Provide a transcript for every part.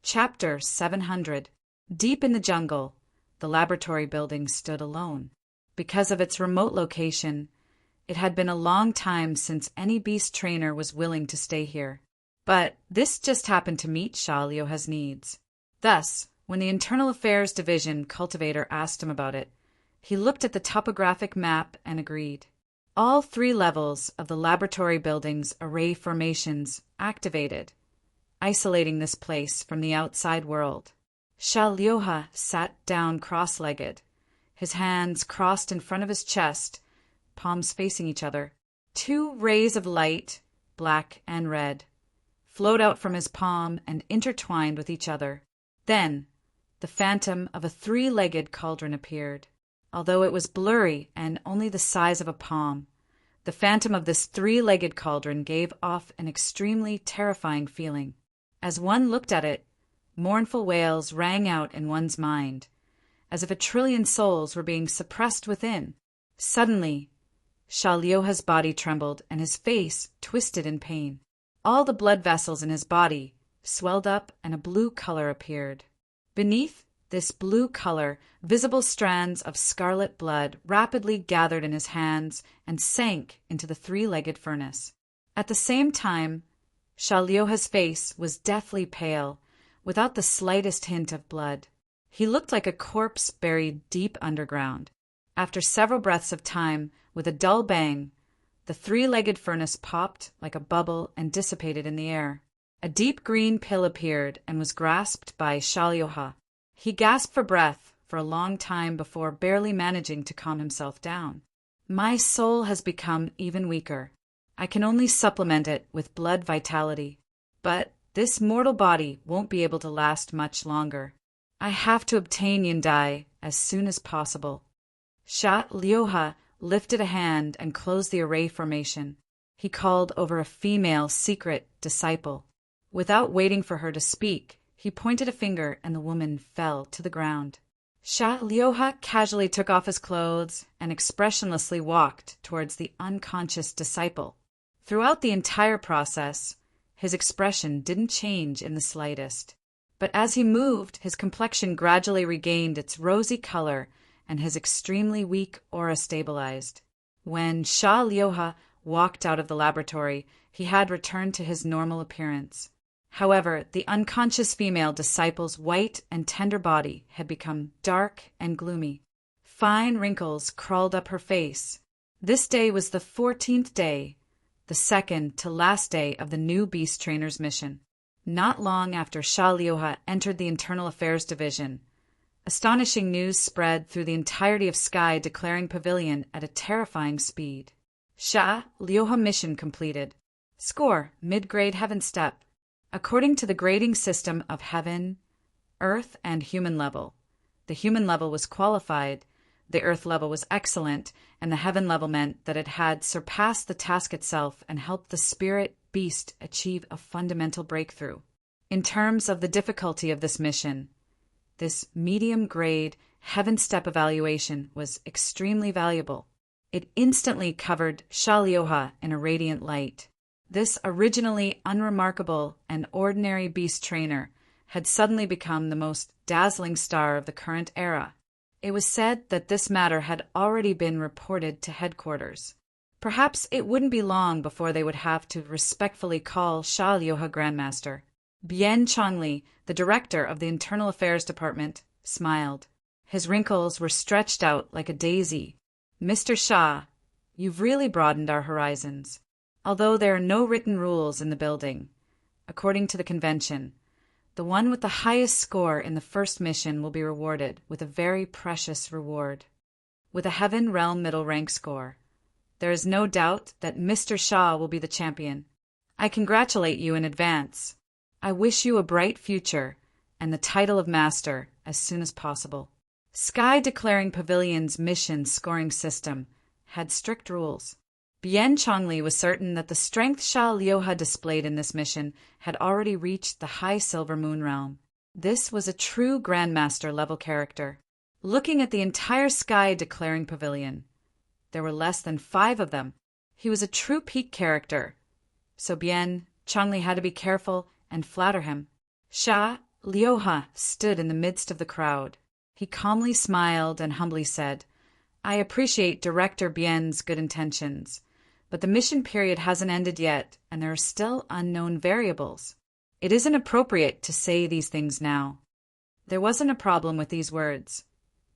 Chapter 700. Deep in the jungle, the laboratory building stood alone. Because of its remote location, it had been a long time since any beast trainer was willing to stay here. But this just happened to meet Shah Liuha's needs. Thus, when the Internal Affairs Division cultivator asked him about it, he looked at the topographic map and agreed. All 3 levels of the laboratory building's array formations activated, isolating this place from the outside world. Shah Liuha sat down cross-legged, his hands crossed in front of his chest, palms facing each other. 2 rays of light, black and red, flowed out from his palm and intertwined with each other. Then, the phantom of a 3-legged cauldron appeared. Although it was blurry and only the size of a palm, the phantom of this 3-legged cauldron gave off an extremely terrifying feeling. As one looked at it, mournful wails rang out in one's mind, as if a trillion souls were being suppressed within. Suddenly, Shah Liuha's body trembled and his face twisted in pain. All the blood vessels in his body swelled up and a blue color appeared. Beneath this blue color, visible strands of scarlet blood rapidly gathered in his hands and sank into the 3-legged furnace. At the same time, Shah Liuha's face was deathly pale, without the slightest hint of blood. He looked like a corpse buried deep underground. After several breaths of time, with a dull bang, the 3-legged furnace popped like a bubble and dissipated in the air. A deep green pill appeared and was grasped by Shah Liuha. He gasped for breath for a long time before barely managing to calm himself down. My soul has become even weaker. I can only supplement it with blood vitality. But this mortal body won't be able to last much longer. I have to obtain Yindai as soon as possible. Shah Liuha lifted a hand and closed the array formation. He called over a female secret disciple. Without waiting for her to speak, he pointed a finger and the woman fell to the ground. Shah Liuha casually took off his clothes and expressionlessly walked towards the unconscious disciple. Throughout the entire process, his expression didn't change in the slightest. But as he moved, his complexion gradually regained its rosy color and his extremely weak aura stabilized. When Shah Liuha walked out of the laboratory, he had returned to his normal appearance. However, the unconscious female disciple's white and tender body had become dark and gloomy. Fine wrinkles crawled up her face. This day was the 14th day, the second to last day of the new beast trainer's mission. Not long after Shah Liuha entered the Internal Affairs Division, astonishing news spread through the entirety of Sky declaring Pavilion at a terrifying speed. Shah Liuha mission completed. Score, mid-grade heaven step. According to the grading system of heaven, earth, and human level, the human level was qualified, the earth level was excellent, and the heaven level meant that it had surpassed the task itself and helped the spirit beast achieve a fundamental breakthrough. In terms of the difficulty of this mission, this medium-grade heaven step evaluation was extremely valuable. It instantly covered Shah Liuha in a radiant light. This originally unremarkable and ordinary beast trainer had suddenly become the most dazzling star of the current era. It was said that this matter had already been reported to headquarters. Perhaps it wouldn't be long before they would have to respectfully call Shah Liuha Grandmaster. Bien Chongli, the director of the Internal Affairs Department, smiled. His wrinkles were stretched out like a daisy. Mr. Shah, you've really broadened our horizons. Although there are no written rules in the building, according to the convention, the one with the highest score in the first mission will be rewarded with a very precious reward. With a Heaven Realm middle rank score, there is no doubt that Mr. Shah will be the champion. I congratulate you in advance. I wish you a bright future and the title of Master as soon as possible. Sky Declaring Pavilion's mission scoring system had strict rules. Bien Chongli was certain that the strength Shah Liuha displayed in this mission had already reached the high Silver Moon realm. This was a true Grandmaster level character. Looking at the entire Sky Declaring Pavilion, there were less than 5 of them. He was a true peak character, so Bien Chongli had to be careful and flatter him. Shah Lyoha stood in the midst of the crowd. He calmly smiled and humbly said, I appreciate Director Bien's good intentions, but the mission period hasn't ended yet, and there are still unknown variables. It isn't appropriate to say these things now. There wasn't a problem with these words,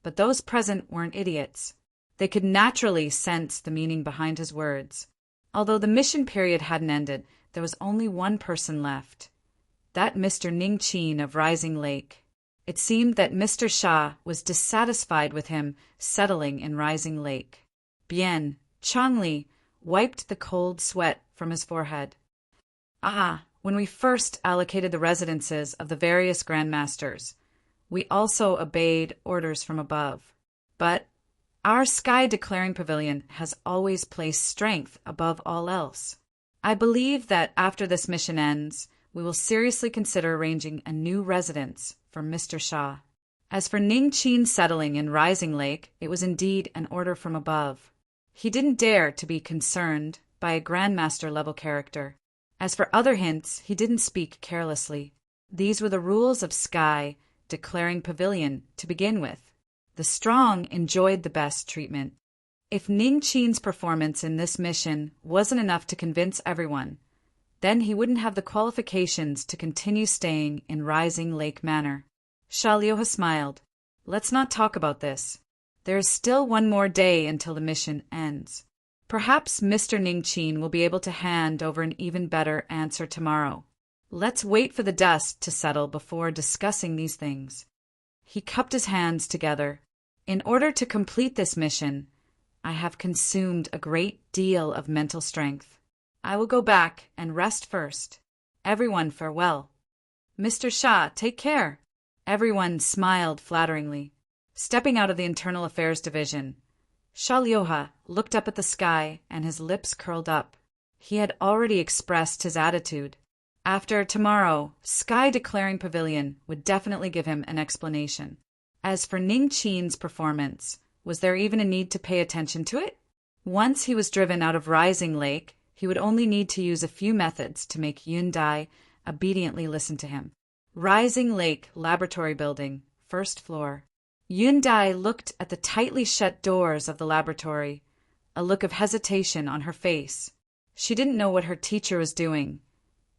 but those present weren't idiots. They could naturally sense the meaning behind his words. Although the mission period hadn't ended, there was only one person left. That Mr. Ning Qin of Rising Lake. It seemed that Mr. Sha was dissatisfied with him settling in Rising Lake. Bien, Changli, wiped the cold sweat from his forehead. When we first allocated the residences of the various grandmasters, we also obeyed orders from above. But our sky declaring pavilion has always placed strength above all else. I believe that after this mission ends, we will seriously consider arranging a new residence for Mr. Sha. As for Ning Qin settling in Rising Lake, it was indeed an order from above. He didn't dare to be concerned by a grandmaster-level character. As for other hints, he didn't speak carelessly. These were the rules of Sky declaring pavilion to begin with. The strong enjoyed the best treatment. If Ning Qin's performance in this mission wasn't enough to convince everyone, then he wouldn't have the qualifications to continue staying in Rising Lake Manor. Sha Lyoha smiled. Let's not talk about this. There is still one more day until the mission ends. Perhaps Mr. Ning Qin will be able to hand over an even better answer tomorrow. Let's wait for the dust to settle before discussing these things. He cupped his hands together. In order to complete this mission, I have consumed a great deal of mental strength. I will go back and rest first. Everyone farewell. Mr. Sha, take care. Everyone smiled flatteringly. Stepping out of the Internal Affairs Division, Sha Lyoha looked up at the sky and his lips curled up. He had already expressed his attitude. After tomorrow, Sky Declaring Pavilion would definitely give him an explanation. As for Ning Qin's performance, was there even a need to pay attention to it? Once he was driven out of Rising Lake, he would only need to use a few methods to make Yun Dai obediently listen to him. Rising Lake Laboratory Building, first floor. Yun Dai looked at the tightly shut doors of the laboratory, a look of hesitation on her face. She didn't know what her teacher was doing,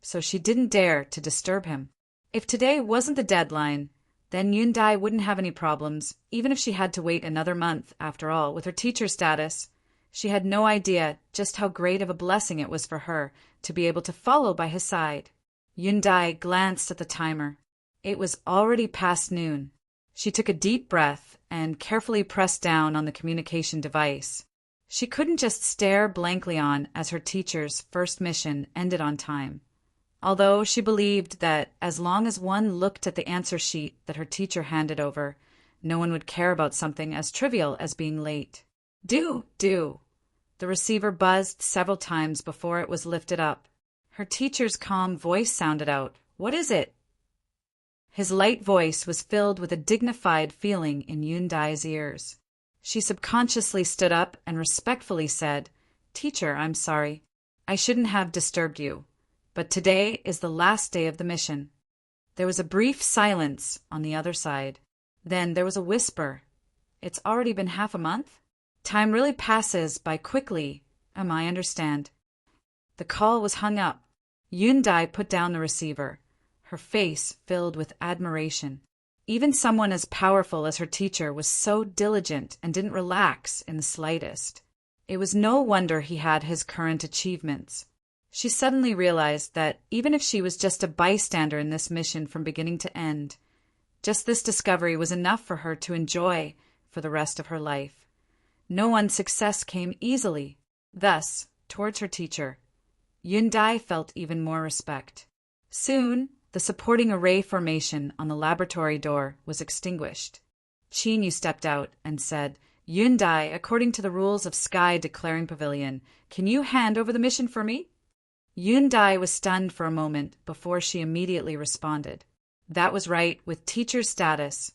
so she didn't dare to disturb him. If today wasn't the deadline, then Yun Dai wouldn't have any problems, even if she had to wait another month. After all, with her teacher status, she had no idea just how great of a blessing it was for her to be able to follow by his side. Yun Dai glanced at the timer. It was already past noon. She took a deep breath and carefully pressed down on the communication device. She couldn't just stare blankly on as her teacher's first mission ended on time. Although she believed that as long as one looked at the answer sheet that her teacher handed over, no one would care about something as trivial as being late. Do. The receiver buzzed several times before it was lifted up. Her teacher's calm voice sounded out. What is it? His light voice was filled with a dignified feeling in Yun Dai's ears. She subconsciously stood up and respectfully said, Teacher, I'm sorry. I shouldn't have disturbed you. But today is the last day of the mission. There was a brief silence on the other side. Then there was a whisper. It's already been half a month? Time really passes by quickly, I understand. The call was hung up. Yun Dai put down the receiver, her face filled with admiration. Even someone as powerful as her teacher was so diligent and didn't relax in the slightest. It was no wonder he had his current achievements. She suddenly realized that even if she was just a bystander in this mission from beginning to end, just this discovery was enough for her to enjoy for the rest of her life. No one's success came easily. Thus, towards her teacher, Yun Dai felt even more respect. Soon, the supporting array formation on the laboratory door was extinguished. Qin stepped out and said, Yun Dai, according to the rules of Sky Declaring Pavilion, can you hand over the mission for me? Yun Dai was stunned for a moment before she immediately responded. That was right, with teacher status.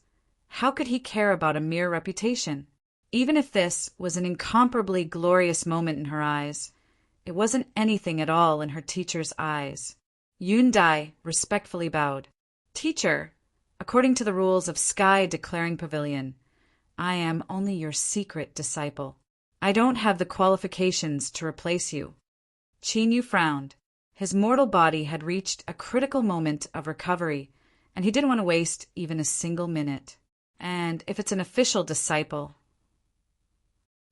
How could he care about a mere reputation? Even if this was an incomparably glorious moment in her eyes, it wasn't anything at all in her teacher's eyes. Yun Dai respectfully bowed. Teacher, According to the rules of Sky Declaring Pavilion, I am only your secret disciple. I don't have the qualifications to replace you. Qin Yu frowned. His mortal body had reached a critical moment of recovery, and he didn't want to waste even a single minute. And if it's an official disciple...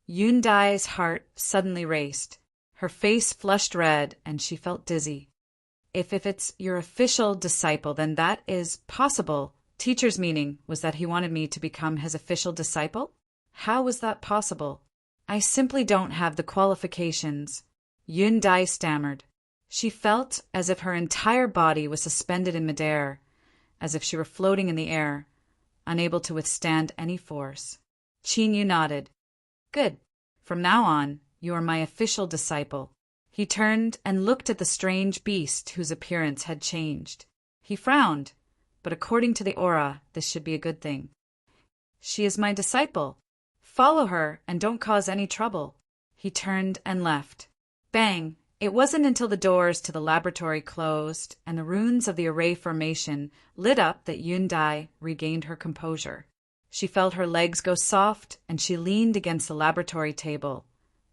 Yun Dai's heart suddenly raced. Her face flushed red, and she felt dizzy. If it's your official disciple, then that is possible. Teacher's meaning was that he wanted me to become his official disciple? How was that possible? I simply don't have the qualifications. Yun Dai stammered. She felt as if her entire body was suspended in midair, as if she were floating in the air, unable to withstand any force. Qin Yu nodded. Good. From now on, you are my official disciple. He turned and looked at the strange beast whose appearance had changed. He frowned, but according to the aura, this should be a good thing. She is my disciple. Follow her and don't cause any trouble. He turned and left. Bang! It wasn't until the doors to the laboratory closed and the runes of the array formation lit up that Yun Dai regained her composure. She felt her legs go soft and she leaned against the laboratory table,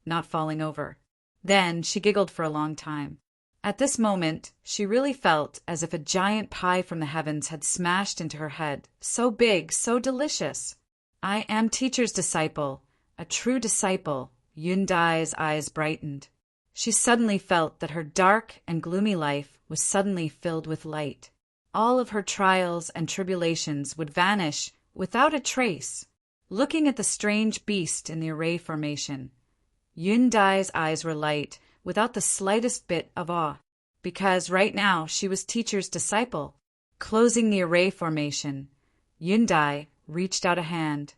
not falling over. Then she giggled for a long time. At this moment, she really felt as if a giant pie from the heavens had smashed into her head. So big, so delicious. I am teacher's disciple, a true disciple. Yun Dai's eyes brightened. She suddenly felt that her dark and gloomy life was suddenly filled with light. All of her trials and tribulations would vanish without a trace. Looking at the strange beast in the array formation, Yun Dai's eyes were light without the slightest bit of awe, because right now she was teacher's disciple. Closing the array formation, Yun Dai reached out a hand.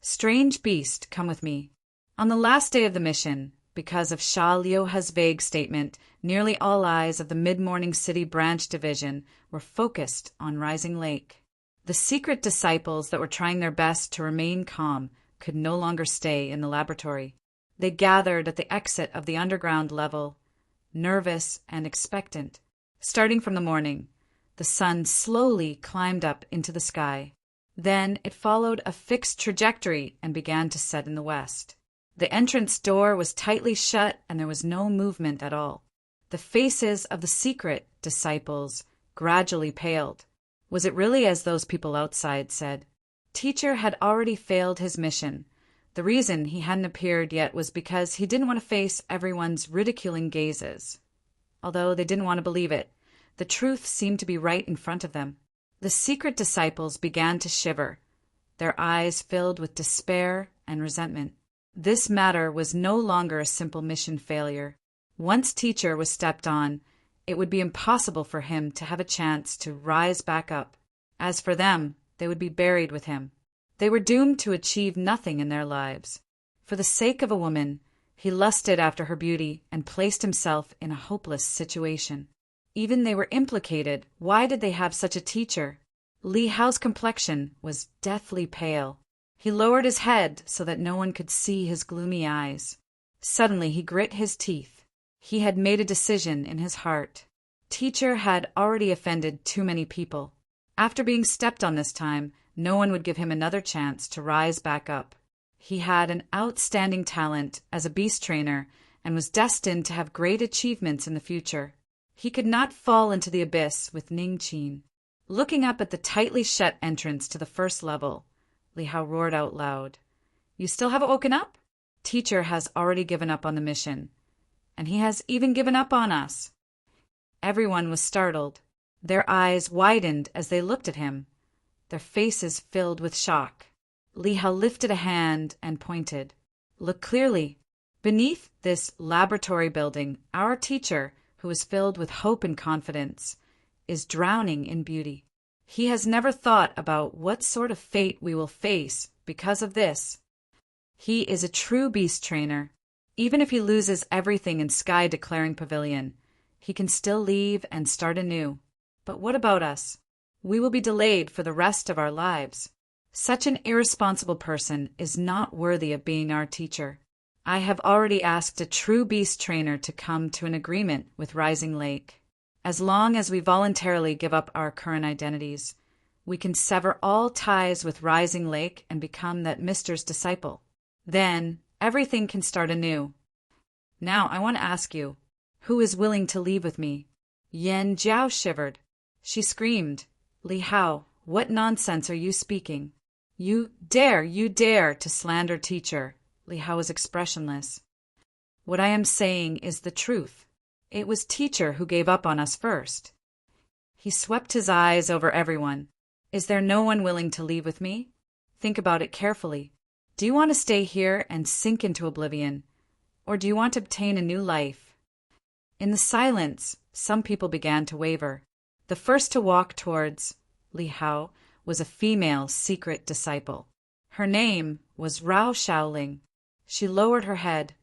Strange beast, come with me. On the last day of the mission, because of Sha Liuha's vague statement, nearly all eyes of the Mid-Morning City Branch Division were focused on Rising Lake. The secret disciples that were trying their best to remain calm could no longer stay in the laboratory. They gathered at the exit of the underground level, nervous and expectant. Starting from the morning, the sun slowly climbed up into the sky. Then it followed a fixed trajectory and began to set in the west. The entrance door was tightly shut and there was no movement at all. The faces of the secret disciples gradually paled. Was it really as those people outside said? Teacher had already failed his mission. The reason he hadn't appeared yet was because he didn't want to face everyone's ridiculing gazes. Although they didn't want to believe it, the truth seemed to be right in front of them. The secret disciples began to shiver, their eyes filled with despair and resentment. This matter was no longer a simple mission failure. Once teacher was stepped on, it would be impossible for him to have a chance to rise back up. As for them, they would be buried with him. They were doomed to achieve nothing in their lives. For the sake of a woman, he lusted after her beauty and placed himself in a hopeless situation. Even they were implicated. Why did they have such a teacher? Li Hao's complexion was deathly pale. He lowered his head so that no one could see his gloomy eyes. Suddenly he grit his teeth. He had made a decision in his heart. Teacher had already offended too many people. After being stepped on this time, no one would give him another chance to rise back up. He had an outstanding talent as a beast trainer and was destined to have great achievements in the future. He could not fall into the abyss with Ning Qin. Looking up at the tightly shut entrance to the first level, Li Hao roared out loud. You still haven't woken up? Teacher has already given up on the mission, and he has even given up on us. Everyone was startled. Their eyes widened as they looked at him, their faces filled with shock. Li Hao lifted a hand and pointed. Look clearly. Beneath this laboratory building, our teacher, who is filled with hope and confidence, is drowning in beauty. He has never thought about what sort of fate we will face because of this. He is a true beast trainer. Even if he loses everything in Sky Declaring Pavilion, he can still leave and start anew. But what about us? We will be delayed for the rest of our lives. Such an irresponsible person is not worthy of being our teacher. I have already asked a true beast trainer to come to an agreement with Rising Lake. As long as we voluntarily give up our current identities, We can sever all ties with Rising Lake and become that mister's disciple. Then, everything can start anew. Now, I want to ask you, who is willing to leave with me? Yan Jiao shivered. She screamed, Li Hao, what nonsense are you speaking? You dare to slander teacher. Li Hao was expressionless. What I am saying is the truth. It was teacher who gave up on us first. He swept his eyes over everyone. Is there no one willing to leave with me? Think about it carefully. Do you want to stay here and sink into oblivion? Or do you want to obtain a new life? In the silence, some people began to waver. The first to walk towards Li Hao was a female secret disciple. Her name was Rao Shaoling. She lowered her head,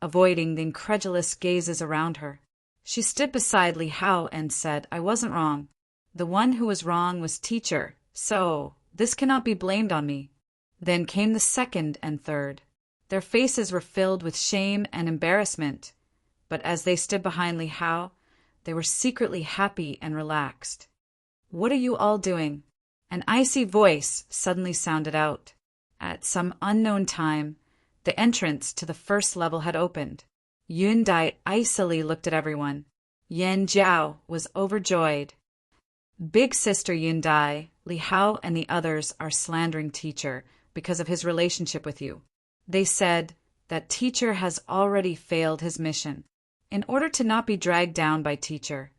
avoiding the incredulous gazes around her. She stood beside Li Hao and said, I wasn't wrong. The one who was wrong was teacher, so this cannot be blamed on me. Then came the second and third. Their faces were filled with shame and embarrassment, but as they stood behind Li Hao, they were secretly happy and relaxed. What are you all doing? An icy voice suddenly sounded out. At some unknown time, the entrance to the first level had opened. Yun Dai icily looked at everyone. Yan Jiao was overjoyed. Big sister Yun Dai, Li Hao and the others are slandering teacher because of his relationship with you. They said that teacher has already failed his mission. In order to not be dragged down by teacher,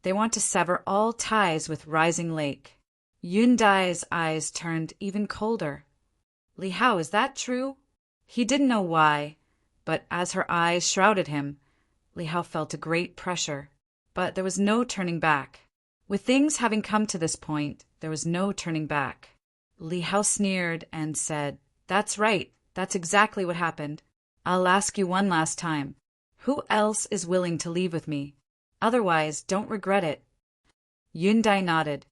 they want to sever all ties with Rising Lake. Yun Dai's eyes turned even colder. Li Hao, is that true? He didn't know why, but as her eyes shrouded him, Li Hao felt a great pressure. But there was no turning back. With things having come to this point, there was no turning back. Li Hao sneered and said, That's right. That's exactly what happened. I'll ask you one last time. Who else is willing to leave with me? Otherwise, don't regret it. Yun Dai nodded.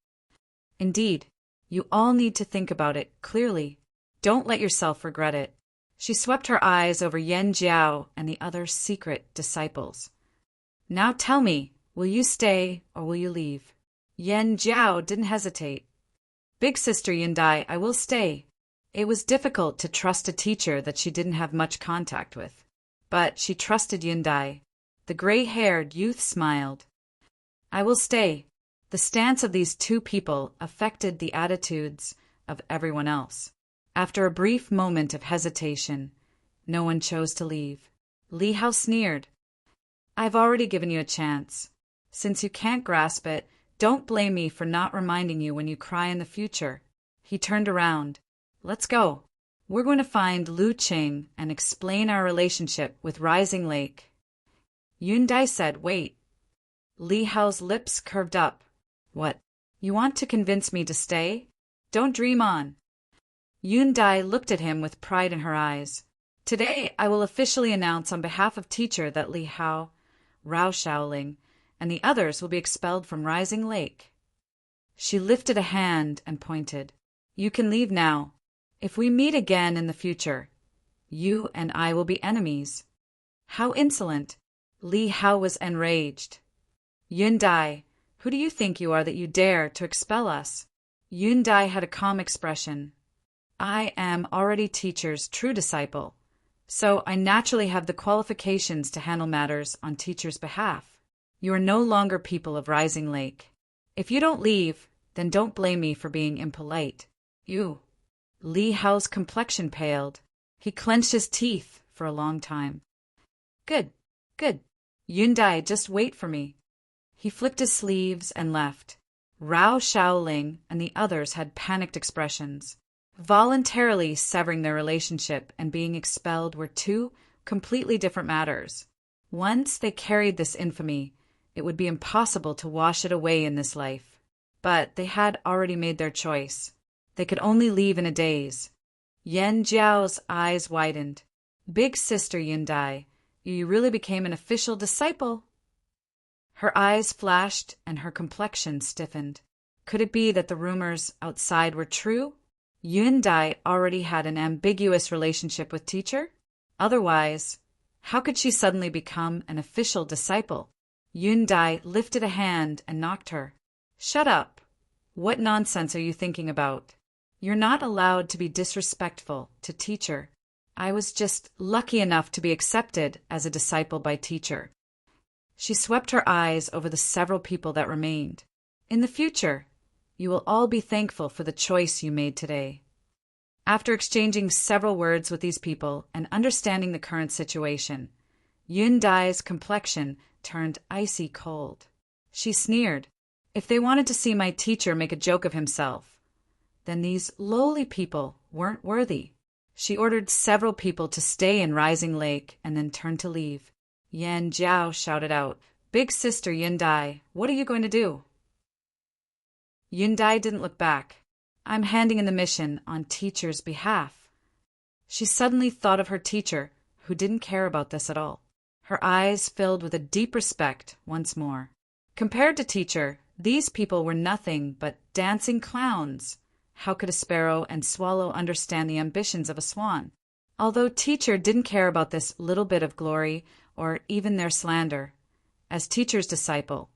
Indeed, you all need to think about it clearly. Don't let yourself regret it. She swept her eyes over Yan Jiao and the other secret disciples. Now tell me, will you stay or will you leave? Yan Jiao didn't hesitate. Big sister Yun Dai, I will stay. It was difficult to trust a teacher that she didn't have much contact with. But she trusted Yun Dai. The gray-haired youth smiled. I will stay. The stance of these two people affected the attitudes of everyone else. After a brief moment of hesitation, no one chose to leave. Li Hao sneered. I've already given you a chance. Since you can't grasp it, don't blame me for not reminding you when you cry in the future. He turned around. Let's go. We're going to find Lu Qing and explain our relationship with Rising Lake. Yun Dai said, Wait. Li Hao's lips curved up. What? You want to convince me to stay? Don't dream on. Yun Dai looked at him with pride in her eyes. Today, I will officially announce on behalf of teacher that Li Hao, Rao Shaoling, and the others will be expelled from Rising Lake. She lifted a hand and pointed. You can leave now. If we meet again in the future, you and I will be enemies. How insolent! Li Hao was enraged. Yun Dai, who do you think you are that you dare to expel us? Yun Dai had a calm expression. I am already teacher's true disciple, so I naturally have the qualifications to handle matters on teacher's behalf. You are no longer people of Rising Lake. If you don't leave, then don't blame me for being impolite. You. Li Hao's complexion paled. He clenched his teeth for a long time. Good. Yun Dai, just wait for me. He flicked his sleeves and left. Rao Shaoling and the others had panicked expressions. Voluntarily severing their relationship and being expelled were two completely different matters. Once they carried this infamy, it would be impossible to wash it away in this life. But they had already made their choice. They could only leave in a daze. Yan Jiao's eyes widened. Big sister Yun Dai, you really became an official disciple. Her eyes flashed and her complexion stiffened. Could it be that the rumors outside were true? Yun Dai already had an ambiguous relationship with teacher? Otherwise, how could she suddenly become an official disciple? Yun Dai lifted a hand and knocked her. Shut up. What nonsense are you thinking about? You're not allowed to be disrespectful to teacher. I was just lucky enough to be accepted as a disciple by teacher. She swept her eyes over the several people that remained. In the future, you will all be thankful for the choice you made today. After exchanging several words with these people and understanding the current situation, Yun Dai's complexion turned icy cold. She sneered. If they wanted to see my teacher make a joke of himself, then these lowly people weren't worthy. She ordered several people to stay in Rising Lake and then turned to leave. Yan Jiao shouted out, "Big sister Yun Dai, what are you going to do?" Yun Dai didn't look back. "I'm handing in the mission on teacher's behalf." She suddenly thought of her teacher, who didn't care about this at all. Her eyes filled with a deep respect once more. Compared to teacher, these people were nothing but dancing clowns. How could a sparrow and swallow understand the ambitions of a swan? Although teacher didn't care about this little bit of glory or even their slander, as teacher's disciple,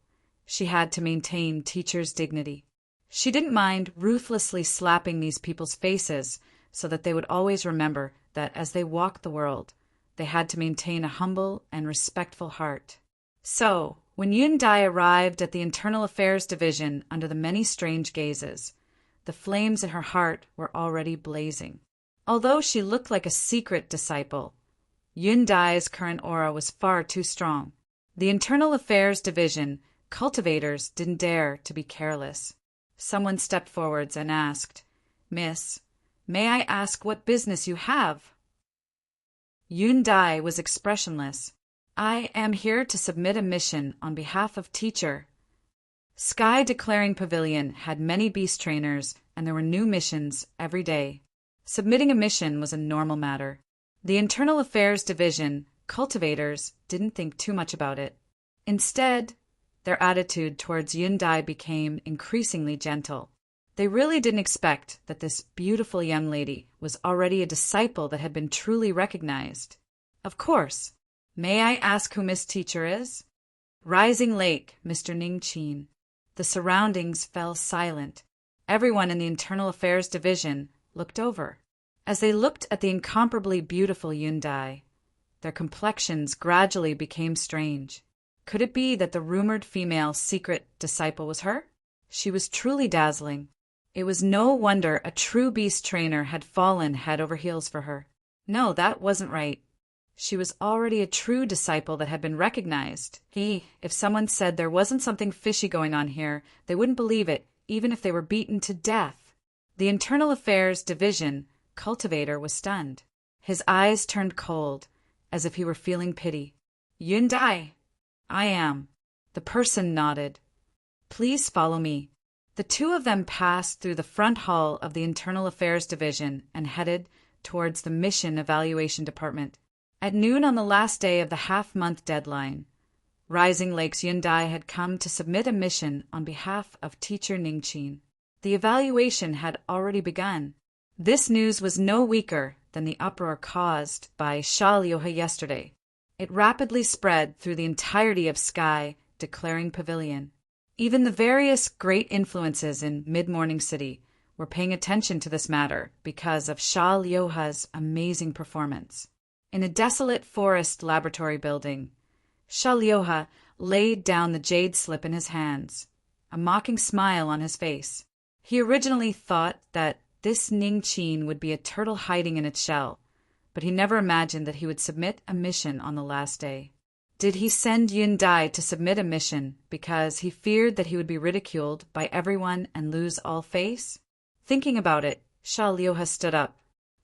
she had to maintain teacher's dignity. She didn't mind ruthlessly slapping these people's faces so that they would always remember that as they walked the world, they had to maintain a humble and respectful heart. So, when Yun Dai arrived at the Internal Affairs Division under the many strange gazes, the flames in her heart were already blazing. Although she looked like a secret disciple, Yun Dai's current aura was far too strong. The Internal Affairs Division cultivators didn't dare to be careless. Someone stepped forwards and asked, "Miss, may I ask what business you have?" Yun Dai was expressionless. "I am here to submit a mission on behalf of teacher." Sky Declaring Pavilion had many beast trainers, and there were new missions every day. Submitting a mission was a normal matter. The Internal Affairs Division cultivators didn't think too much about it. Instead, their attitude towards Yun Dai became increasingly gentle. They really didn't expect that this beautiful young lady was already a disciple that had been truly recognized. "Of course. May I ask who Miss Teacher is?" "Rising Lake, Mr. Ning Qin." The surroundings fell silent. Everyone in the Internal Affairs Division looked over. As they looked at the incomparably beautiful Yun Dai, their complexions gradually became strange. Could it be that the rumored female secret disciple was her? She was truly dazzling. It was no wonder a true beast trainer had fallen head over heels for her. No, that wasn't right. She was already a true disciple that had been recognized. If someone said there wasn't something fishy going on here, they wouldn't believe it, even if they were beaten to death. The Internal Affairs Division cultivator was stunned. His eyes turned cold, as if he were feeling pity. "Yun Dai." "I am." The person nodded. "Please follow me." The two of them passed through the front hall of the Internal Affairs Division and headed towards the Mission Evaluation Department. At noon on the last day of the half-month deadline, Rising Lake's Yun Dai had come to submit a mission on behalf of teacher Ning Qin. The evaluation had already begun. This news was no weaker than the uproar caused by Sha Liuhe yesterday. It rapidly spread through the entirety of Sky Declaring Pavilion. Even the various great influences in Mid-Morning City were paying attention to this matter because of Sha Liuhe's amazing performance. In a desolate forest laboratory building, Sha Liuhe laid down the jade slip in his hands, a mocking smile on his face. He originally thought that this Ning Qin would be a turtle hiding in its shell, but he never imagined that he would submit a mission on the last day. Did he send Yun Dai to submit a mission because he feared that he would be ridiculed by everyone and lose all face? Thinking about it, Sha Liuhe stood up.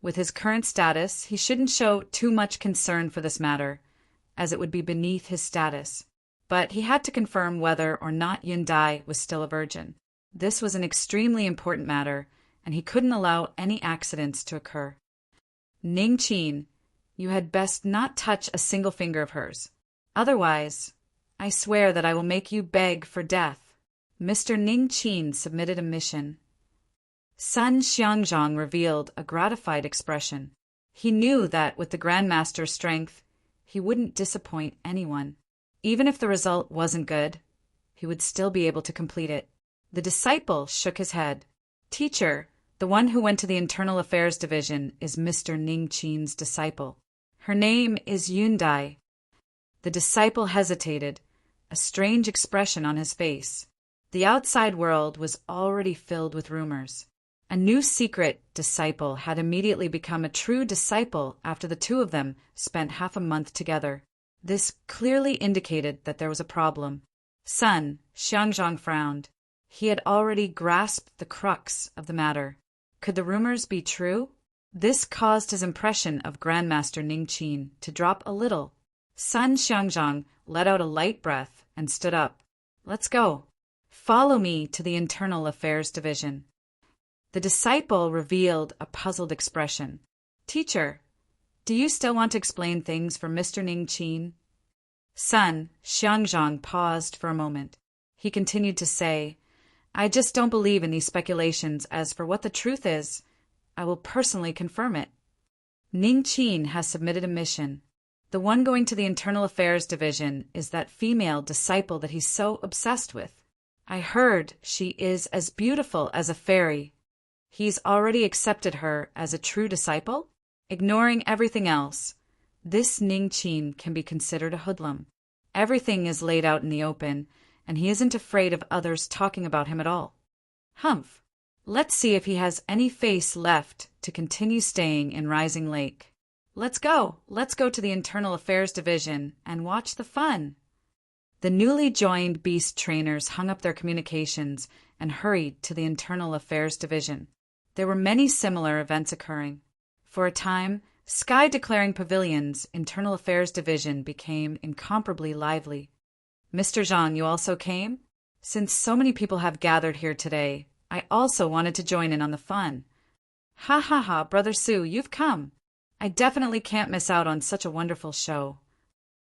With his current status, he shouldn't show too much concern for this matter, as it would be beneath his status. But he had to confirm whether or not Yun Dai was still a virgin. This was an extremely important matter, and he couldn't allow any accidents to occur. "Ning Qin, you had best not touch a single finger of hers. Otherwise, I swear that I will make you beg for death." Mr. Ning Qin submitted a mission. Sun Xiangzhang revealed a gratified expression. He knew that with the Grandmaster's strength, he wouldn't disappoint anyone. Even if the result wasn't good, he would still be able to complete it. The disciple shook his head. Teacher, the one who went to the Internal Affairs Division is Mr. Ning Qin's disciple. Her name is Yundai. The disciple hesitated, a strange expression on his face. The outside world was already filled with rumors. A new secret disciple had immediately become a true disciple after the two of them spent half a month together. This clearly indicated that there was a problem. Sun Xiangzhang frowned. He had already grasped the crux of the matter. Could the rumors be true? This caused his impression of Grandmaster Ning Qin to drop a little. Sun Xiangzhang let out a light breath and stood up. Let's go. Follow me to the Internal Affairs Division. The disciple revealed a puzzled expression. Teacher, do you still want to explain things for Mr. Ning Qin? Sun Xiangzhang paused for a moment. He continued to say, I just don't believe in these speculations. As for what the truth is, I will personally confirm it. Ning Qin has submitted a mission. The one going to the Internal Affairs Division is that female disciple that he's so obsessed with. I heard she is as beautiful as a fairy. He's already accepted her as a true disciple? Ignoring everything else, this Ning Qin can be considered a hoodlum. Everything is laid out in the open, and he isn't afraid of others talking about him at all. Humph! Let's see if he has any face left to continue staying in Rising Lake. Let's go to the Internal Affairs Division and watch the fun. The newly joined beast trainers hung up their communications and hurried to the Internal Affairs Division. There were many similar events occurring. For a time, Sky Declaring Pavilion's Internal Affairs Division became incomparably lively. Mr. Zhang, you also came? Since so many people have gathered here today, I also wanted to join in on the fun. Ha ha ha, Brother Su, you've come. I definitely can't miss out on such a wonderful show.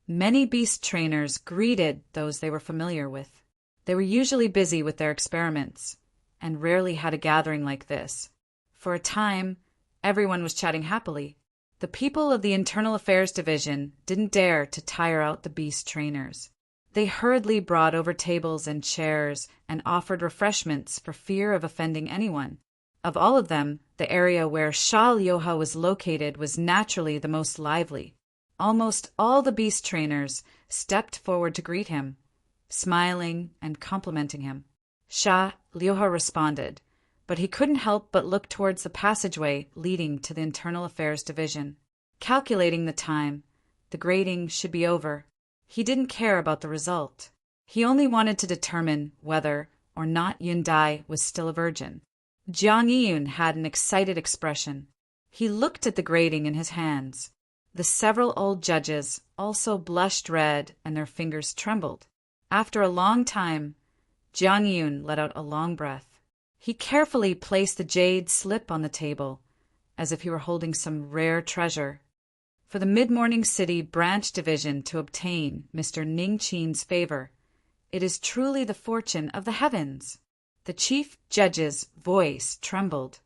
Many beast trainers greeted those they were familiar with. They were usually busy with their experiments, and rarely had a gathering like this. For a time, everyone was chatting happily. The people of the Internal Affairs Division didn't dare to tire out the beast trainers. They hurriedly brought over tables and chairs and offered refreshments for fear of offending anyone. Of all of them, the area where Sha Liuha was located was naturally the most lively. Almost all the beast trainers stepped forward to greet him, smiling and complimenting him. Sha Liuha responded, but he couldn't help but look towards the passageway leading to the Internal Affairs Division. Calculating the time, the grading should be over. He didn't care about the result. He only wanted to determine whether or not Yundai was still a virgin. Jiang Yiyun had an excited expression. He looked at the grading in his hands. The several old judges also blushed red and their fingers trembled. After a long time, Jiang Yiyun let out a long breath. He carefully placed the jade slip on the table, as if he were holding some rare treasure. For the Mid-Morning City Branch Division to obtain Mr. Ning Qin's favor, it is truly the fortune of the heavens. The chief judge's voice trembled.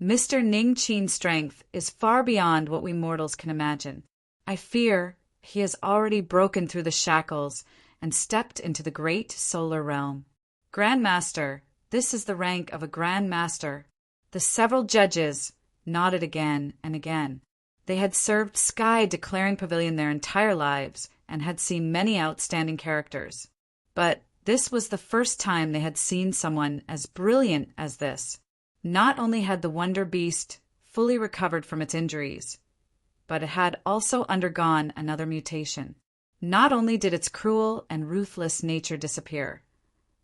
Mr. Ning Qin's strength is far beyond what we mortals can imagine. I fear he has already broken through the shackles and stepped into the great solar realm. Grandmaster, this is the rank of a Grand Master. The several judges nodded again and again. They had served Sky Declaring Pavilion their entire lives and had seen many outstanding characters. But this was the first time they had seen someone as brilliant as this. Not only had the Wonder Beast fully recovered from its injuries, but it had also undergone another mutation. Not only did its cruel and ruthless nature disappear,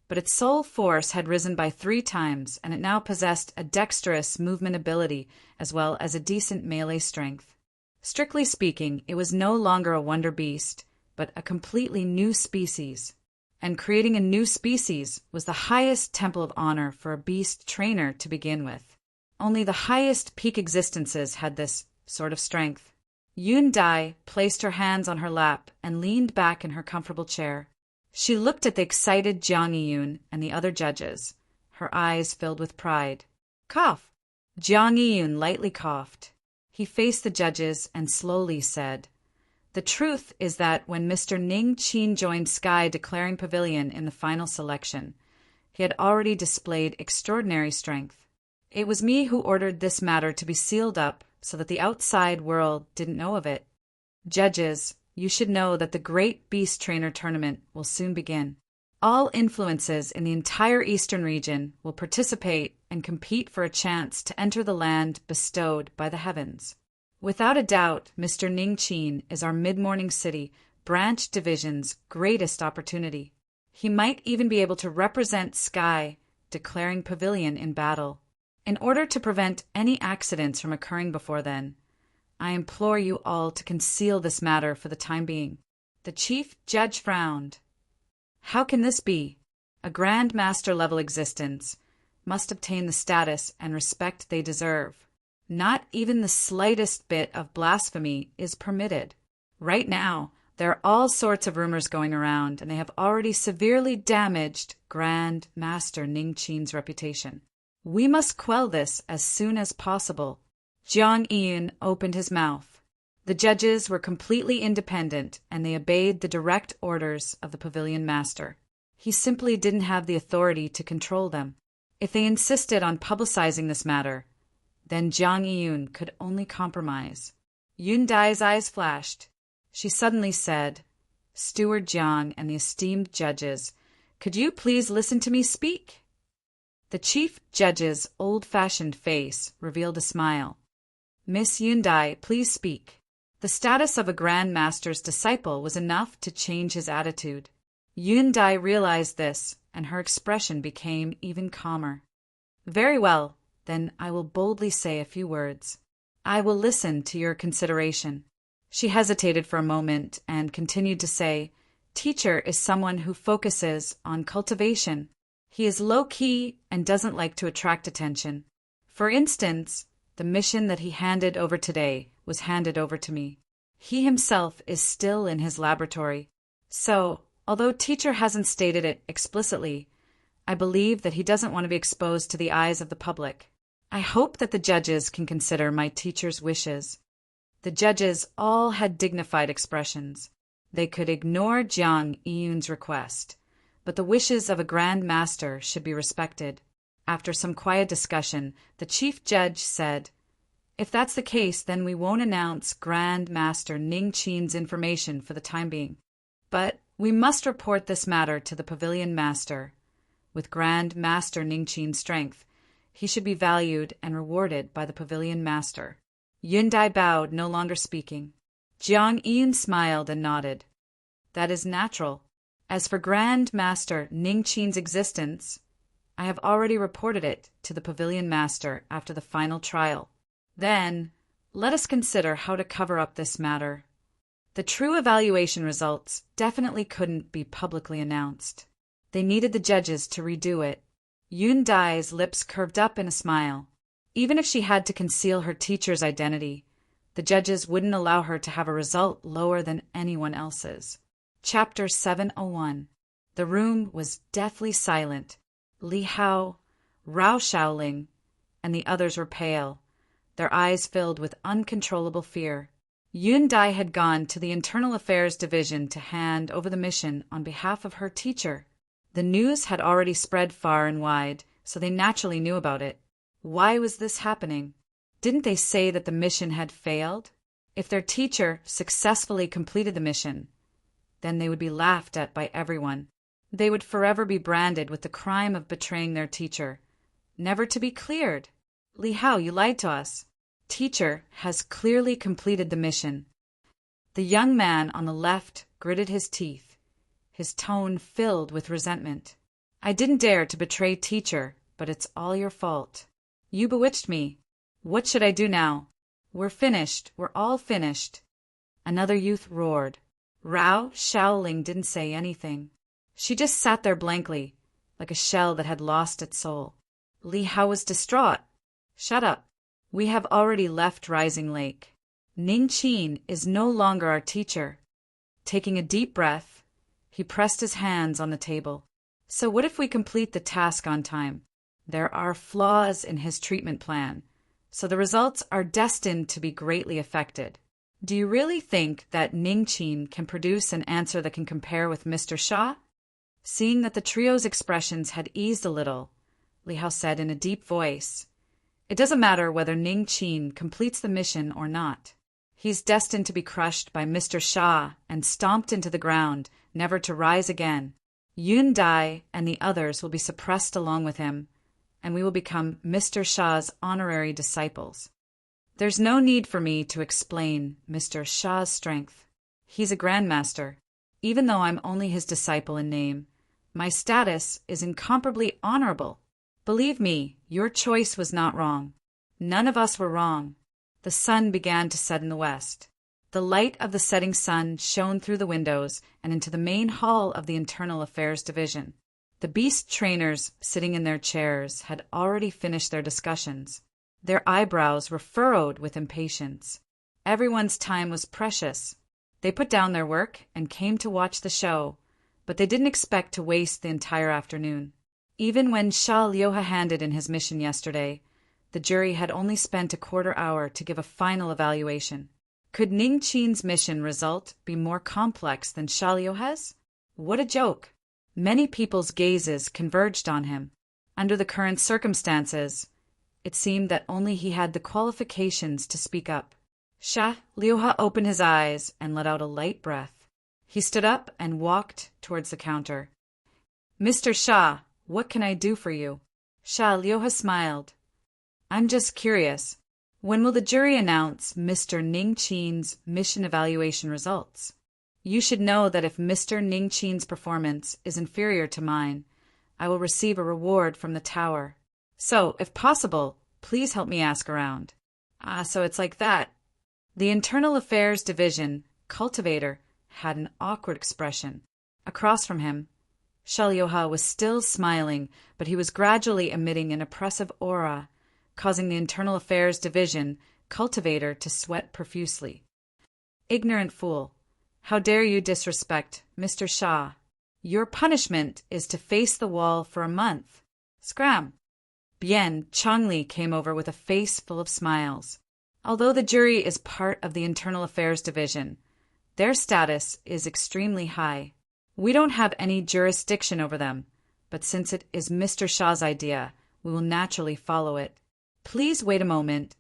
but its soul force had risen by 3 times, and it now possessed a dexterous movement ability as well as a decent melee strength. Strictly speaking, it was no longer a Wonder Beast, but a completely new species. And creating a new species was the highest temple of honor for a beast trainer to begin with. Only the highest peak existences had this sort of strength. Yundai placed her hands on her lap and leaned back in her comfortable chair. She looked at the excited Jiang Yiyun and the other judges, her eyes filled with pride. Cough! Jiang Yiyun lightly coughed. He faced the judges and slowly said, The truth is that when Mr. Ning Qin joined Sky Declaring Pavilion in the final selection, He had already displayed extraordinary strength. It was me who ordered this matter to be sealed up so that the outside world didn't know of it. Judges, you should know that the Great Beast Trainer Tournament will soon begin. All influences in the entire eastern region will participate and compete for a chance to enter the land bestowed by the heavens. Without a doubt, Mr. Ningqin is our mid-morning city branch division's greatest opportunity. He might even be able to represent Sky, declaring pavilion in battle. In order to prevent any accidents from occurring before then, I implore you all to conceal this matter for the time being. The chief judge frowned. How can this be? A Grand Master level existence must obtain the status and respect they deserve. Not even the slightest bit of blasphemy is permitted. Right now, there are all sorts of rumors going around, and they have already severely damaged Grand Master Ningqin's reputation. We must quell this as soon as possible. Jiang Yun opened his mouth. The judges were completely independent, and they obeyed the direct orders of the Pavilion Master. He simply didn't have the authority to control them. If they insisted on publicizing this matter, then Jiang Yun could only compromise. Yun Dai's eyes flashed. She suddenly said, "Steward Jiang and the esteemed judges, could you please listen to me speak?" The chief judge's old-fashioned face revealed a smile. "Miss Yundai, please speak." The status of a Grand Master's disciple was enough to change his attitude. Yundai realized this, and her expression became even calmer. "Very well, then I will boldly say a few words. I will listen to your consideration." She hesitated for a moment and continued to say, "Teacher is someone who focuses on cultivation. He is low-key and doesn't like to attract attention. For instance, the mission that he handed over today was handed over to me. He himself is still in his laboratory. So, although teacher hasn't stated it explicitly, I believe that he doesn't want to be exposed to the eyes of the public. I hope that the judges can consider my teacher's wishes." The judges all had dignified expressions. They could ignore Jiang Yun's request, but the wishes of a Grand Master should be respected. After some quiet discussion, the chief judge said, "If that's the case, then we won't announce Grand Master Ningqin's information for the time being. But we must report this matter to the Pavilion Master. With Grand Master Ningqin's strength, he should be valued and rewarded by the Pavilion Master." Yundai bowed, no longer speaking. Jiang Yun smiled and nodded. "That is natural. As for Grand Master Ningqin's existence, I have already reported it to the Pavilion Master after the final trial. Then, let us consider how to cover up this matter. The true evaluation results definitely couldn't be publicly announced. They needed the judges to redo it." Yundai's lips curved up in a smile. Even if she had to conceal her teacher's identity, the judges wouldn't allow her to have a result lower than anyone else's. Chapter 701. The room was deathly silent. Li Hao, Rao Shaoling, and the others were pale, their eyes filled with uncontrollable fear. Yun Dai had gone to the Internal Affairs Division to hand over the mission on behalf of her teacher. The news had already spread far and wide, so they naturally knew about it. Why was this happening? Didn't they say that the mission had failed? If their teacher successfully completed the mission, then they would be laughed at by everyone. They would forever be branded with the crime of betraying their teacher, never to be cleared. "Li Hao, you lied to us. Teacher has clearly completed the mission." The young man on the left gritted his teeth, his tone filled with resentment. "I didn't dare to betray teacher, but it's all your fault. You bewitched me. What should I do now? We're finished. We're all finished." Another youth roared. Rao Shaoling didn't say anything. She just sat there blankly, like a shell that had lost its soul. Li Hao was distraught. "Shut up. We have already left Rising Lake. Ningqin is no longer our teacher." Taking a deep breath, he pressed his hands on the table. "So what if we complete the task on time? There are flaws in his treatment plan, so the results are destined to be greatly affected. Do you really think that Ningqin can produce an answer that can compare with Mr. Shah?" Seeing that the trio's expressions had eased a little, Li Hao said in a deep voice, "It doesn't matter whether Ning Qin completes the mission or not. He's destined to be crushed by Mr. Sha and stomped into the ground, never to rise again. Yun Dai and the others will be suppressed along with him, and we will become Mr. Sha's honorary disciples. There's no need for me to explain Mr. Sha's strength. He's a grandmaster. Even though I'm only his disciple in name, my status is incomparably honorable. Believe me, your choice was not wrong. None of us were wrong." The sun began to set in the west. The light of the setting sun shone through the windows and into the main hall of the Internal Affairs Division. The beast trainers, sitting in their chairs, had already finished their discussions. Their eyebrows were furrowed with impatience. Everyone's time was precious. They put down their work and came to watch the show, but they didn't expect to waste the entire afternoon. Even when Sha Liuha handed in his mission yesterday, the jury had only spent a quarter hour to give a final evaluation. Could Ning Qin's mission result be more complex than Sha Liuha's? What a joke! Many people's gazes converged on him. Under the current circumstances, it seemed that only he had the qualifications to speak up. Sha Liuha opened his eyes and let out a light breath. He stood up and walked towards the counter. "Mr. Sha, what can I do for you?" Sha Liuha smiled. "I'm just curious. When will the jury announce Mr. Ning Qin's mission evaluation results? You should know that if Mr. Ning Qin's performance is inferior to mine, I will receive a reward from the tower. So, if possible, please help me ask around." So it's like that. The Internal Affairs Division cultivator had an awkward expression. Across from him, Sha Liuha was still smiling, but he was gradually emitting an oppressive aura, causing the Internal Affairs Division cultivator to sweat profusely. "Ignorant fool! How dare you disrespect Mr. Sha? Your punishment is to face the wall for a month. Scram!" Bien Changli came over with a face full of smiles. Although the jury is part of the Internal Affairs Division, their status is extremely high. We don't have any jurisdiction over them, but since it is Mr. Sha's idea, we will naturally follow it. Please wait a moment.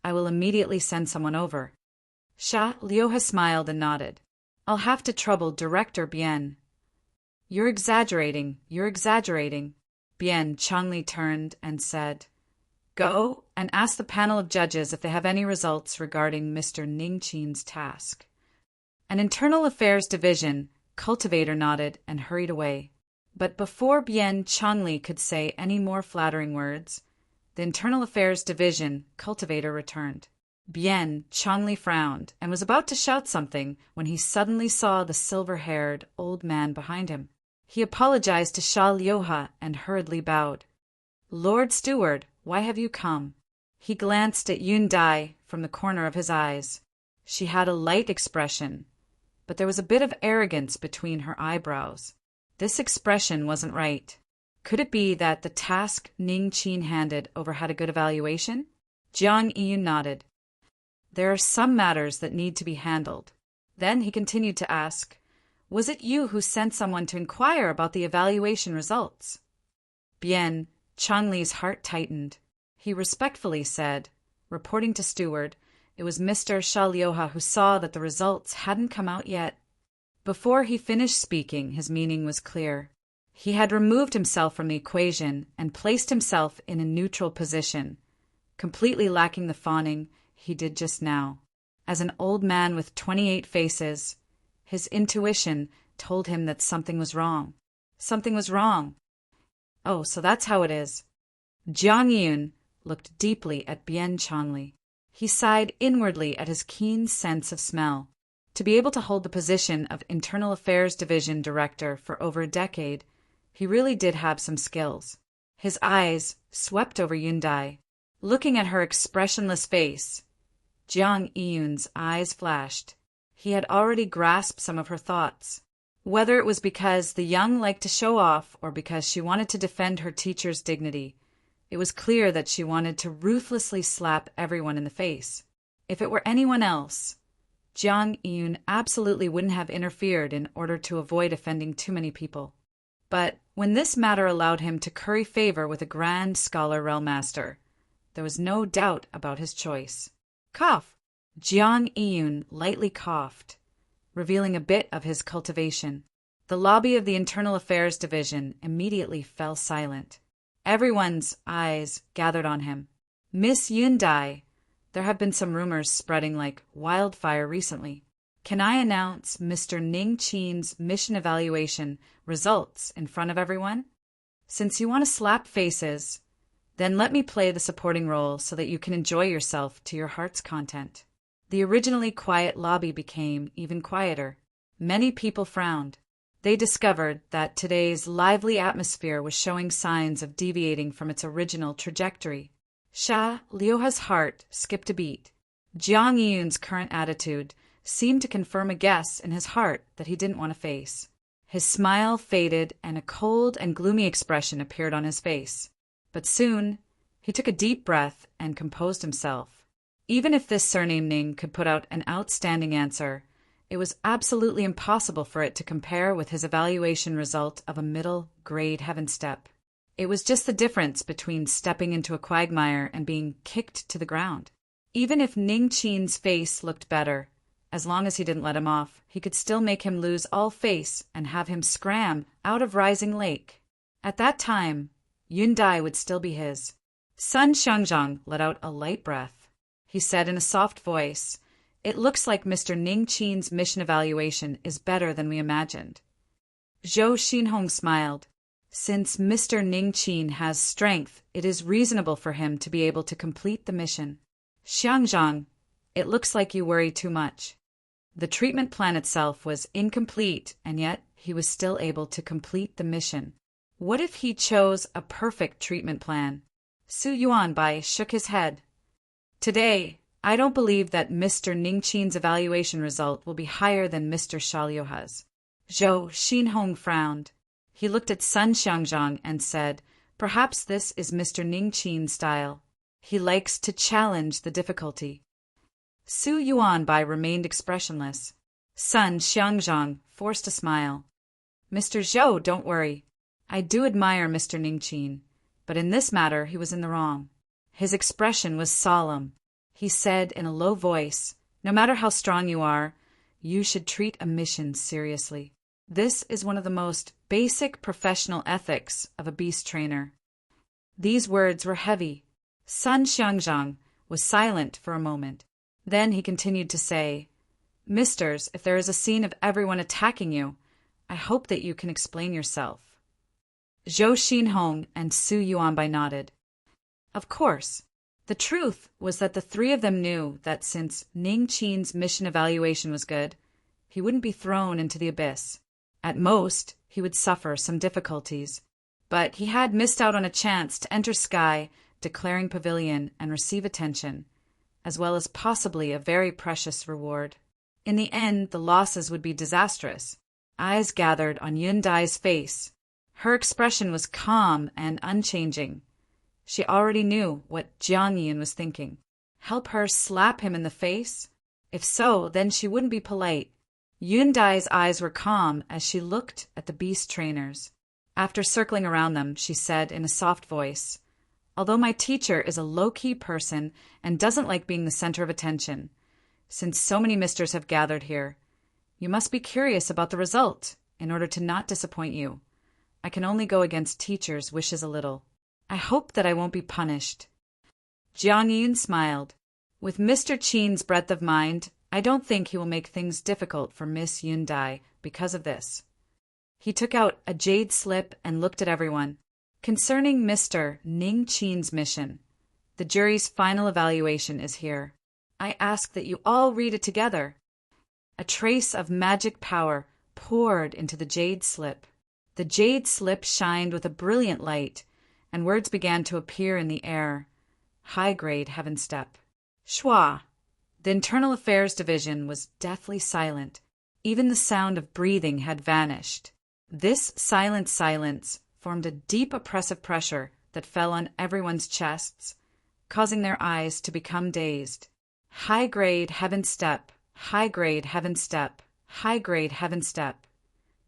I will immediately send someone over. Sha Liuha smiled and nodded. "I'll have to trouble Director Bien." You're exaggerating. Bien Changli turned and said, "Go and ask the panel of judges if they have any results regarding Mr. Ning Qin's task." An Internal Affairs Division cultivator nodded and hurried away. But before Bien Changli could say any more flattering words, the Internal Affairs Division cultivator returned. Bien Changli frowned and was about to shout something when he suddenly saw the silver-haired old man behind him. He apologized to Sha Liuha and hurriedly bowed. "Lord Steward, why have you come?" He glanced at Yun Dai from the corner of his eyes. She had a light expression, but there was a bit of arrogance between her eyebrows. This expression wasn't right. Could it be that the task Ning Qin handed over had a good evaluation? Jiang Yun nodded. "There are some matters that need to be handled." Then he continued to ask, "Was it you who sent someone to inquire about the evaluation results?" Bien Changli's heart tightened. He respectfully said, reporting to Steward, it was Mr. Sha Liuha who saw that the results hadn't come out yet. Before he finished speaking, his meaning was clear. He had removed himself from the equation and placed himself in a neutral position, completely lacking the fawning he did just now. As an old man with 28 faces, his intuition told him that something was wrong. Something was wrong. Oh, so that's how it is. Jiang Yun looked deeply at Bien Changli. He sighed inwardly at his keen sense of smell. To be able to hold the position of Internal Affairs Division Director for over a decade, he really did have some skills. His eyes swept over Yun Dai. Looking at her expressionless face, Jiang Yun's eyes flashed. He had already grasped some of her thoughts. Whether it was because the young liked to show off or because she wanted to defend her teacher's dignity, it was clear that she wanted to ruthlessly slap everyone in the face. If it were anyone else, Jiang Yun absolutely wouldn't have interfered in order to avoid offending too many people. But when this matter allowed him to curry favor with a grand scholar realmaster, there was no doubt about his choice. Cough! Jiang Iyun lightly coughed, revealing a bit of his cultivation. The lobby of the Internal Affairs Division immediately fell silent. Everyone's eyes gathered on him. Miss Yundai, there have been some rumors spreading like wildfire recently. Can I announce Mr. Ning Qin's mission evaluation results in front of everyone? Since you want to slap faces, then let me play the supporting role so that you can enjoy yourself to your heart's content. The originally quiet lobby became even quieter. Many people frowned. They discovered that today's lively atmosphere was showing signs of deviating from its original trajectory. Sha Liuha's heart skipped a beat. Jiang Yun's current attitude seemed to confirm a guess in his heart that he didn't want to face. His smile faded and a cold and gloomy expression appeared on his face. But soon, he took a deep breath and composed himself. Even if this surname Ning could put out an outstanding answer, it was absolutely impossible for it to compare with his evaluation result of a middle-grade heaven step. It was just the difference between stepping into a quagmire and being kicked to the ground. Even if Ning Qin's face looked better, as long as he didn't let him off, he could still make him lose all face and have him scram out of Rising Lake. At that time, Yundai would still be his. Sun Xiangzhang let out a light breath. He said in a soft voice, "It looks like Mr. Ning Qin's mission evaluation is better than we imagined." Zhou Xinhong smiled. "Since Mr. Ning Qin has strength, it is reasonable for him to be able to complete the mission." "Xiangzhang, it looks like you worry too much." The treatment plan itself was incomplete, and yet he was still able to complete the mission. What if he chose a perfect treatment plan? Su Yuanbai shook his head. "Today, I don't believe that Mr. Ning Qin's evaluation result will be higher than Mr. Xiaoliuha's." Zhou Xinhong frowned. He looked at Sun Xiangzhang and said, "Perhaps this is Mr. Ning Qin's style. He likes to challenge the difficulty." Su Yuanbai remained expressionless. Sun Xiangzhang forced a smile. "Mr. Zhou, don't worry. I do admire Mr. Ning Qin, but in this matter he was in the wrong." His expression was solemn. He said in a low voice, "No matter how strong you are, you should treat a mission seriously. This is one of the most basic professional ethics of a beast trainer." These words were heavy. Sun Xiangzhang was silent for a moment. Then he continued to say, "Misters, if there is a scene of everyone attacking you, I hope that you can explain yourself." Zhou Xinhong and Su Yuanbai nodded. Of course. The truth was that the three of them knew that since Ning Qin's mission evaluation was good, he wouldn't be thrown into the abyss. At most, he would suffer some difficulties, but he had missed out on a chance to enter Sky, Declaring Pavilion, and receive attention, as well as possibly a very precious reward. In the end, the losses would be disastrous. Eyes gathered on Yundai's face. Her expression was calm and unchanging. She already knew what Jiang Yin was thinking. Help her slap him in the face? If so, then she wouldn't be polite. Yundai's eyes were calm as she looked at the beast trainers. After circling around them, she said in a soft voice, "Although my teacher is a low-key person and doesn't like being the center of attention, since so many misters have gathered here, you must be curious about the result in order to not disappoint you. I can only go against teachers' wishes a little. I hope that I won't be punished." Jiang Yun smiled. "With Mr. Qin's breadth of mind, I don't think he will make things difficult for Miss Yundai because of this." He took out a jade slip and looked at everyone. "Concerning Mr. Ning Qin's mission, the jury's final evaluation is here. I ask that you all read it together." A trace of magic power poured into the jade slip. The jade slip shined with a brilliant light, and words began to appear in the air. High-grade heaven step. Schwa. The Internal Affairs Division was deathly silent. Even the sound of breathing had vanished. This silent silence formed a deep oppressive pressure that fell on everyone's chests, causing their eyes to become dazed. High-grade heaven step, high-grade heaven step, high-grade heaven step.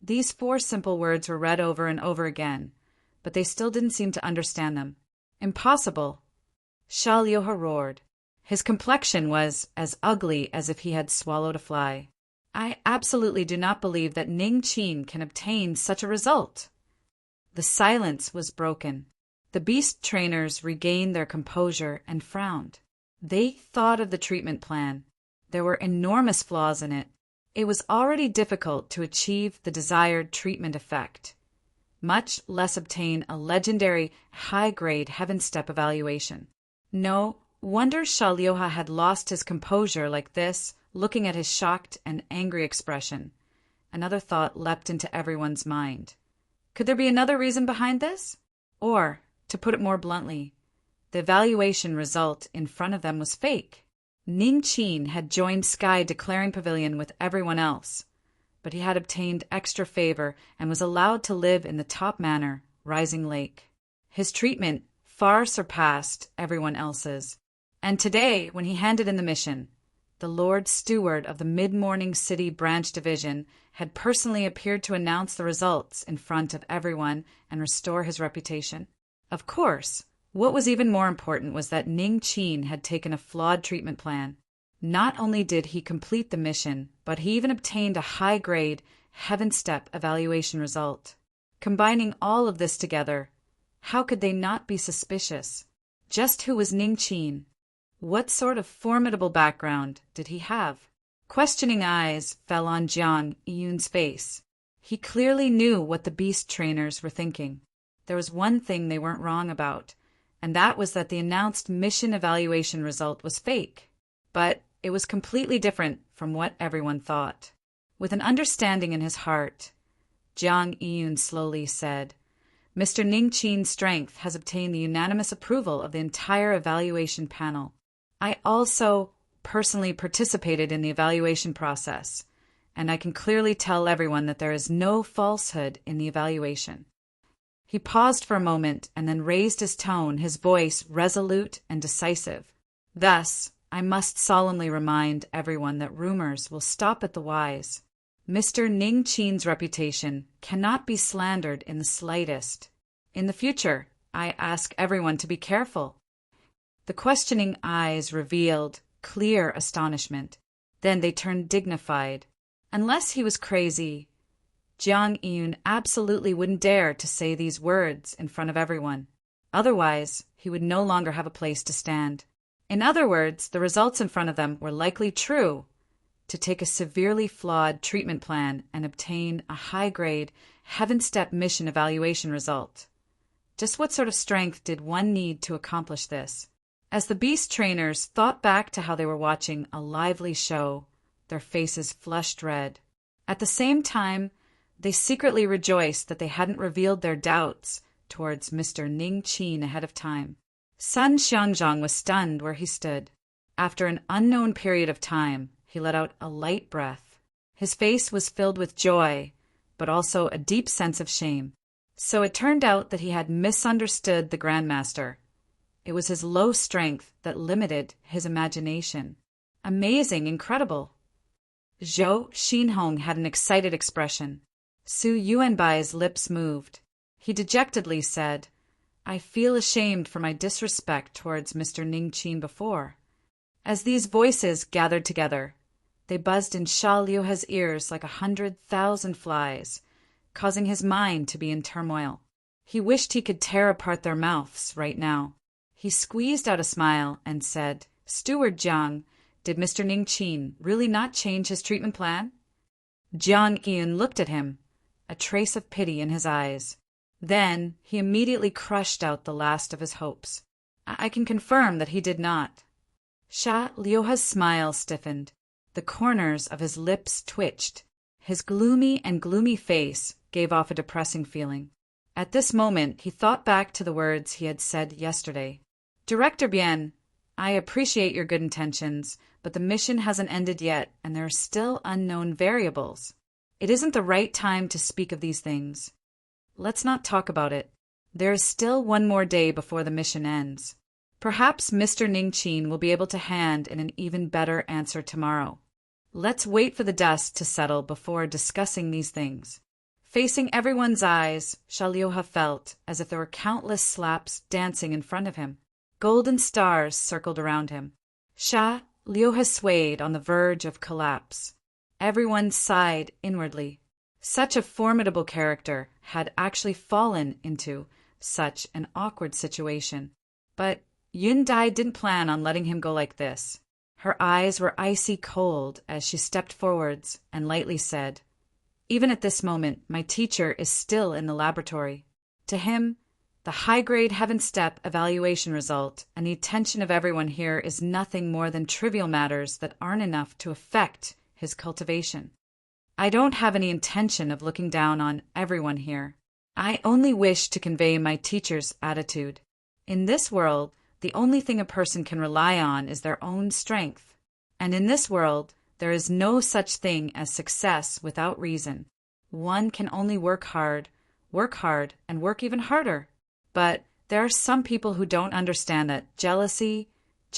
These 4 simple words were read over and over again, but they still didn't seem to understand them. Impossible! Sha Liuhe roared. His complexion was as ugly as if he had swallowed a fly. I absolutely do not believe that Ning Qin can obtain such a result. The silence was broken. The beast trainers regained their composure and frowned. They thought of the treatment plan. There were enormous flaws in it. It was already difficult to achieve the desired treatment effect, much less obtain a legendary high-grade Heaven Step evaluation. No wonder Sha Liuhe had lost his composure like this, looking at his shocked and angry expression. Another thought leapt into everyone's mind. Could there be another reason behind this? Or, to put it more bluntly, the evaluation result in front of them was fake. Ning Qin had joined Sky Declaring Pavilion with everyone else, but he had obtained extra favor and was allowed to live in the top manor, Rising Lake. His treatment far surpassed everyone else's, and today, when he handed in the mission, the Lord Steward of the Mid-Morning City Branch Division had personally appeared to announce the results in front of everyone and restore his reputation. Of course, what was even more important was that Ning Qin had taken a flawed treatment plan. Not only did he complete the mission, but he even obtained a high-grade Heaven Step evaluation result. Combining all of this together, how could they not be suspicious? Just who was Ning Qin? What sort of formidable background did he have? Questioning eyes fell on Jiang Yun's face. He clearly knew what the beast trainers were thinking. There was one thing they weren't wrong about, and that was that the announced mission evaluation result was fake. But it was completely different from what everyone thought. With an understanding in his heart, Jiang Yun slowly said, Mr. Ning Qin's strength has obtained the unanimous approval of the entire evaluation panel. I also personally participated in the evaluation process, and I can clearly tell everyone that there is no falsehood in the evaluation. He paused for a moment and then raised his tone, his voice resolute and decisive. Thus, I must solemnly remind everyone that rumors will stop at the wise. Mr. Ning Qin's reputation cannot be slandered in the slightest. In the future, I ask everyone to be careful. The questioning eyes revealed clear astonishment. Then they turned dignified. Unless he was crazy, Jiang Yun absolutely wouldn't dare to say these words in front of everyone. Otherwise, he would no longer have a place to stand. In other words, the results in front of them were likely true. To take a severely flawed treatment plan and obtain a high-grade Heaven Step mission evaluation result. Just what sort of strength did one need to accomplish this? As the beast trainers thought back to how they were watching a lively show, their faces flushed red. At the same time, they secretly rejoiced that they hadn't revealed their doubts towards Mr. Ning Qin ahead of time. Sun Xiangzhang was stunned where he stood. After an unknown period of time, he let out a light breath. His face was filled with joy, but also a deep sense of shame. So it turned out that he had misunderstood the Grandmaster. It was his low strength that limited his imagination. Amazing, incredible. Zhou Xinhong had an excited expression. Su Yuanbai's lips moved. He dejectedly said, I feel ashamed for my disrespect towards Mr. Ning Qin before. As these voices gathered together, they buzzed in Sha Liuhe's ears like 100,000 flies, causing his mind to be in turmoil. He wished he could tear apart their mouths right now. He squeezed out a smile and said, Steward Jiang, did Mr. Ning Qin really not change his treatment plan? Jiang Yun looked at him, a trace of pity in his eyes. Then he immediately crushed out the last of his hopes. I can confirm that he did not. Sha Liuhe's smile stiffened. The corners of his lips twitched. His gloomy face gave off a depressing feeling. At this moment, he thought back to the words he had said yesterday. Director Bien, I appreciate your good intentions, but the mission hasn't ended yet, and there are still unknown variables. It isn't the right time to speak of these things. Let's not talk about it. There is still one more day before the mission ends. Perhaps Mr. Ning Qin will be able to hand in an even better answer tomorrow. Let's wait for the dust to settle before discussing these things. Facing everyone's eyes, Shalioha felt as if there were countless slaps dancing in front of him. Golden stars circled around him. Shalioha swayed on the verge of collapse. Everyone sighed inwardly. Such a formidable character had actually fallen into such an awkward situation. But Yundai didn't plan on letting him go like this. Her eyes were icy cold as she stepped forwards and lightly said, "Even at this moment, my teacher is still in the laboratory." To him, the high-grade Heaven Step evaluation result and the attention of everyone here is nothing more than trivial matters that aren't enough to affect his cultivation. I don't have any intention of looking down on everyone here. I only wish to convey my teacher's attitude. In this world, the only thing a person can rely on is their own strength. And in this world, there is no such thing as success without reason. One can only work hard, and work even harder. But there are some people who don't understand that jealousy,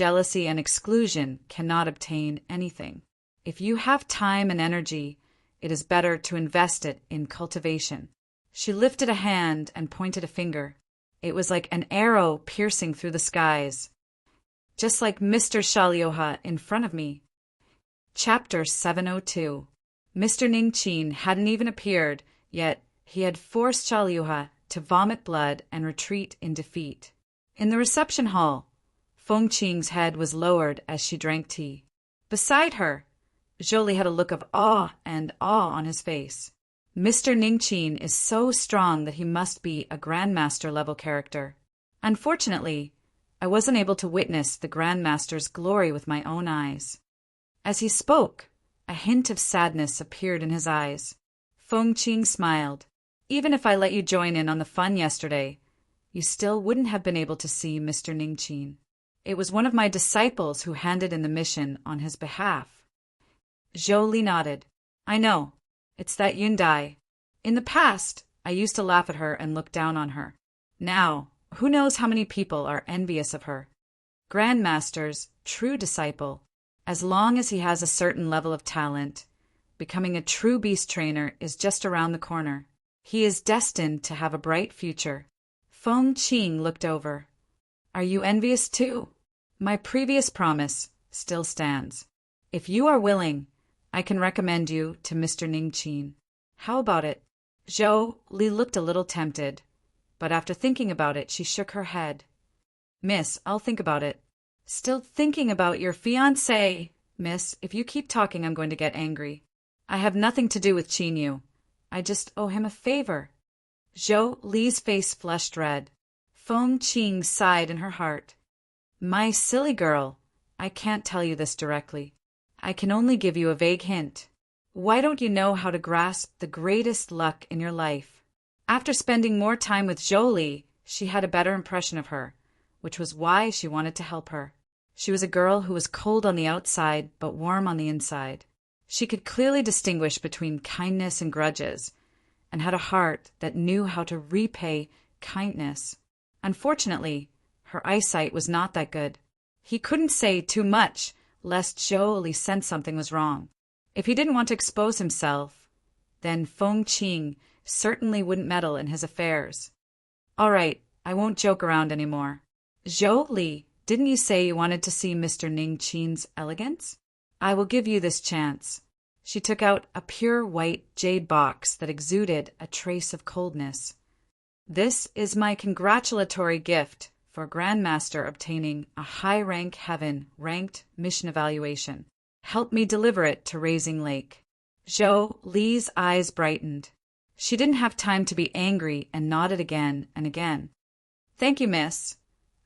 and exclusion cannot obtain anything. If you have time and energy, it is better to invest it in cultivation. She lifted a hand and pointed a finger. It was like an arrow piercing through the skies. Just like Mr. Shalioha in front of me. Chapter 702. Mr. Ningqin hadn't even appeared, yet he had forced Shalioha to vomit blood and retreat in defeat. In the reception hall, Feng Qing's head was lowered as she drank tea. Beside her, Zhou had a look of awe on his face. Mr. Ningqin is so strong that he must be a Grandmaster-level character. Unfortunately, I wasn't able to witness the Grandmaster's glory with my own eyes. As he spoke, a hint of sadness appeared in his eyes. Feng Qing smiled. Even if I let you join in on the fun yesterday, you still wouldn't have been able to see Mr. Ningqin. It was one of my disciples who handed in the mission on his behalf. Zhou nodded. I know. It's that Yundai. In the past, I used to laugh at her and look down on her. Now, who knows how many people are envious of her. Grandmaster's true disciple, as long as he has a certain level of talent, becoming a true beast trainer is just around the corner. He is destined to have a bright future. Feng Qing looked over. Are you envious too? My previous promise still stands. If you are willing, I can recommend you to Mr. Ningqin. How about it? Zhou Li looked a little tempted, but after thinking about it, she shook her head. Miss, I'll think about it. Still thinking about your fiancé? Miss, if you keep talking, I'm going to get angry. I have nothing to do with Qin Yu. I just owe him a favor. Zhou Li's face flushed red. Feng Qing sighed in her heart. My silly girl, I can't tell you this directly. I can only give you a vague hint. Why don't you know how to grasp the greatest luck in your life? After spending more time with Zhou Li, she had a better impression of her, which was why she wanted to help her. She was a girl who was cold on the outside but warm on the inside. She could clearly distinguish between kindness and grudges, and had a heart that knew how to repay kindness. Unfortunately, her eyesight was not that good. He couldn't say too much, lest Zhou Li sensed something was wrong. If he didn't want to expose himself, then Feng Qing certainly wouldn't meddle in his affairs. All right, I won't joke around anymore. Zhou Li, didn't you say you wanted to see Mr. Ningqin's elegance? I will give you this chance. She took out a pure white jade box that exuded a trace of coldness. This is my congratulatory gift for Grandmaster obtaining a high-rank heaven-ranked mission evaluation. Help me deliver it to Raising Lake. Zhou Li's eyes brightened. She didn't have time to be angry and nodded again and again. Thank you, miss.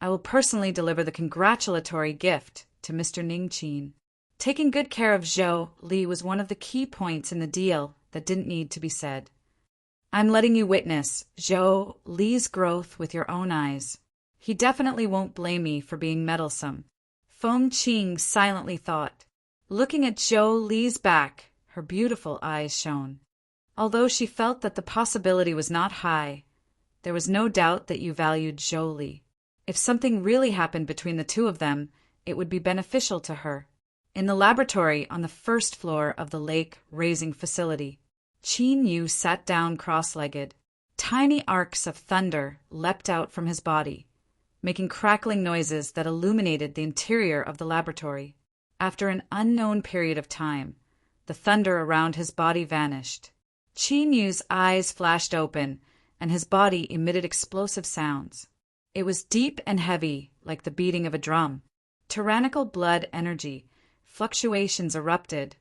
I will personally deliver the congratulatory gift to Mr. Ningqin. Taking good care of Zhou Li was one of the key points in the deal that didn't need to be said. I'm letting you witness Zhou Li's growth with your own eyes. He definitely won't blame me for being meddlesome. Feng Qing silently thought. Looking at Zhou Li's back, her beautiful eyes shone. Although she felt that the possibility was not high, there was no doubt that you valued Zhou Li. If something really happened between the two of them, it would be beneficial to her. In the laboratory on the first floor of the lake raising facility, Qin Yu sat down cross-legged. Tiny arcs of thunder leapt out from his body, making crackling noises that illuminated the interior of the laboratory. After an unknown period of time, the thunder around his body vanished. Qin Yu's eyes flashed open, and his body emitted explosive sounds. It was deep and heavy, like the beating of a drum. Tyrannical blood energy fluctuations erupted,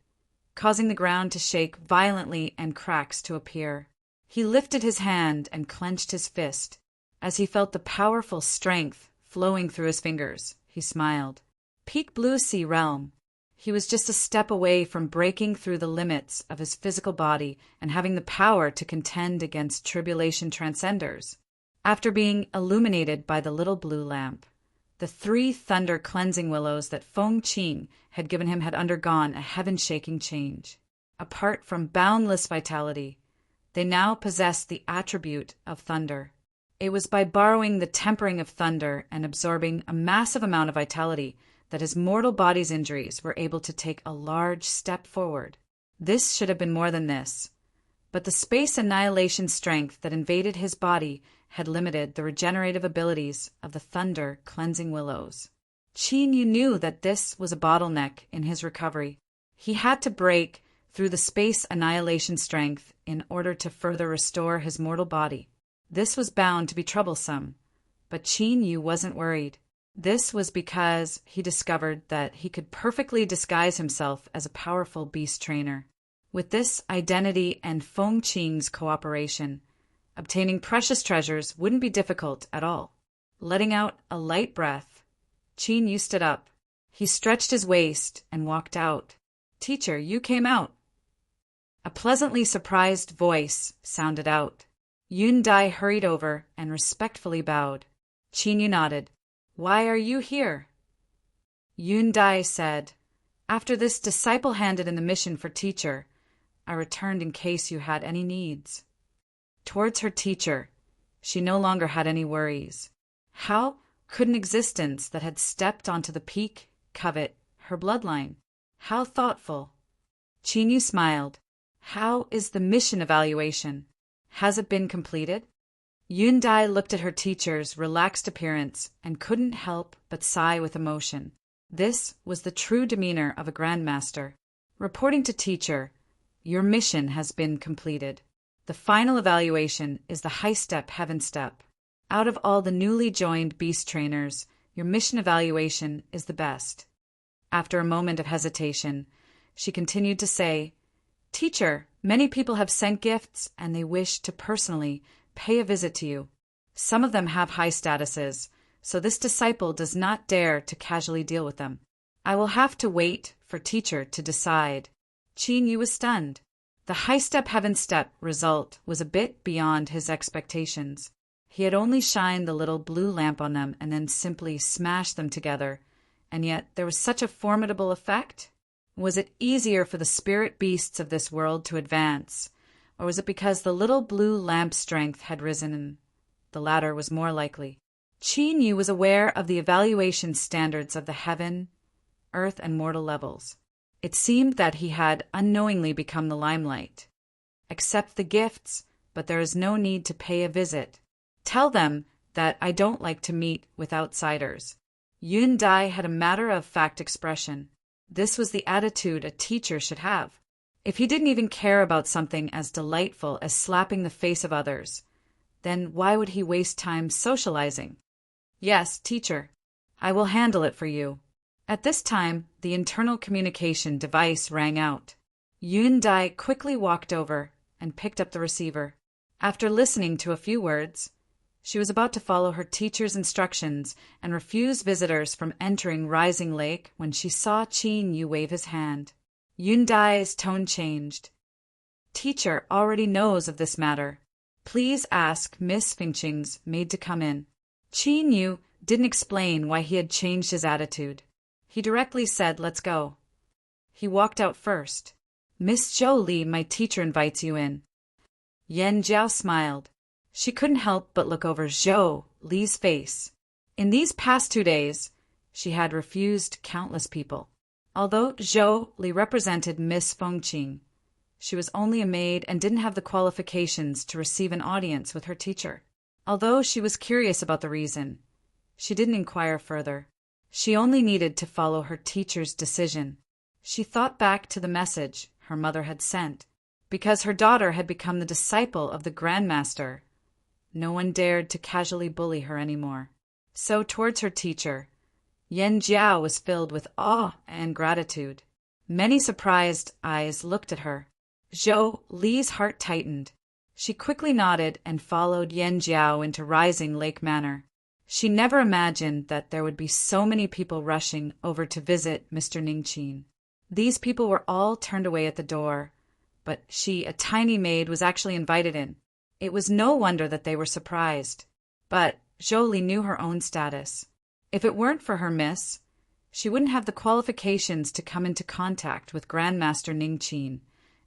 causing the ground to shake violently and cracks to appear. He lifted his hand and clenched his fist. As he felt the powerful strength flowing through his fingers, he smiled. Peak Blue Sea Realm. He was just a step away from breaking through the limits of his physical body and having the power to contend against tribulation transcenders. After being illuminated by the little blue lamp, the 3 thunder cleansing willows that Feng Qing had given him had undergone a heaven-shaking change. Apart from boundless vitality, they now possessed the attribute of thunder. It was by borrowing the tempering of thunder and absorbing a massive amount of vitality that his mortal body's injuries were able to take a large step forward. This should have been more than this, but the space annihilation strength that invaded his body had limited the regenerative abilities of the thunder cleansing willows. Qin Yu knew that this was a bottleneck in his recovery. He had to break through the space annihilation strength in order to further restore his mortal body. This was bound to be troublesome, but Qin Yu wasn't worried. This was because he discovered that he could perfectly disguise himself as a powerful beast trainer. With this identity and Feng Qing's cooperation, obtaining precious treasures wouldn't be difficult at all. Letting out a light breath, Qin Yu stood up. He stretched his waist and walked out. "Teacher, you came out." A pleasantly surprised voice sounded out. Yun Dai hurried over and respectfully bowed. Qin Yu nodded. "Why are you here?" Yun Dai said, "After this disciple handed in the mission for teacher, I returned in case you had any needs." Towards her teacher, she no longer had any worries. How could an existence that had stepped onto the peak covet her bloodline? How thoughtful. Qin Yu smiled. "How is the mission evaluation? Has it been completed?" Yun Dai looked at her teacher's relaxed appearance and couldn't help but sigh with emotion. This was the true demeanor of a grandmaster. Reporting to teacher, "Your mission has been completed. The final evaluation is the high step heaven step. Out of all the newly joined beast trainers, your mission evaluation is the best." After a moment of hesitation, she continued to say, "Teacher, many people have sent gifts and they wish to personally pay a visit to you. Some of them have high statuses, so this disciple does not dare to casually deal with them. I will have to wait for teacher to decide." Qin Yu was stunned. The high step heaven step result was a bit beyond his expectations. He had only shined the little blue lamp on them and then simply smashed them together, and yet there was such a formidable effect. Was it easier for the spirit beasts of this world to advance, or was it because the little blue lamp's strength had risen? The latter was more likely. Qin Yu was aware of the evaluation standards of the heaven, earth, and mortal levels. It seemed that he had unknowingly become the limelight. Accept the gifts, but there is no need to pay a visit. Tell them that I don't like to meet with outsiders. Yun Dai had a matter-of-fact expression. This was the attitude a teacher should have. If he didn't even care about something as delightful as slapping the face of others, then why would he waste time socializing? "Yes, teacher. I will handle it for you." At this time, the internal communication device rang out. Yun Dai quickly walked over and picked up the receiver. After listening to a few words, she was about to follow her teacher's instructions and refuse visitors from entering Rising Lake when she saw Qin Yu wave his hand. Yun Dai's tone changed. "Teacher already knows of this matter. Please ask Miss Finching's maid to come in." Qin Yu didn't explain why he had changed his attitude. He directly said, "Let's go." He walked out first. "Miss Zhou Li, my teacher, invites you in." Yan Jiao smiled. She couldn't help but look over Zhou Li's face. In these past 2 days, she had refused countless people. Although Zhou Li represented Miss Fengqing, She was only a maid and didn't have the qualifications to receive an audience with her teacher. Although she was curious about the reason, she didn't inquire further. She only needed to follow her teacher's decision. She thought back to the message her mother had sent. Because her daughter had become the disciple of the Grandmaster, no one dared to casually bully her anymore. So towards her teacher, Yan Jiao was filled with awe and gratitude. Many surprised eyes looked at her. Zhou Li's heart tightened. She quickly nodded and followed Yan Jiao into Rising Lake Manor. She never imagined that there would be so many people rushing over to visit Mr. Ningqin. These people were all turned away at the door, but she, a tiny maid, was actually invited in. It was no wonder that they were surprised. But Zhou Li knew her own status. If it weren't for her miss, she wouldn't have the qualifications to come into contact with Grandmaster Ningqin,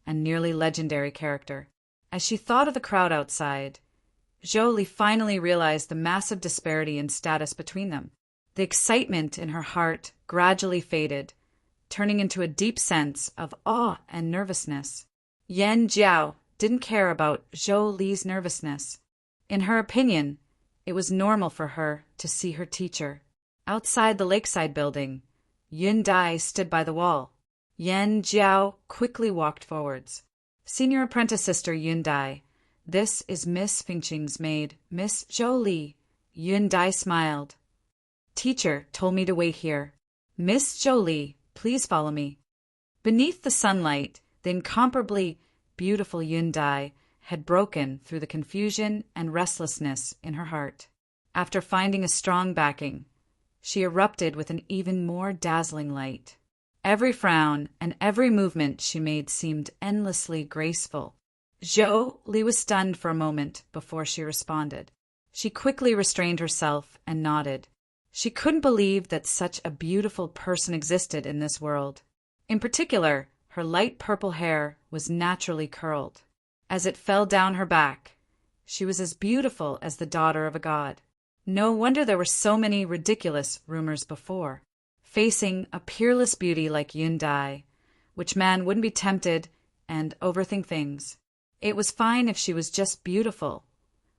a nearly legendary character. As she thought of the crowd outside, Zhou Li finally realized the massive disparity in status between them. The excitement in her heart gradually faded, turning into a deep sense of awe and nervousness. Yan Jiao didn't care about Zhou Li's nervousness. In her opinion, it was normal for her to see her teacher. Outside the lakeside building, Yun Dai stood by the wall. Yan Jiao quickly walked forwards. Senior apprentice sister Yun Dai, this is Miss Fingqing's maid, Miss Zhou Li. Yun Dai smiled. Teacher told me to wait here. Miss Zhou Li, please follow me. Beneath the sunlight, the incomparably beautiful Yun Dai had broken through the confusion and restlessness in her heart. After finding a strong backing, she erupted with an even more dazzling light. Every frown and every movement she made seemed endlessly graceful. Zhou Li was stunned for a moment before she responded. She quickly restrained herself and nodded. She couldn't believe that such a beautiful person existed in this world. In particular, her light purple hair was naturally curled. As it fell down her back, she was as beautiful as the daughter of a god. No wonder there were so many ridiculous rumors before. Facing a peerless beauty like Yun Dai, which man wouldn't be tempted and overthink things? It was fine if she was just beautiful,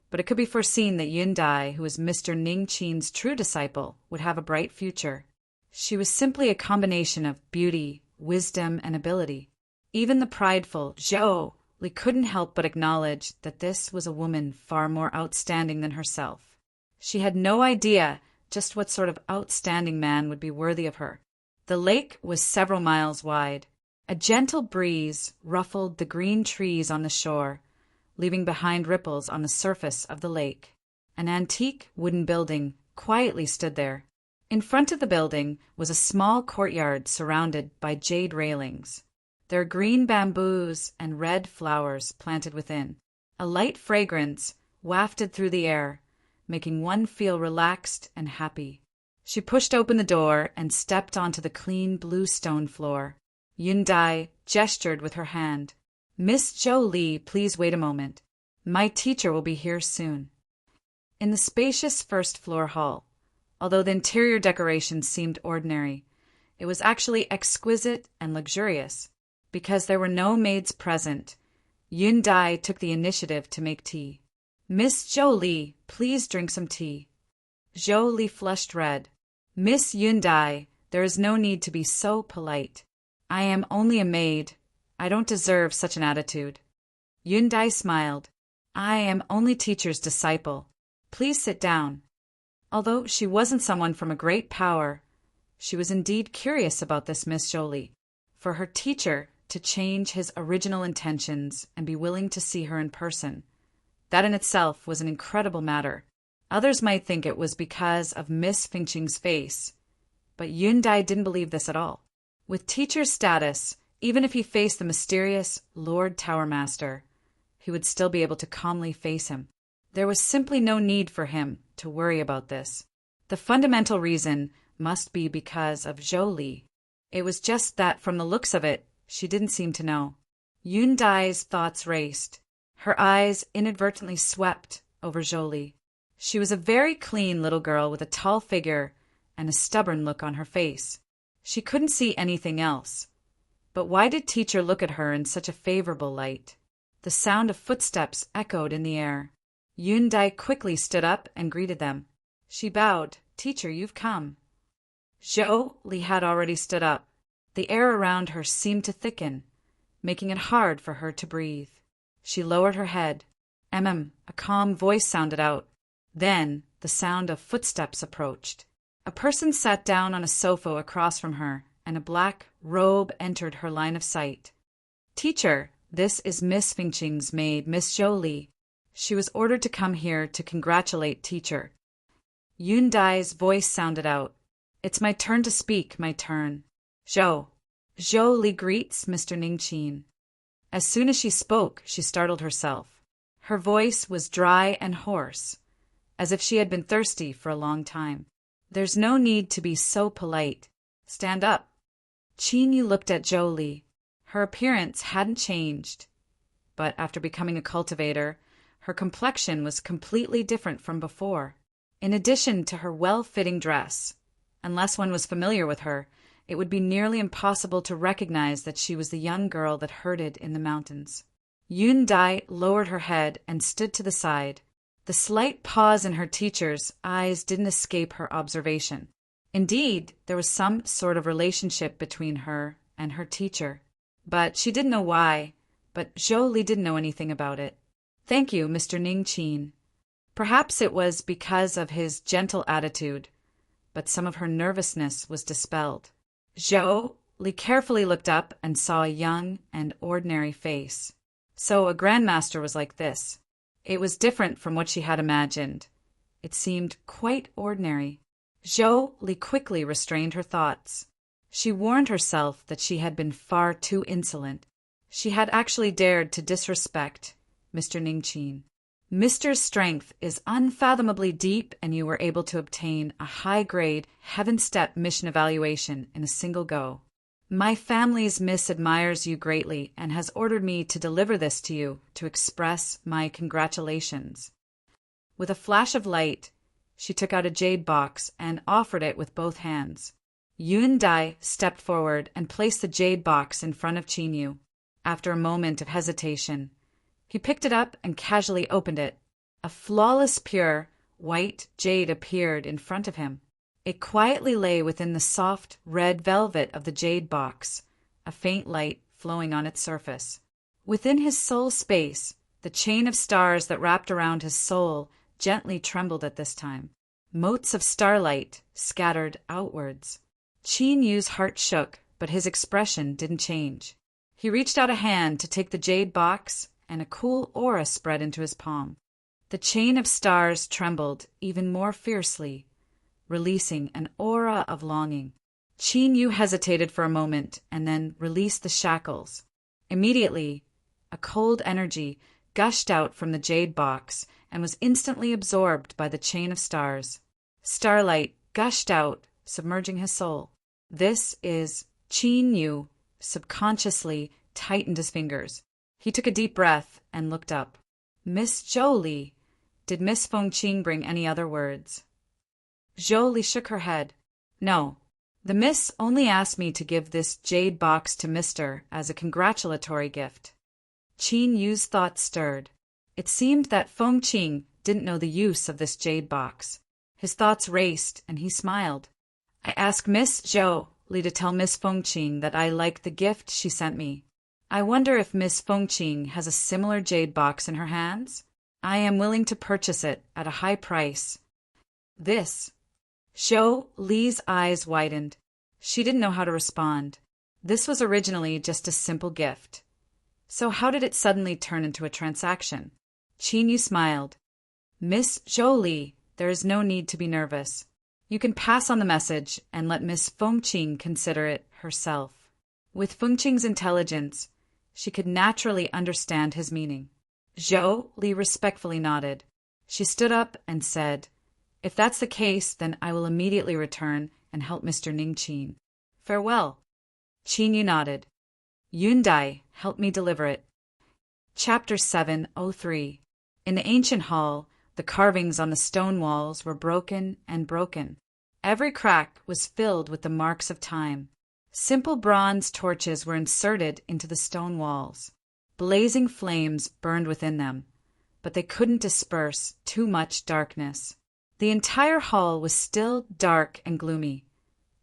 but it could be foreseen that Yun Dai, who was Mr. Ningqin's true disciple, would have a bright future. She was simply a combination of beauty, wisdom, and ability. Even the prideful Zhou Li couldn't help but acknowledge that this was a woman far more outstanding than herself. She had no idea just what sort of outstanding man would be worthy of her. The lake was several miles wide. A gentle breeze ruffled the green trees on the shore, leaving behind ripples on the surface of the lake. An antique wooden building quietly stood there. In front of the building was a small courtyard surrounded by jade railings. There are green bamboos and red flowers planted within. A light fragrance wafted through the air, making one feel relaxed and happy. She pushed open the door and stepped onto the clean blue stone floor. Yun Dai gestured with her hand. Miss Zhou Li, please wait a moment. My teacher will be here soon. In the spacious first-floor hall, although the interior decorations seemed ordinary, it was actually exquisite and luxurious. Because there were no maids present, Yun Dai took the initiative to make tea. Miss Zhou Li, please drink some tea. Zhou Li flushed red. Miss Yun Dai, there is no need to be so polite. I am only a maid. I don't deserve such an attitude. Yun Dai smiled. I am only teacher's disciple. Please sit down. Although she wasn't someone from a great power, she was indeed curious about this Miss Zhou Li. For her teacher to change his original intentions and be willing to see her in person, that in itself was an incredible matter. Others might think it was because of Miss Fingqing's face, but Yun Dai didn't believe this at all. With teacher's status, even if he faced the mysterious Lord Towermaster, he would still be able to calmly face him. There was simply no need for him to worry about this. The fundamental reason must be because of Zhou Li. It was just that from the looks of it, she didn't seem to know. Yun Dai's thoughts raced. Her eyes inadvertently swept over Zhou Li. She was a very clean little girl with a tall figure and a stubborn look on her face. She couldn't see anything else. But why did teacher look at her in such a favorable light? The sound of footsteps echoed in the air. Dai quickly stood up and greeted them. She bowed. Teacher, you've come. Li had already stood up. The air around her seemed to thicken, making it hard for her to breathe. She lowered her head. A calm voice sounded out. Then the sound of footsteps approached. A person sat down on a sofa across from her, and a black robe entered her line of sight. Teacher, this is Miss Fengqing's maid, Miss Li. She was ordered to come here to congratulate teacher. Dai's voice sounded out. It's my turn to speak, my turn. Li greets Mr. Ningqin. As soon as she spoke, she startled herself. Her voice was dry and hoarse, as if she had been thirsty for a long time. There's no need to be so polite. Stand up. Qin Yu looked at Li. Her appearance hadn't changed, but after becoming a cultivator, her complexion was completely different from before. In addition to her well-fitting dress, unless one was familiar with her, it would be nearly impossible to recognize that she was the young girl that herded in the mountains. Dai lowered her head and stood to the side. The slight pause in her teacher's eyes didn't escape her observation. Indeed, there was some sort of relationship between her and her teacher. But she didn't know why, but Li didn't know anything about it. Thank you, Mr. Ningqin. Perhaps it was because of his gentle attitude, but some of her nervousness was dispelled. Li carefully looked up and saw a young and ordinary face. So a grandmaster was like this. It was different from what she had imagined. It seemed quite ordinary. Li quickly restrained her thoughts. She warned herself that she had been far too insolent. She had actually dared to disrespect Mr. Ningqin. Mister's strength is unfathomably deep, and you were able to obtain a high-grade, heaven-step mission evaluation in a single go. My family's miss admires you greatly and has ordered me to deliver this to you to express my congratulations. With a flash of light, she took out a jade box and offered it with both hands. Dai stepped forward and placed the jade box in front of Qin Yu. After a moment of hesitation, he picked it up and casually opened it. A flawless, pure, white jade appeared in front of him. It quietly lay within the soft, red velvet of the jade box, a faint light flowing on its surface. Within his soul space, the chain of stars that wrapped around his soul gently trembled at this time. Motes of starlight scattered outwards. Qin Yu's heart shook, but his expression didn't change. He reached out a hand to take the jade box, and a cool aura spread into his palm. The chain of stars trembled even more fiercely, releasing an aura of longing. Qin Yu hesitated for a moment and then released the shackles. Immediately, a cold energy gushed out from the jade box and was instantly absorbed by the chain of stars. Starlight gushed out, submerging his soul. This is Qin Yu subconsciously tightened his fingers. He took a deep breath and looked up. Miss Li, did Miss Fengqing bring any other words? Li shook her head. No. The miss only asked me to give this jade box to Mister as a congratulatory gift. Qin Yu's thoughts stirred. It seemed that Fengqing didn't know the use of this jade box. His thoughts raced, and he smiled. I asked Miss Li to tell Miss Fengqing that I liked the gift she sent me. I wonder if Miss Fengqing has a similar jade box in her hands? I am willing to purchase it at a high price. This. Li's eyes widened. She didn't know how to respond. This was originally just a simple gift. So how did it suddenly turn into a transaction? Qin Yu smiled. Miss Li, there is no need to be nervous. You can pass on the message and let Miss Fengqing consider it herself. With Fengqing's intelligence, she could naturally understand his meaning. Li respectfully nodded. She stood up and said, If that's the case, then I will immediately return and help Mr. Ningqin. Farewell. Qin Yu nodded. Dai, help me deliver it. Chapter 703. In the ancient hall, the carvings on the stone walls were broken and broken. Every crack was filled with the marks of time. Simple bronze torches were inserted into the stone walls. Blazing flames burned within them, but they couldn't disperse too much darkness. The entire hall was still dark and gloomy,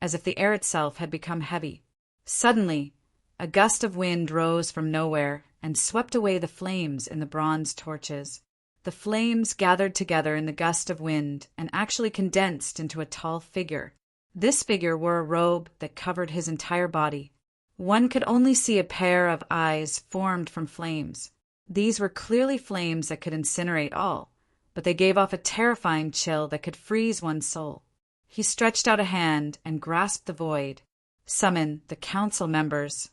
as if the air itself had become heavy. Suddenly, a gust of wind rose from nowhere and swept away the flames in the bronze torches. The flames gathered together in the gust of wind and actually condensed into a tall figure. This figure wore a robe that covered his entire body. One could only see a pair of eyes formed from flames. These were clearly flames that could incinerate all, but they gave off a terrifying chill that could freeze one's soul. He stretched out a hand and grasped the void. "Summon the council members."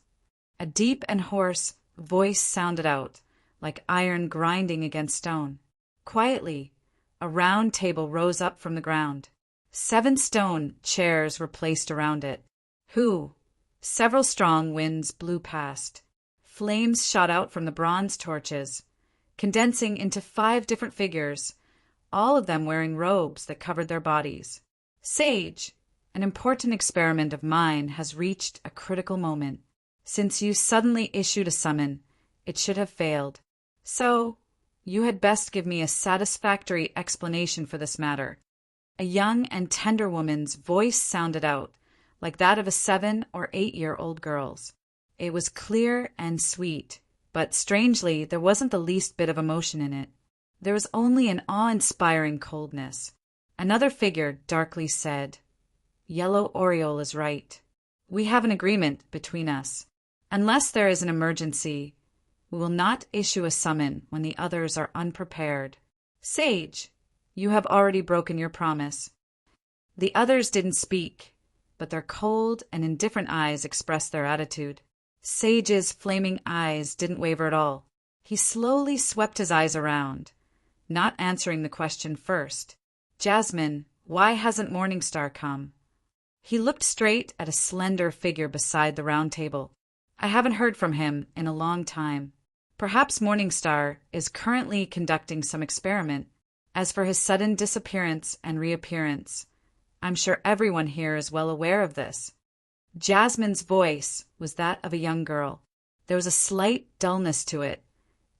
A deep and hoarse voice sounded out, like iron grinding against stone. Quietly, a round table rose up from the ground. 7 stone chairs were placed around it. Several strong winds blew past. Flames shot out from the bronze torches, condensing into 5 different figures, all of them wearing robes that covered their bodies. "Sage, an important experiment of mine has reached a critical moment. Since you suddenly issued a summon, it should have failed. So, you had best give me a satisfactory explanation for this matter." A young and tender woman's voice sounded out, like that of a 7 or 8-year-old girl's. It was clear and sweet, but strangely, there wasn't the least bit of emotion in it. There was only an awe-inspiring coldness. Another figure darkly said, "Yellow Oriole is right. We have an agreement between us. Unless there is an emergency, we will not issue a summon when the others are unprepared. Sage, you have already broken your promise." The others didn't speak, but their cold and indifferent eyes expressed their attitude. Sage's flaming eyes didn't waver at all. He slowly swept his eyes around, not answering the question first. "Jasmine, why hasn't Morningstar come?" He looked straight at a slender figure beside the round table. "I haven't heard from him in a long time. Perhaps Morningstar is currently conducting some experiment. As for his sudden disappearance and reappearance, I'm sure everyone here is well aware of this." Jasmine's voice was that of a young girl. There was a slight dullness to it,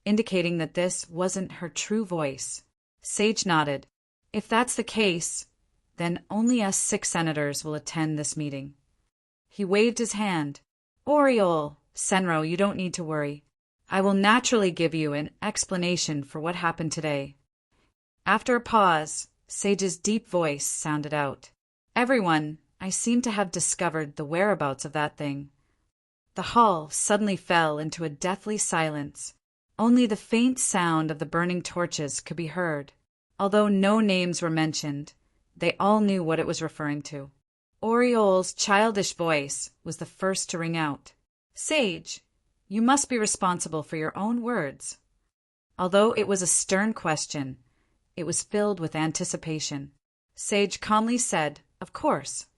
indicating that this wasn't her true voice. Sage nodded. "If that's the case, then only us 6 senators will attend this meeting." He waved his hand. "Oriole, Senro, you don't need to worry. I will naturally give you an explanation for what happened today." After a pause, Sage's deep voice sounded out. "Everyone, I seem to have discovered the whereabouts of that thing." The hall suddenly fell into a deathly silence. Only the faint sound of the burning torches could be heard. Although no names were mentioned, they all knew what it was referring to. Oriole's childish voice was the first to ring out. "Sage, you must be responsible for your own words." Although it was a stern question, it was filled with anticipation. Sage calmly said, "Of course."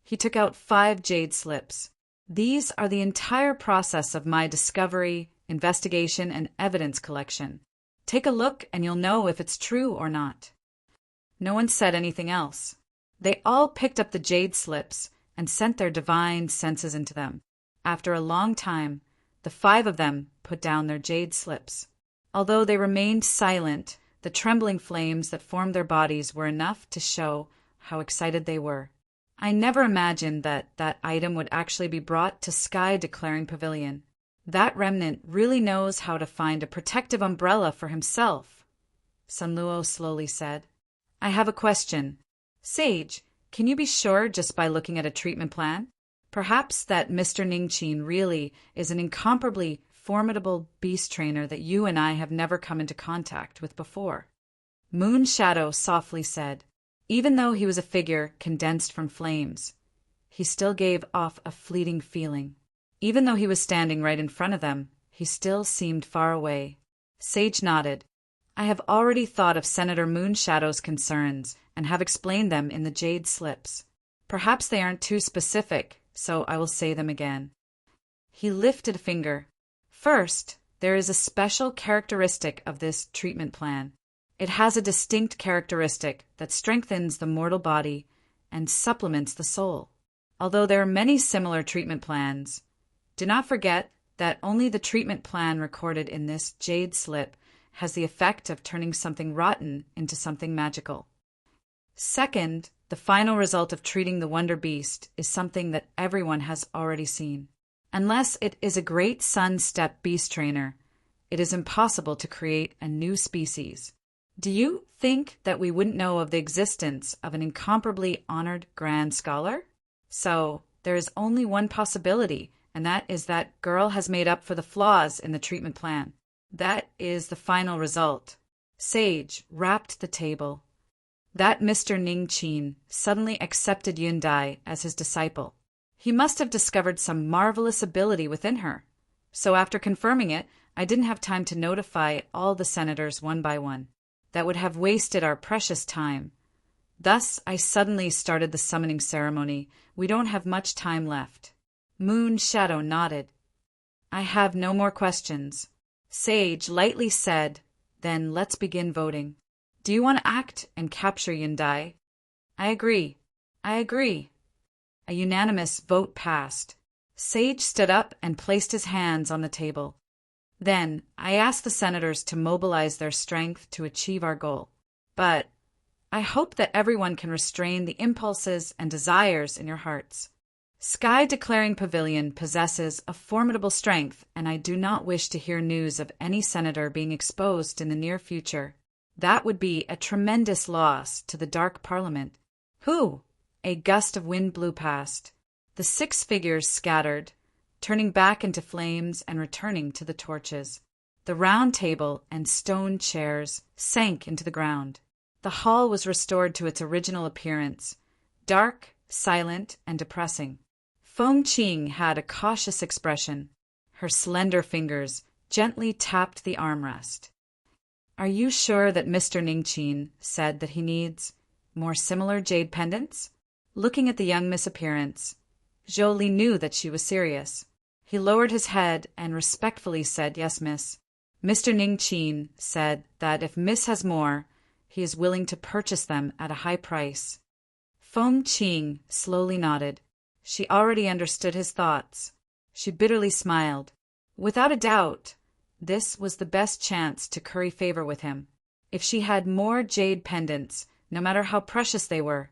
He took out 5 jade slips. "These are the entire process of my discovery, investigation, and evidence collection. Take a look and you'll know if it's true or not." No one said anything else. They all picked up the jade slips and sent their divine senses into them. After a long time, the 5 of them put down their jade slips. Although they remained silent, the trembling flames that formed their bodies were enough to show how excited they were. "I never imagined that item would actually be brought to Sky Declaring Pavilion. That remnant really knows how to find a protective umbrella for himself," Sunluo slowly said. "I have a question. Sage, can you be sure just by looking at a treatment plan? Perhaps that Mr. Ningqin really is an incomparably formidable beast trainer that you and I have never come into contact with before." Moon Shadow softly said, "Even though he was a figure condensed from flames, he still gave off a fleeting feeling. Even though he was standing right in front of them, he still seemed far away." Sage nodded. "I have already thought of Senator Moonshadow's concerns and have explained them in the jade slips. Perhaps they aren't too specific, so I will say them again." He lifted a finger. "First, there is a special characteristic of this treatment plan. It has a distinct characteristic that strengthens the mortal body and supplements the soul. Although there are many similar treatment plans, do not forget that only the treatment plan recorded in this jade slip has the effect of turning something rotten into something magical. Second, the final result of treating the Wonder Beast is something that everyone has already seen. Unless it is a great sun step beast trainer, it is impossible to create a new species. Do you think that we wouldn't know of the existence of an incomparably honored grand scholar? So, there is only one possibility, and that is that girl has made up for the flaws in the treatment plan. That is the final result. Sage rapped the table. That Mr. Ning Qin suddenly accepted Yun Dai as his disciple. He must have discovered some marvelous ability within her. So after confirming it, I didn't have time to notify all the senators one by one. That would have wasted our precious time. Thus, I suddenly started the summoning ceremony. We don't have much time left. Moon Shadow nodded. I have no more questions. Sage lightly said, then let's begin voting. Do you want to act and capture Yun Dai? I agree. I agree. A unanimous vote passed. Sage stood up and placed his hands on the table. Then, I asked the senators to mobilize their strength to achieve our goal. But I hope that everyone can restrain the impulses and desires in your hearts. Sky Declaring Pavilion possesses a formidable strength, and I do not wish to hear news of any senator being exposed in the near future. That would be a tremendous loss to the Dark Parliament. Who? A gust of wind blew past. The 6 figures scattered, turning back into flames and returning to the torches. The round table and stone chairs sank into the ground. The hall was restored to its original appearance, dark, silent, and depressing. Feng Qing had a cautious expression. Her slender fingers gently tapped the armrest. Are you sure that Mr. Ningqin said that he needs more similar jade pendants? Looking at the young Miss Appearance, Zhou Li knew that she was serious. He lowered his head and respectfully said, Yes, miss. Mr. Ningqin said that if Miss has more, he is willing to purchase them at a high price. Feng Qing slowly nodded. She already understood his thoughts. She bitterly smiled. Without a doubt, this was the best chance to curry favor with him. If she had more jade pendants, no matter how precious they were,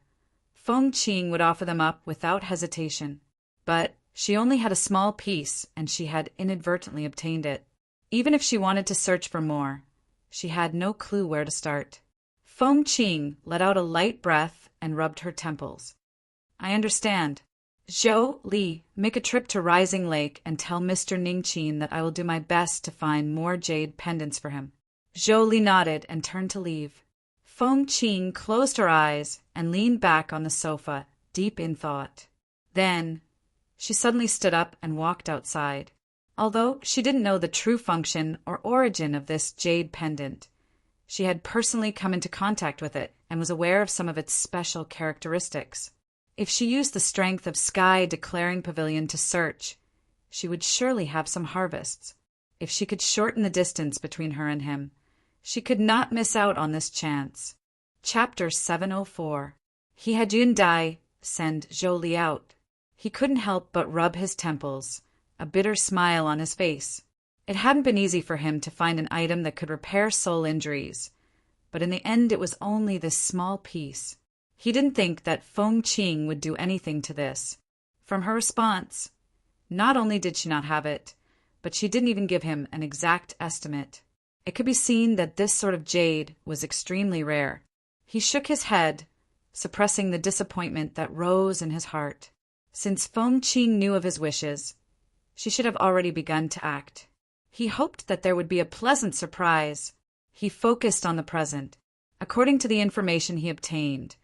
Feng Qing would offer them up without hesitation. But she only had a small piece, and she had inadvertently obtained it. Even if she wanted to search for more, she had no clue where to start. Feng Qing let out a light breath and rubbed her temples. I understand. Zhou Li, make a trip to Rising Lake and tell Mr. Ningqin that I will do my best to find more jade pendants for him. Zhou Li nodded and turned to leave. Feng Qing closed her eyes and leaned back on the sofa, deep in thought. Then, she suddenly stood up and walked outside. Although she didn't know the true function or origin of this jade pendant, she had personally come into contact with it and was aware of some of its special characteristics. If she used the strength of Sky Declaring Pavilion to search, she would surely have some harvests. If she could shorten the distance between her and him, she could not miss out on this chance. Chapter 704. He had Yun Dai send Zhou Li out. He couldn't help but rub his temples, a bitter smile on his face. It hadn't been easy for him to find an item that could repair soul injuries, but in the end it was only this small piece. He didn't think that Feng Qing would do anything to this. From her response, not only did she not have it, but she didn't even give him an exact estimate. It could be seen that this sort of jade was extremely rare. He shook his head, suppressing the disappointment that rose in his heart. Since Feng Qing knew of his wishes, she should have already begun to act. He hoped that there would be a pleasant surprise. He focused on the present. According to the information he obtained,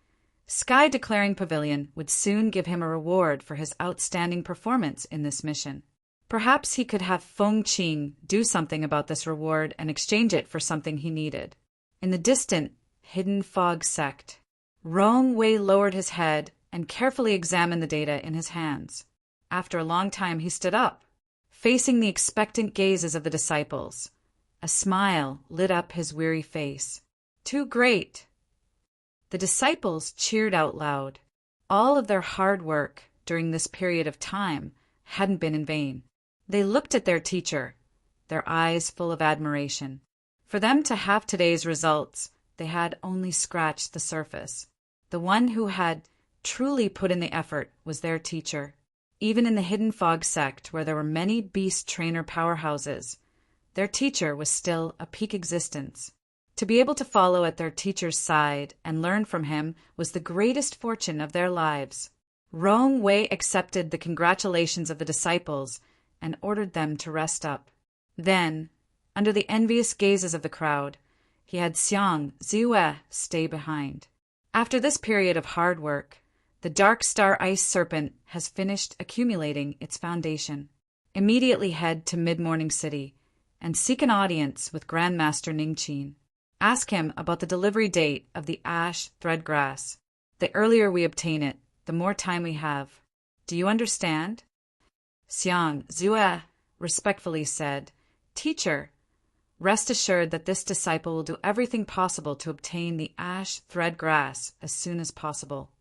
Sky Declaring Pavilion would soon give him a reward for his outstanding performance in this mission. Perhaps he could have Feng Qing do something about this reward and exchange it for something he needed. In the distant, hidden fog sect, Rong Wei lowered his head and carefully examined the data in his hands. After a long time he stood up, facing the expectant gazes of the disciples. A smile lit up his weary face. Too great! The disciples cheered out loud. All of their hard work, during this period of time hadn't been in vain. They looked at their teacher, their eyes full of admiration. For them to have today's results, they had only scratched the surface. The one who had truly put in the effort was their teacher. Even in the Hidden Fog sect, where there were many beast trainer powerhouses, their teacher was still a peak existence. To be able to follow at their teacher's side and learn from him was the greatest fortune of their lives. Rong Wei accepted the congratulations of the disciples and ordered them to rest up. Then, under the envious gazes of the crowd, he had Xiang Ziyue stay behind. After this period of hard work, the Dark Star Ice Serpent has finished accumulating its foundation. Immediately head to Mid-Morning City and seek an audience with Grandmaster Ningqin. Ask him about the delivery date of the ash threadgrass. The earlier we obtain it, the more time we have. Do you understand? Xiang Ziyue respectfully said, "Teacher, rest assured that this disciple will do everything possible to obtain the ash threadgrass as soon as possible."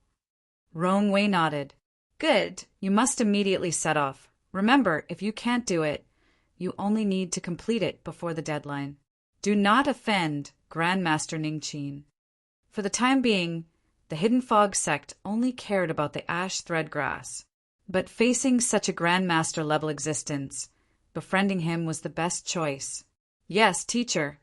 Rong Wei nodded. "Good. You must immediately set off. Remember, if you can't do it, you only need to complete it before the deadline. Do not offend Grandmaster Ningqin." For the time being, the Hidden Fog sect only cared about the ash threadgrass. But facing such a Grandmaster-level existence, befriending him was the best choice. Yes, teacher.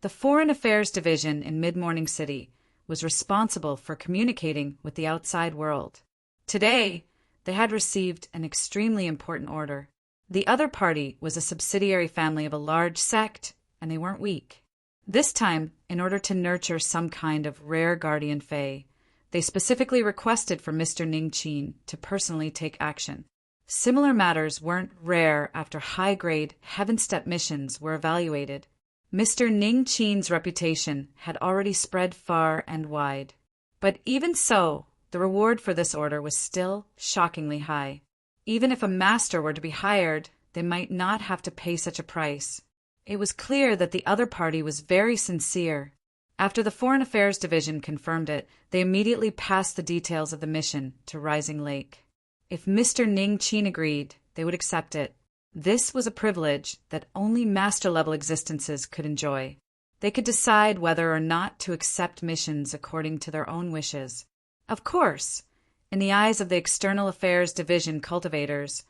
The Foreign Affairs Division in Mid-Morning City was responsible for communicating with the outside world. Today, they had received an extremely important order. The other party was a subsidiary family of a large sect, and they weren't weak. This time, in order to nurture some kind of rare guardian fae, they specifically requested for Mr. Ningqin to personally take action. Similar matters weren't rare after high-grade heaven-step missions were evaluated. Mr. Ningqin's reputation had already spread far and wide. But even so, the reward for this order was still shockingly high. Even if a master were to be hired, they might not have to pay such a price. It was clear that the other party was very sincere. After the Foreign Affairs Division confirmed it, they immediately passed the details of the mission to Rising Lake. If Mr. Ningqin agreed, they would accept it. This was a privilege that only master-level existences could enjoy. They could decide whether or not to accept missions according to their own wishes. Of course, in the eyes of the External Affairs Division cultivators,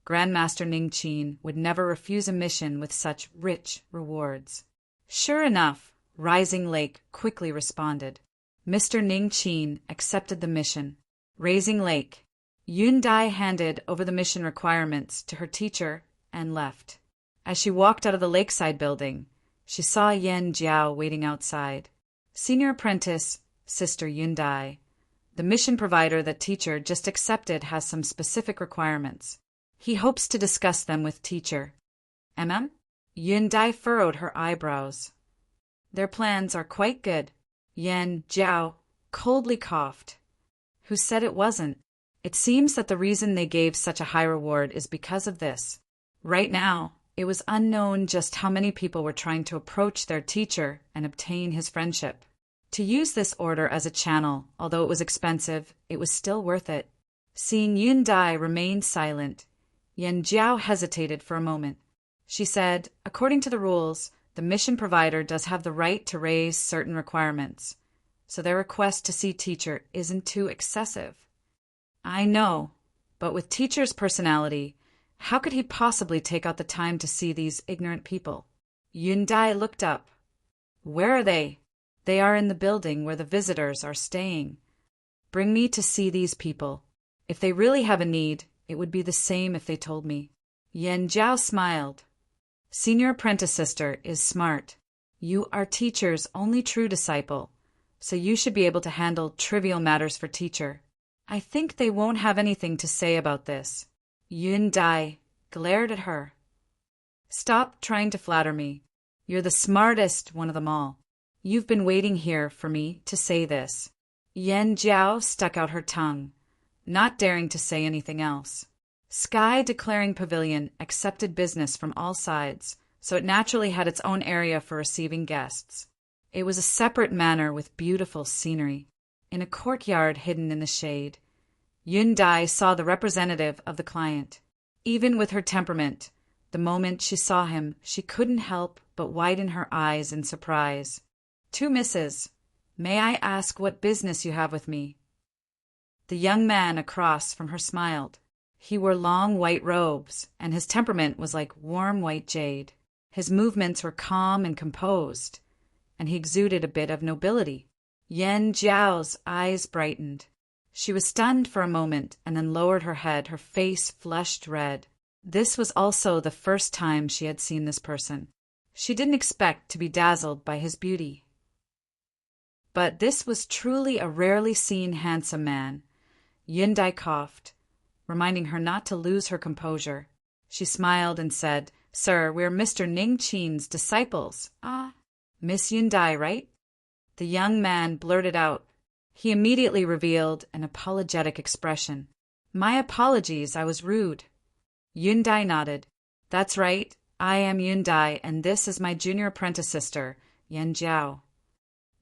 Grandmaster Ningqin would never refuse a mission with such rich rewards. Sure enough, Rising Lake quickly responded. Mr. Ningqin accepted the mission. Rising Lake. Yun Dai handed over the mission requirements to her teacher and left. As she walked out of the lakeside building, she saw Yan Jiao waiting outside. Senior apprentice, Sister Yun Dai. The mission provider that teacher just accepted has some specific requirements. He hopes to discuss them with teacher. Yun Dai furrowed her eyebrows. Their plans are quite good. Yan Jiao coldly coughed. Who said it wasn't? It seems that the reason they gave such a high reward is because of this. Right now, it was unknown just how many people were trying to approach their teacher and obtain his friendship. To use this order as a channel, although it was expensive, it was still worth it. Seeing Yun Dai remain silent, Yan Jiao hesitated for a moment. She said, according to the rules, the mission provider does have the right to raise certain requirements, so their request to see teacher isn't too excessive. I know, but with teacher's personality, how could he possibly take out the time to see these ignorant people? Yun Dai looked up. Where are they? They are in the building where the visitors are staying. Bring me to see these people. If they really have a need, it would be the same if they told me. Yan Jiao smiled. Senior apprentice sister is smart. You are teacher's only true disciple, so you should be able to handle trivial matters for teacher. I think they won't have anything to say about this. Yun Dai glared at her. Stop trying to flatter me. You're the smartest one of them all. You've been waiting here for me to say this. Yan Jiao stuck out her tongue, not daring to say anything else. Sky Declaring Pavilion accepted business from all sides, so it naturally had its own area for receiving guests. It was a separate manor with beautiful scenery. In a courtyard hidden in the shade, Yun Dai saw the representative of the client. Even with her temperament, the moment she saw him, she couldn't help but widen her eyes in surprise. "Two misses. May I ask what business you have with me?" The young man across from her smiled. He wore long white robes, and his temperament was like warm white jade. His movements were calm and composed, and he exuded a bit of nobility. Yan Jiao's eyes brightened. She was stunned for a moment and then lowered her head, her face flushed red. This was also the first time she had seen this person. She didn't expect to be dazzled by his beauty. But this was truly a rarely seen handsome man. Yun Dai coughed, reminding her not to lose her composure. She smiled and said, "Sir, we're Mr. Ning Qin's disciples." "Ah, Miss Yun Dai, right?" The young man blurted out. He immediately revealed an apologetic expression. "My apologies, I was rude." Yun Dai nodded. "That's right, I am Yun Dai, and this is my junior apprentice sister, Yan Jiao."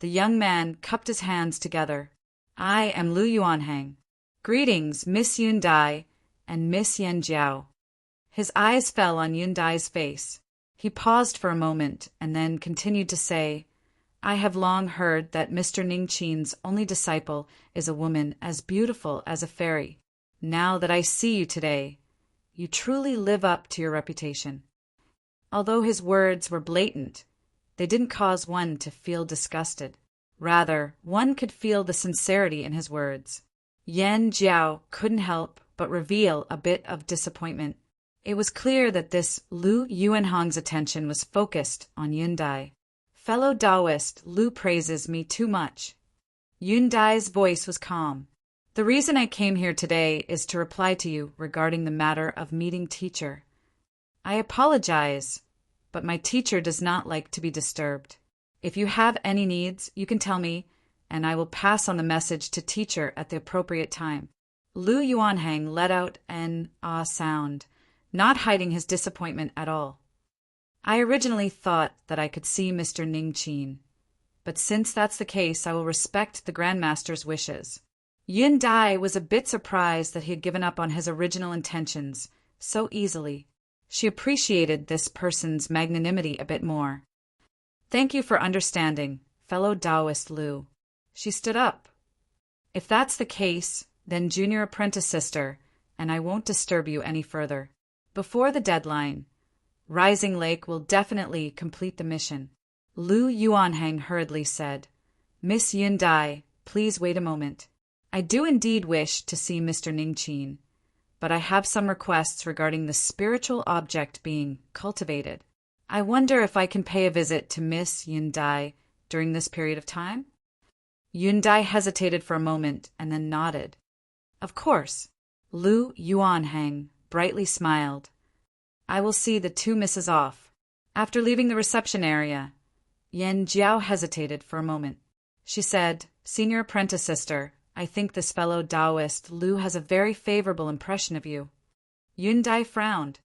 The young man cupped his hands together. "I am Lu Yuanhang. Greetings, Miss Yun Dai and Miss Yan Jiao." His eyes fell on Yun Dai's face. He paused for a moment and then continued to say, "I have long heard that Mr. Ning Qin's only disciple is a woman as beautiful as a fairy. Now that I see you today, you truly live up to your reputation." Although his words were blatant, they didn't cause one to feel disgusted. Rather, one could feel the sincerity in his words. Yan Jiao couldn't help but reveal a bit of disappointment. It was clear that this Lu Yuanhang's attention was focused on Yun Dai. "Fellow Taoist, Lu praises me too much." Yun Dai's voice was calm. "The reason I came here today is to reply to you regarding the matter of meeting teacher. I apologize, but my teacher does not like to be disturbed. If you have any needs, you can tell me, and I will pass on the message to teacher at the appropriate time." Lu Yuanhang let out an ah sound, not hiding his disappointment at all. "I originally thought that I could see Mr. Ning Qin, but since that's the case, I will respect the Grandmaster's wishes." Yun Dai was a bit surprised that he had given up on his original intentions so easily. She appreciated this person's magnanimity a bit more. "Thank you for understanding, fellow Taoist Lu." She stood up. "If that's the case, then junior apprentice sister, and I won't disturb you any further. Before the deadline, Rising Lake will definitely complete the mission." Lu Yuanhang hurriedly said, "Miss Yun Dai, please wait a moment. I do indeed wish to see Mr. Ning Qin, but I have some requests regarding the spiritual object being cultivated. I wonder if I can pay a visit to Miss Yun Dai during this period of time?" Yun Dai hesitated for a moment and then nodded. "Of course." Lu Yuanhang brightly smiled. "I will see the two misses off." After leaving the reception area, Yan Jiao hesitated for a moment. She said, "Senior apprentice sister, I think this fellow Taoist Lu has a very favorable impression of you." Yun Dai frowned.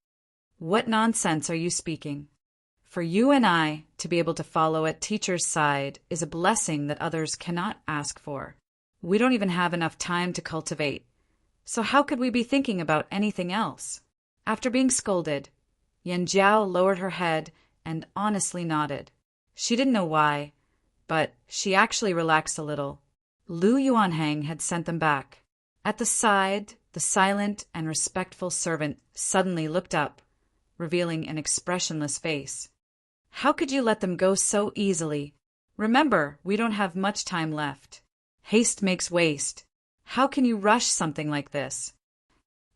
"What nonsense are you speaking? For you and I to be able to follow at teacher's side is a blessing that others cannot ask for. We don't even have enough time to cultivate, so how could we be thinking about anything else?" After being scolded, Yan Jiao lowered her head and honestly nodded. She didn't know why, but she actually relaxed a little. Lu Yuanhang had sent them back. At the side, the silent and respectful servant suddenly looked up, revealing an expressionless face. "How could you let them go so easily? Remember, we don't have much time left. Haste makes waste. How can you rush something like this?"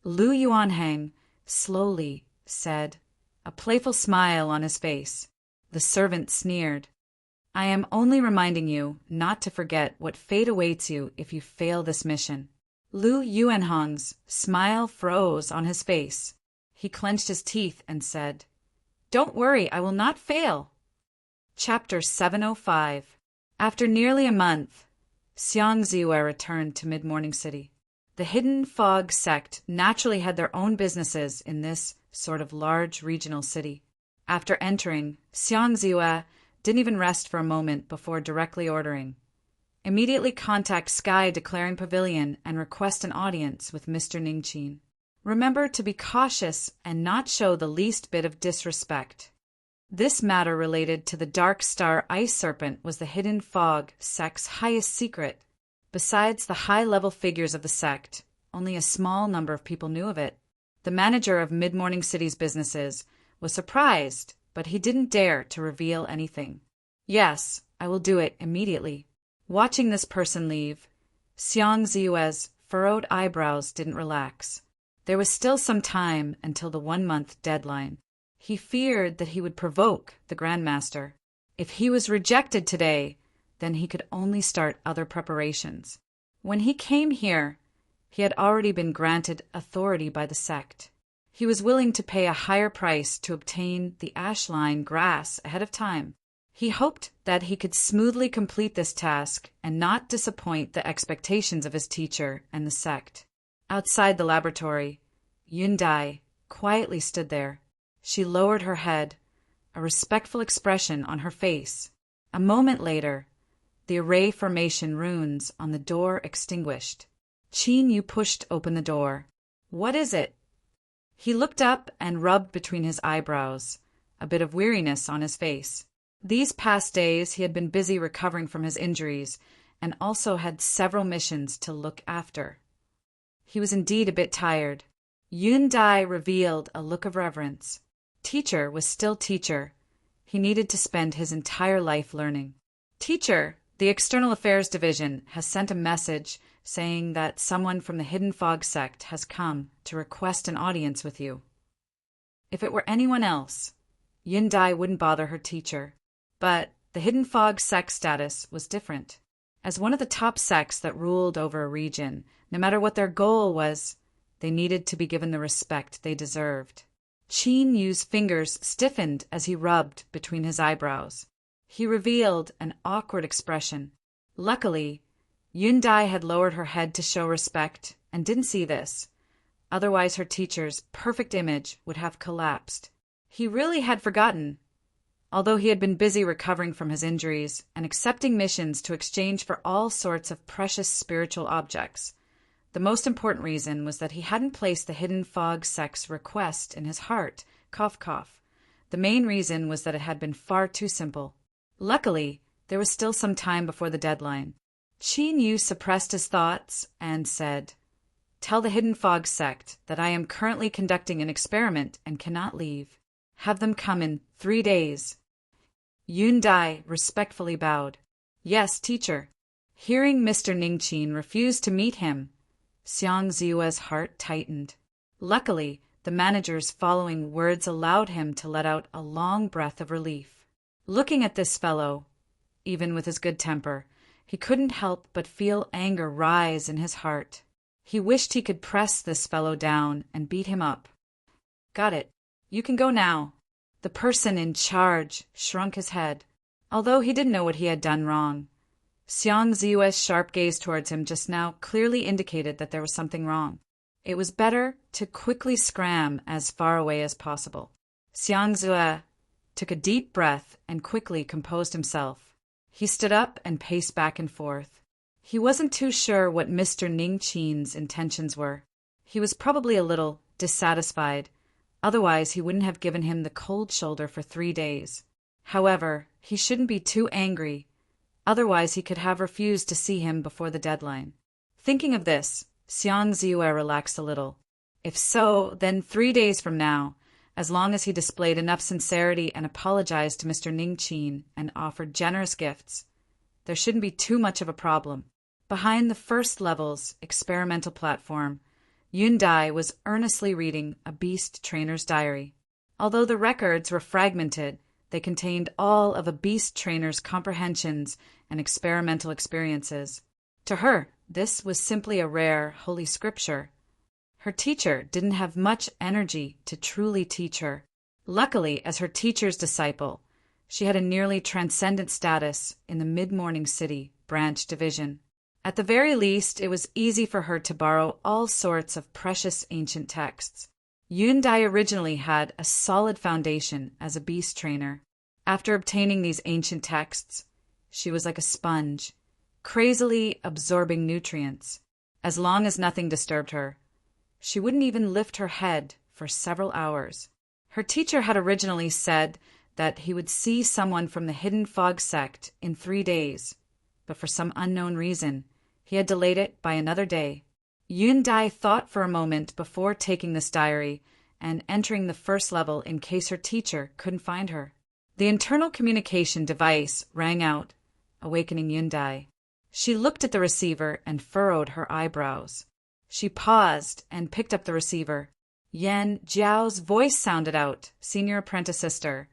Lu Yuanhang slowly said, a playful smile on his face. The servant sneered. "I am only reminding you not to forget what fate awaits you if you fail this mission." Lu Yuanhang's smile froze on his face. He clenched his teeth and said, "Don't worry, I will not fail." Chapter 705. After nearly a month, Xiangziwei returned to Mid-Morning City. The Hidden Fog sect naturally had their own businesses in this sort of large regional city. After entering, Xiangziwei didn't even rest for a moment before directly ordering, Immediately contact Sky Declaring Pavilion and request an audience with Mr. Ningqin. Remember to be cautious and not show the least bit of disrespect. This matter related to the Dark Star Ice Serpent was the Hidden Fog sect's highest secret. Besides the high-level figures of the sect, only a small number of people knew of it. The manager of Mid-Morning City's businesses was surprised, but he didn't dare to reveal anything. Yes, I will do it immediately. Watching this person leave, Xiang Ziyue's furrowed eyebrows didn't relax. There was still some time until the 1-month deadline. He feared that he would provoke the Grandmaster. If he was rejected today, then he could only start other preparations. When he came here, he had already been granted authority by the sect. He was willing to pay a higher price to obtain the ashline grass ahead of time. He hoped that he could smoothly complete this task and not disappoint the expectations of his teacher and the sect. Outside the laboratory, Yundai quietly stood there. She lowered her head, a respectful expression on her face. A moment later, the array formation runes on the door extinguished. Qin Yu pushed open the door. "What is it?" He looked up and rubbed between his eyebrows, a bit of weariness on his face. These past days he had been busy recovering from his injuries and also had several missions to look after. He was indeed a bit tired. Yundai revealed a look of reverence. Teacher was still teacher. He needed to spend his entire life learning. "Teacher, the External Affairs Division has sent a message saying that someone from the Hidden Fog sect has come to request an audience with you." If it were anyone else, Yundai wouldn't bother her teacher. But the Hidden Fog sect status was different. As one of the top sects that ruled over a region, no matter what their goal was, they needed to be given the respect they deserved. Qin Yu's fingers stiffened as he rubbed between his eyebrows. He revealed an awkward expression. Luckily, Yundai had lowered her head to show respect and didn't see this. Otherwise her teacher's perfect image would have collapsed. He really had forgotten. Although he had been busy recovering from his injuries and accepting missions to exchange for all sorts of precious spiritual objects, the most important reason was that he hadn't placed the Hidden Fog sect's request in his heart. Cough, cough. The main reason was that it had been far too simple. Luckily, there was still some time before the deadline. Qin Yu suppressed his thoughts and said, "Tell the Hidden Fog sect that I am currently conducting an experiment and cannot leave. Have them come in 3 days." Yundai respectfully bowed. "Yes, teacher." Hearing Mr. Ningqin refuse to meet him, Xiang Ziyue's heart tightened. Luckily, the manager's following words allowed him to let out a long breath of relief. Looking at this fellow, even with his good temper, he couldn't help but feel anger rise in his heart. He wished he could press this fellow down and beat him up. "Got it. You can go now." The person in charge shrunk his head. Although he didn't know what he had done wrong, Xiang Ziyue's sharp gaze towards him just now clearly indicated that there was something wrong. It was better to quickly scram as far away as possible. Xiang Ziyue took a deep breath and quickly composed himself. He stood up and paced back and forth. He wasn't too sure what Mr. Ningqin's intentions were. He was probably a little dissatisfied. Otherwise, he wouldn't have given him the cold shoulder for 3 days. However, he shouldn't be too angry. Otherwise, he could have refused to see him before the deadline. Thinking of this, Xiang Ziyue relaxed a little. If so, then 3 days from now, as long as he displayed enough sincerity and apologized to Mr. Ningqin and offered generous gifts, there shouldn't be too much of a problem. Behind the first level's experimental platform, Yundai was earnestly reading a beast trainer's diary. Although the records were fragmented, they contained all of a beast trainer's comprehensions and experimental experiences. To her, this was simply a rare holy scripture. Her teacher didn't have much energy to truly teach her. Luckily, as her teacher's disciple, she had a nearly transcendent status in the Mid-Morning City branch division. At the very least, it was easy for her to borrow all sorts of precious ancient texts. Yundai originally had a solid foundation as a beast trainer. After obtaining these ancient texts, she was like a sponge, crazily absorbing nutrients. As long as nothing disturbed her, she wouldn't even lift her head for several hours. Her teacher had originally said that he would see someone from the Hidden Fog sect in 3 days, but for some unknown reason, he had delayed it by another day. Yundai thought for a moment before taking this diary and entering the first level in case her teacher couldn't find her. The internal communication device rang out, awakening Yundai. She looked at the receiver and furrowed her eyebrows. She paused and picked up the receiver. Yan Jiao's voice sounded out. "Senior apprentice sister,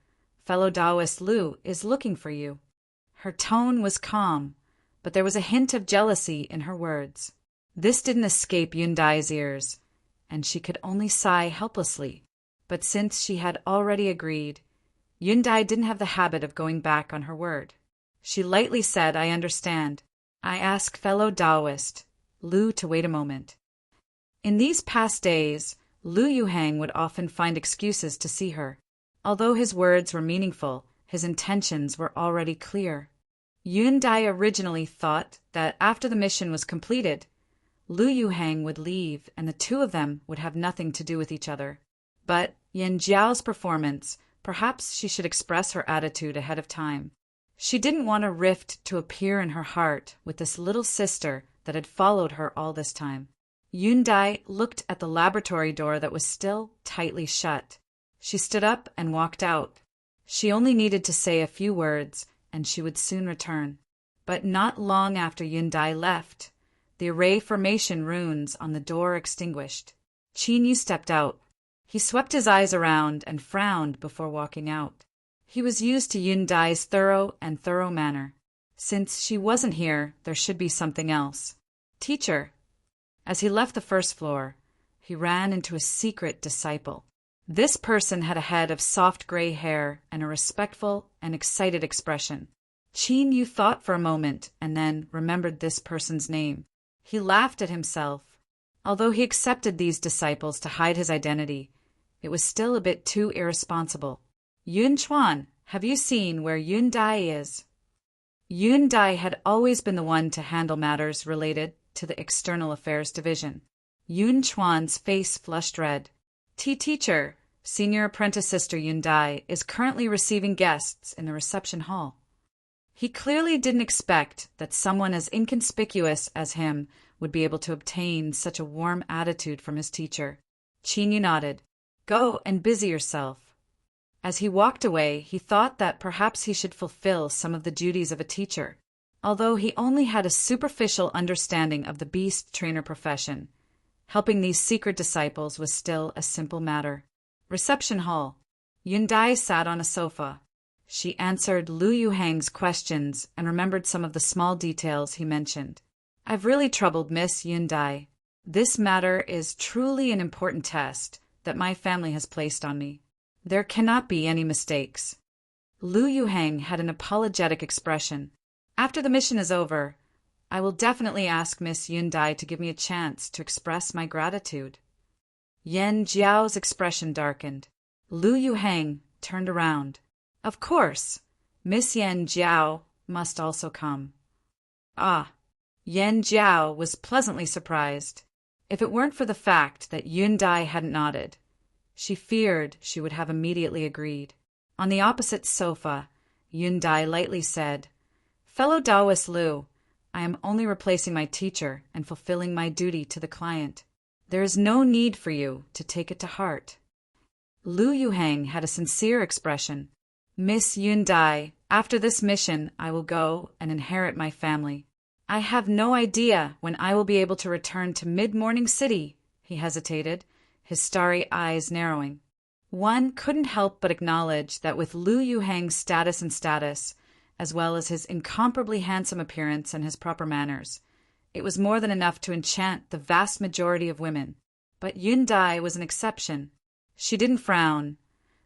fellow Taoist Lu is looking for you." Her tone was calm, but there was a hint of jealousy in her words. This didn't escape Yundai's ears, and she could only sigh helplessly. But since she had already agreed, Yundai didn't have the habit of going back on her word. She lightly said, "I understand. I ask fellow Taoist Lu to wait a moment." In these past days, Lu Yuhang would often find excuses to see her. Although his words were meaningful, his intentions were already clear. Yundai originally thought that after the mission was completed, Lu Yuhang would leave and the two of them would have nothing to do with each other. But Yan Jiao's performance, perhaps she should express her attitude ahead of time. She didn't want a rift to appear in her heart with this little sister that had followed her all this time. Yundai looked at the laboratory door that was still tightly shut. She stood up and walked out. She only needed to say a few words, and she would soon return. But not long after Yundai left, the array formation runes on the door extinguished. Qin Yu stepped out. He swept his eyes around and frowned before walking out. He was used to Yundai's thorough manner. Since she wasn't here, there should be something else. "Teacher." As he left the first floor, he ran into a secret disciple. This person had a head of soft gray hair and a respectful and excited expression. Qin Yu thought for a moment and then remembered this person's name. He laughed at himself. Although he accepted these disciples to hide his identity, it was still a bit too irresponsible. "Yun Chuan, have you seen where Yundai is?" Yundai had always been the one to handle matters related to the External Affairs Division. Yun Chuan's face flushed red. Teacher, Senior Apprentice Sister Yundai is currently receiving guests in the reception hall." He clearly didn't expect that someone as inconspicuous as him would be able to obtain such a warm attitude from his teacher. Qin Yu nodded. "Go and busy yourself." As he walked away, he thought that perhaps he should fulfill some of the duties of a teacher. Although he only had a superficial understanding of the beast trainer profession, helping these secret disciples was still a simple matter. Reception hall. Yundai sat on a sofa. She answered Lu Yuhang's questions and remembered some of the small details he mentioned. "I've really troubled Miss Yundai. This matter is truly an important test that my family has placed on me. There cannot be any mistakes." Lu Yuhang had an apologetic expression. "After the mission is over, I will definitely ask Miss Yundai to give me a chance to express my gratitude." Yan Jiao's expression darkened. Lu Yuhang turned around. "Of course, Miss Yan Jiao must also come." "Ah." Yan Jiao was pleasantly surprised. If it weren't for the fact that Yundai hadn't nodded, she feared she would have immediately agreed. On the opposite sofa, Yundai lightly said, "Fellow Taoist Lu, I am only replacing my teacher and fulfilling my duty to the client. There is no need for you to take it to heart." Lu Yuhang had a sincere expression. "Miss Yundai, after this mission I will go and inherit my family. I have no idea when I will be able to return to Mid-Morning City." He hesitated, his starry eyes narrowing. One couldn't help but acknowledge that with Lu Yuhang's status, as well as his incomparably handsome appearance and his proper manners, it was more than enough to enchant the vast majority of women. But Yundai was an exception. She didn't frown,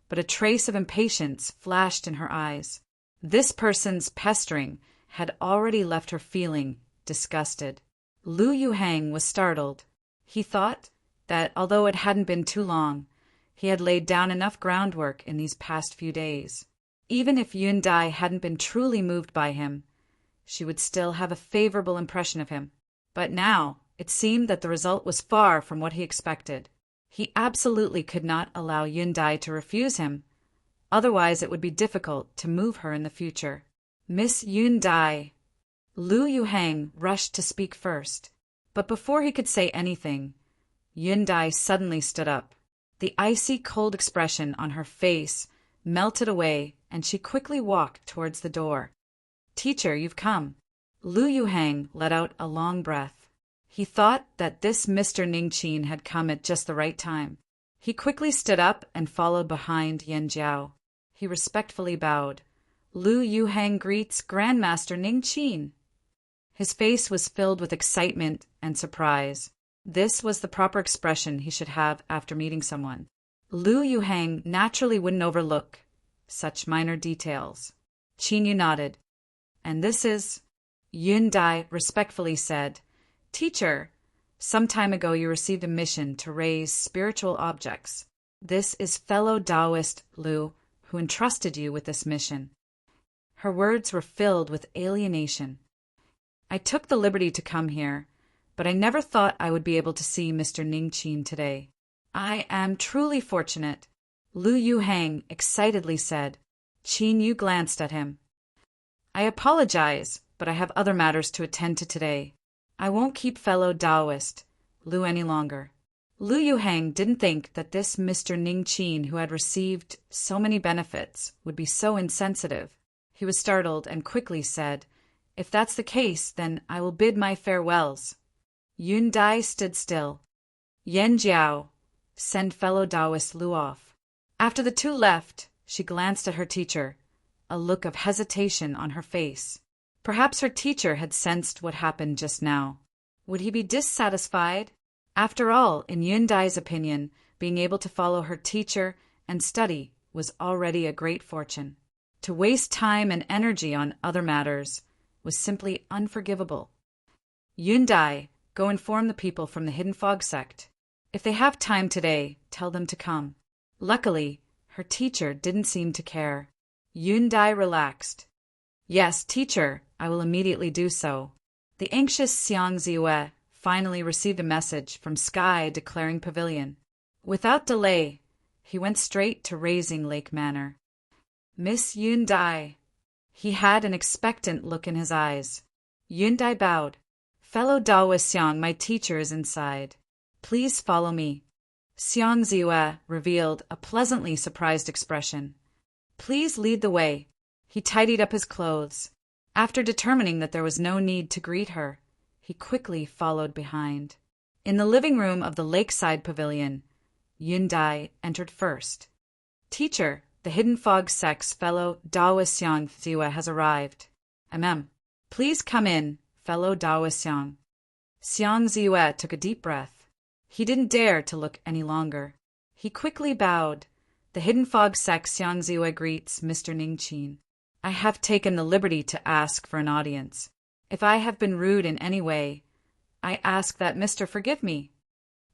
but a trace of impatience flashed in her eyes. This person's pestering had already left her feeling disgusted. Lu Yuhang was startled. He thought that, although it hadn't been too long, he had laid down enough groundwork in these past few days. Even if Yundai hadn't been truly moved by him, she would still have a favorable impression of him. But now, it seemed that the result was far from what he expected. He absolutely could not allow Yundai to refuse him, otherwise it would be difficult to move her in the future. Miss Yundai. Lu Yuhang rushed to speak first, but before he could say anything, Yundai suddenly stood up. The icy cold expression on her face melted away, and she quickly walked towards the door. "Teacher, you've come." Lu Yuhang let out a long breath. He thought that this Mr. Ningqin had come at just the right time. He quickly stood up and followed behind Yan Jiao. He respectfully bowed. "Lu Yuhang greets Grandmaster Ningqin." His face was filled with excitement and surprise. This was the proper expression he should have after meeting someone. Lu Yuhang naturally wouldn't overlook such minor details. Qin Yu nodded. "And this is?" Yundai respectfully said, "Teacher, some time ago you received a mission to raise spiritual objects. This is fellow Taoist Lu, who entrusted you with this mission." Her words were filled with alienation. "I took the liberty to come here, but I never thought I would be able to see Mr. Ningqin today. I am truly fortunate," Lu Yuhang excitedly said. Qin Yu glanced at him. "I apologize, but I have other matters to attend to today. I won't keep fellow Taoist Lu any longer." Lu Yuhang didn't think that this Mr. Ningqin, who had received so many benefits, would be so insensitive. He was startled and quickly said, "If that's the case, then I will bid my farewells." Yundai stood still. "Yan Jiao, send fellow Taoist Lu off." After the two left, she glanced at her teacher, a look of hesitation on her face. Perhaps her teacher had sensed what happened just now. Would he be dissatisfied? After all, in Yundai's opinion, being able to follow her teacher and study was already a great fortune. To waste time and energy on other matters was simply unforgivable. "Yundai, go inform the people from the Hidden Fog sect. If they have time today, tell them to come." Luckily, her teacher didn't seem to care. Yundai relaxed. "Yes, teacher, I will immediately do so." The anxious Xiang Ziwe finally received a message from Sky declaring pavilion. Without delay, he went straight to Raising Lake Manor. "Miss Yundai." He had an expectant look in his eyes. Yundai bowed. "Fellow Taoist Xiang, my teacher is inside. Please follow me." Xiang Ziwe revealed a pleasantly surprised expression. "Please lead the way." He tidied up his clothes. After determining that there was no need to greet her, he quickly followed behind. In the living room of the lakeside pavilion, Yundai entered first. "Teacher, the Hidden Fog sect's fellow Taoist Xiang Ziwe has arrived." Please come in, fellow Taoist Xiang." Xiang Ziwe took a deep breath. He didn't dare to look any longer. He quickly bowed. "The Hidden Fog sect Xiang Ziwe greets Mr. Ningqin. I have taken the liberty to ask for an audience. If I have been rude in any way, I ask that Mr. forgive me."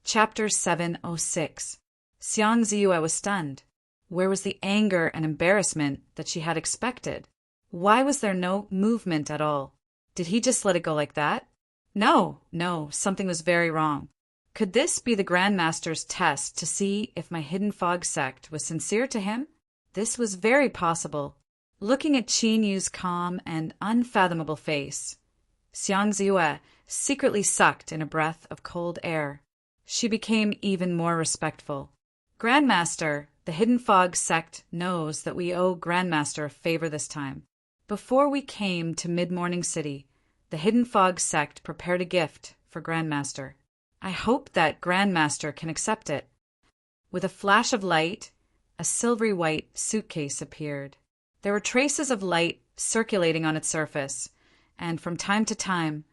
Chapter 706. Xiang Ziwe was stunned. Where was the anger and embarrassment that she had expected? Why was there no movement at all? Did he just let it go like that? No, something was very wrong. Could this be the Grandmaster's test to see if my Hidden Fog sect was sincere to him? This was very possible. Looking at Qin Yu's calm and unfathomable face, Xiang Ziwe secretly sucked in a breath of cold air. She became even more respectful. "Grandmaster, the Hidden Fog sect knows that we owe Grandmaster a favor this time. Before we came to Mid-Morning City, the Hidden Fog sect prepared a gift for Grandmaster. I hope that Grandmaster can accept it." With a flash of light, a silvery white suitcase appeared. There were traces of light circulating on its surface, and from time to time,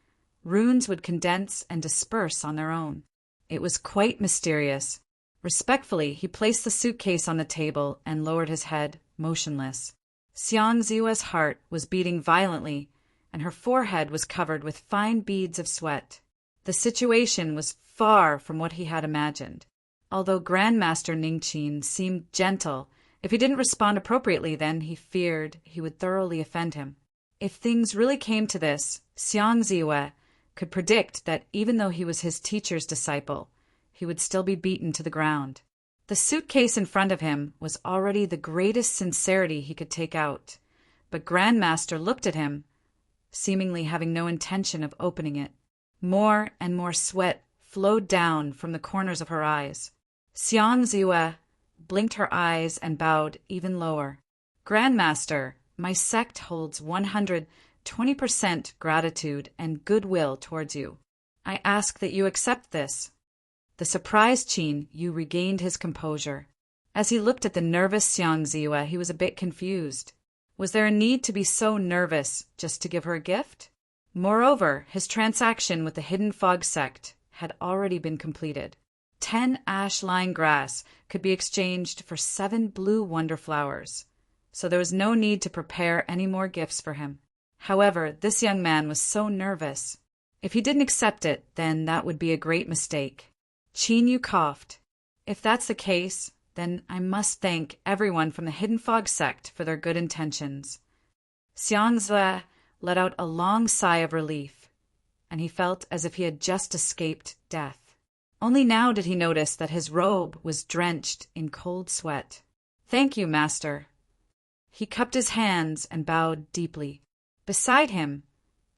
runes would condense and disperse on their own. It was quite mysterious. Respectfully, he placed the suitcase on the table and lowered his head, motionless. Xiang Ziwe's heart was beating violently, and her forehead was covered with fine beads of sweat. The situation was far from what he had imagined. Although Grandmaster Ningqin seemed gentle, if he didn't respond appropriately, then he feared he would thoroughly offend him. If things really came to this, Xiang Ziwe could predict that even though he was his teacher's disciple, he would still be beaten to the ground. The suitcase in front of him was already the greatest sincerity he could take out, but Grandmaster looked at him, seemingly having no intention of opening it. More and more sweat flowed down from the corners of her eyes. Xiang Ziwe blinked her eyes and bowed even lower. Grandmaster, my sect holds 120% gratitude and goodwill towards you. I ask that you accept this. The surprised Qin Yu regained his composure. As he looked at the nervous Xiang Ziwe, he was a bit confused. Was there a need to be so nervous just to give her a gift? Moreover, his transaction with the Hidden Fog sect had already been completed. 10 ash-line grass could be exchanged for 7 blue wonder flowers, so there was no need to prepare any more gifts for him. However, this young man was so nervous. If he didn't accept it, then that would be a great mistake. Qin Yu coughed. If that's the case, then I must thank everyone from the Hidden Fog sect for their good intentions. Xiang Ziwe let out a long sigh of relief, and he felt as if he had just escaped death. Only now did he notice that his robe was drenched in cold sweat. Thank you, Master. He cupped his hands and bowed deeply. Beside him,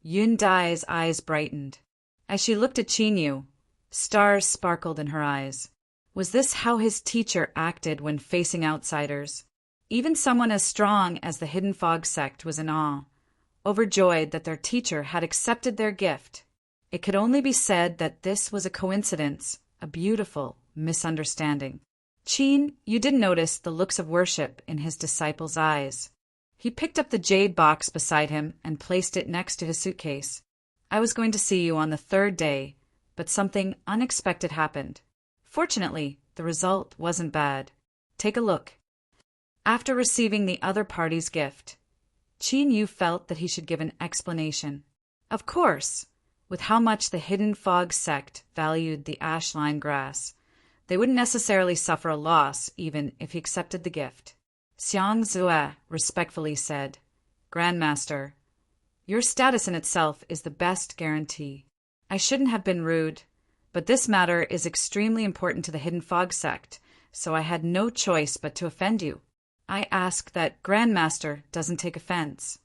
Yun Dai's eyes brightened. As she looked at Qin Yu, stars sparkled in her eyes. Was this how his teacher acted when facing outsiders? Even someone as strong as the Hidden Fog sect was in awe, overjoyed that their teacher had accepted their gift. It could only be said that this was a coincidence, a beautiful misunderstanding. Qin, you didn't notice the looks of worship in his disciple's eyes. He picked up the jade box beside him and placed it next to his suitcase. I was going to see you on the 3rd day, but something unexpected happened. Fortunately, the result wasn't bad. Take a look. After receiving the other party's gift, Qin Yu felt that he should give an explanation. Of course, with how much the Hidden Fog sect valued the ash-line grass, they wouldn't necessarily suffer a loss even if he accepted the gift. Xiang Ziwe respectfully said, Grandmaster, your status in itself is the best guarantee. I shouldn't have been rude, but this matter is extremely important to the Hidden Fog sect, so I had no choice but to offend you. I ask that Grandmaster doesn't take offense.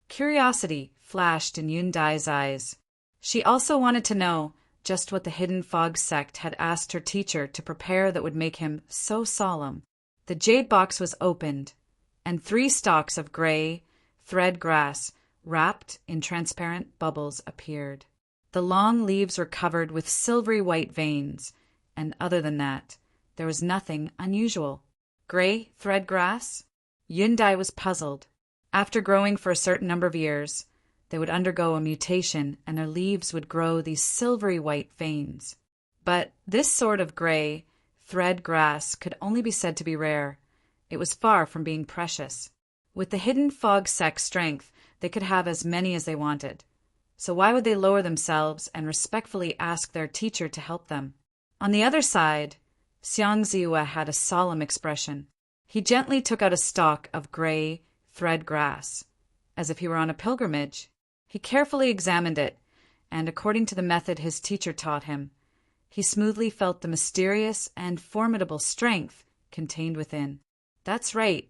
Curiosity flashed in Yun Dai's eyes. She also wanted to know just what the Hidden Fog sect had asked her teacher to prepare that would make him so solemn. The jade box was opened, and 3 stalks of gray thread grass wrapped in transparent bubbles appeared. The long leaves were covered with silvery white veins, and other than that, there was nothing unusual. Gray thread grass? Yun Dai was puzzled. After growing for a certain number of years, they would undergo a mutation and their leaves would grow these silvery white veins. But this sort of gray thread grass could only be said to be rare. It was far from being precious. With the Hidden Fog sect's strength, they could have as many as they wanted. So why would they lower themselves and respectfully ask their teacher to help them? On the other side, Xiang Ziwe had a solemn expression. He gently took out a stalk of gray thread grass, as if he were on a pilgrimage. He carefully examined it, and according to the method his teacher taught him, he smoothly felt the mysterious and formidable strength contained within. That's right.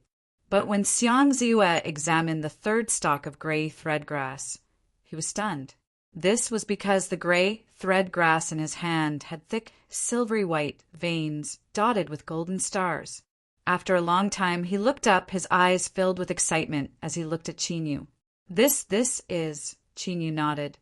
But when Xiang Ziwe examined the 3rd stalk of gray thread grass, he was stunned. This was because the gray thread grass in his hand had thick, silvery white veins dotted with golden stars. After a long time, he looked up, his eyes filled with excitement as he looked at Qin Yu. This is, Qin Yu nodded.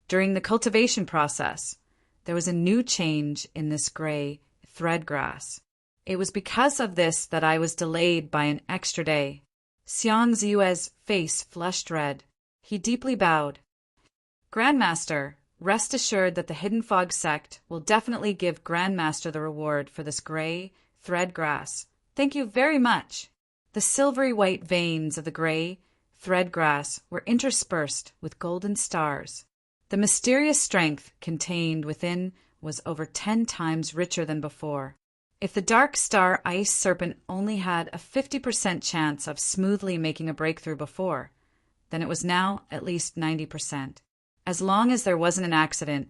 During the cultivation process, there was a new change in this gray thread grass. It was because of this that I was delayed by an extra day. Xiang Ziwe's face flushed red. He deeply bowed. Grandmaster, rest assured that the Hidden Fog sect will definitely give Grandmaster the reward for this gray thread grass. Thank you very much. The silvery white veins of the gray thread grass were interspersed with golden stars. The mysterious strength contained within was over 10 times richer than before. If the dark star ice serpent only had a 50% chance of smoothly making a breakthrough before, then it was now at least 90%. As long as there wasn't an accident,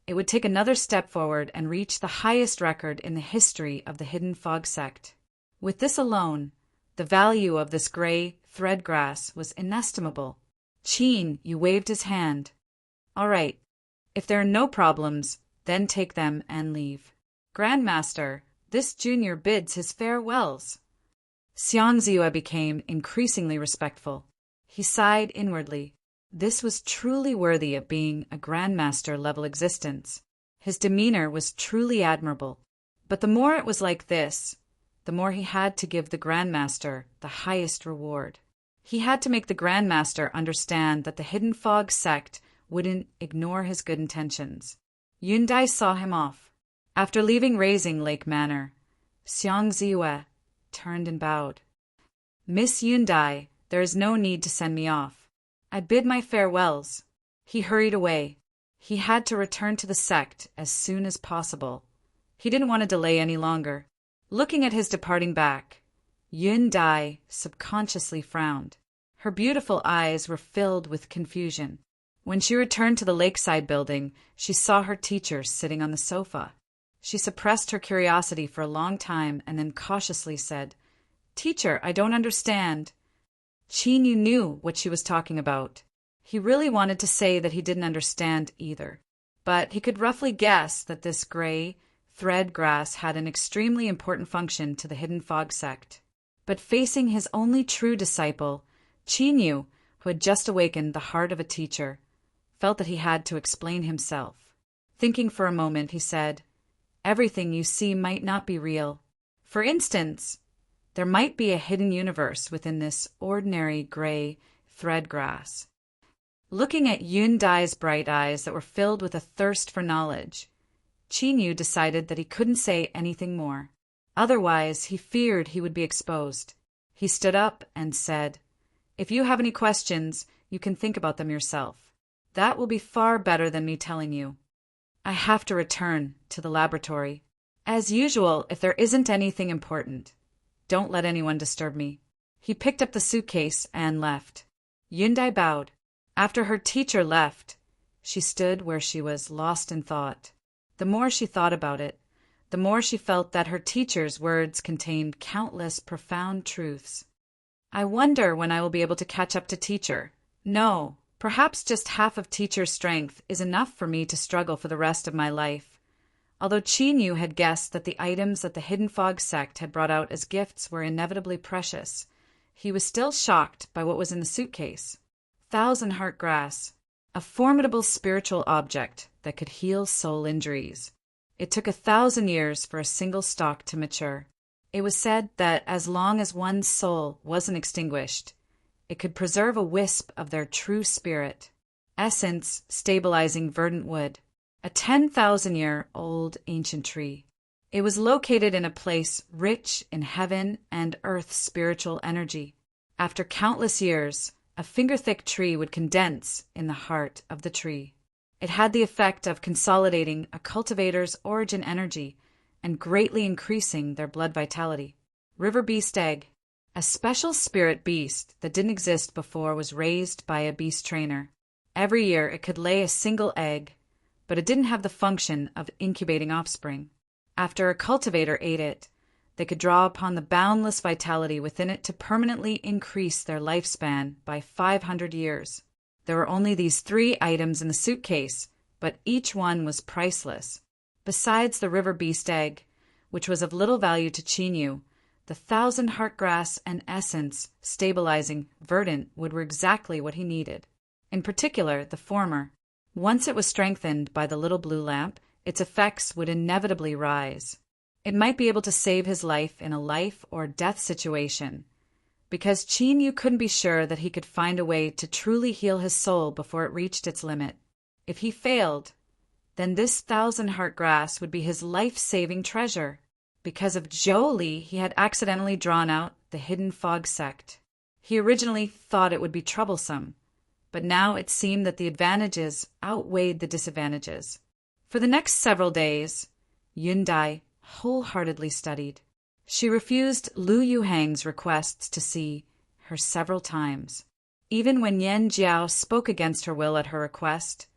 it would take another step forward and reach the highest record in the history of the Hidden Fog sect. With this alone, the value of this gray thread grass was inestimable. Qin Yu waved his hand. All right, if there are no problems, then take them and leave. Grandmaster, this junior bids his farewells. Xiang Ziyue became increasingly respectful. He sighed inwardly. This was truly worthy of being a grandmaster-level existence. His demeanor was truly admirable. But the more it was like this, the more he had to give the grandmaster the highest reward. He had to make the grandmaster understand that the Hidden Fog sect wouldn't ignore his good intentions. Yundai saw him off. After leaving Raising Lake Manor, Xiang Ziyue turned and bowed. Miss Yundai, there is no need to send me off. I bid my farewells. He hurried away. He had to return to the sect as soon as possible. He didn't want to delay any longer. Looking at his departing back, Yundai subconsciously frowned. Her beautiful eyes were filled with confusion. When she returned to the lakeside building, she saw her teacher sitting on the sofa. She suppressed her curiosity for a long time and then cautiously said, "Teacher, I don't understand." Qin Yu knew what she was talking about. He really wanted to say that he didn't understand either, but he could roughly guess that this gray thread grass had an extremely important function to the Hidden Fog sect. But facing his only true disciple, Qin Yu, who had just awakened the heart of a teacher, felt that he had to explain himself. Thinking for a moment, he said, "Everything you see might not be real. For instance, there might be a hidden universe within this ordinary gray thread grass." Looking at Yundai's bright eyes that were filled with a thirst for knowledge, Qin Yu decided that he couldn't say anything more. Otherwise, he feared he would be exposed. He stood up and said, "If you have any questions, you can think about them yourself. That will be far better than me telling you. I have to return to the laboratory. As usual, if there isn't anything important, don't let anyone disturb me." He picked up the suitcase and left. Yundai bowed. After her teacher left, she stood where she was lost in thought. The more she thought about it, the more she felt that her teacher's words contained countless profound truths. I wonder when I will be able to catch up to teacher. No, perhaps just half of teacher's strength is enough for me to struggle for the rest of my life. Although Qin Yu had guessed that the items that the Hidden Fog sect had brought out as gifts were inevitably precious, he was still shocked by what was in the suitcase. 1,000 Heart Grass, a formidable spiritual object that could heal soul injuries. It took 1,000 years for a single stalk to mature. It was said that as long as one's soul wasn't extinguished, it could preserve a wisp of their true spirit. Essence stabilizing verdant wood, a 10,000-year-old ancient tree. It was located in a place rich in heaven and earth's spiritual energy. After countless years, a finger-thick tree would condense in the heart of the tree. It had the effect of consolidating a cultivator's origin energy and greatly increasing their blood vitality. River Beast Egg, a special spirit beast that didn't exist before, was raised by a beast trainer. Every year it could lay a single egg, but it didn't have the function of incubating offspring. After a cultivator ate it, they could draw upon the boundless vitality within it to permanently increase their lifespan by 500 years. There were only these 3 items in the suitcase, but each one was priceless. Besides the river beast egg, which was of little value to Qin Yu, the 1,000 Heart Grass and essence stabilizing verdant wood were exactly what he needed. In particular, the former. Once it was strengthened by the little blue lamp, its effects would inevitably rise. It might be able to save his life in a life or death situation, because Qin Yu couldn't be sure that he could find a way to truly heal his soul before it reached its limit. If he failed, then this 1,000 Heart Grass would be his life-saving treasure. Because of Zhou Li, he had accidentally drawn out the Hidden Fog sect. He originally thought it would be troublesome, but now it seemed that the advantages outweighed the disadvantages. For the next several days, Yundai wholeheartedly studied. She refused Lu Yuhang's requests to see her several times. Even when Yan Jiao spoke against her will at her request,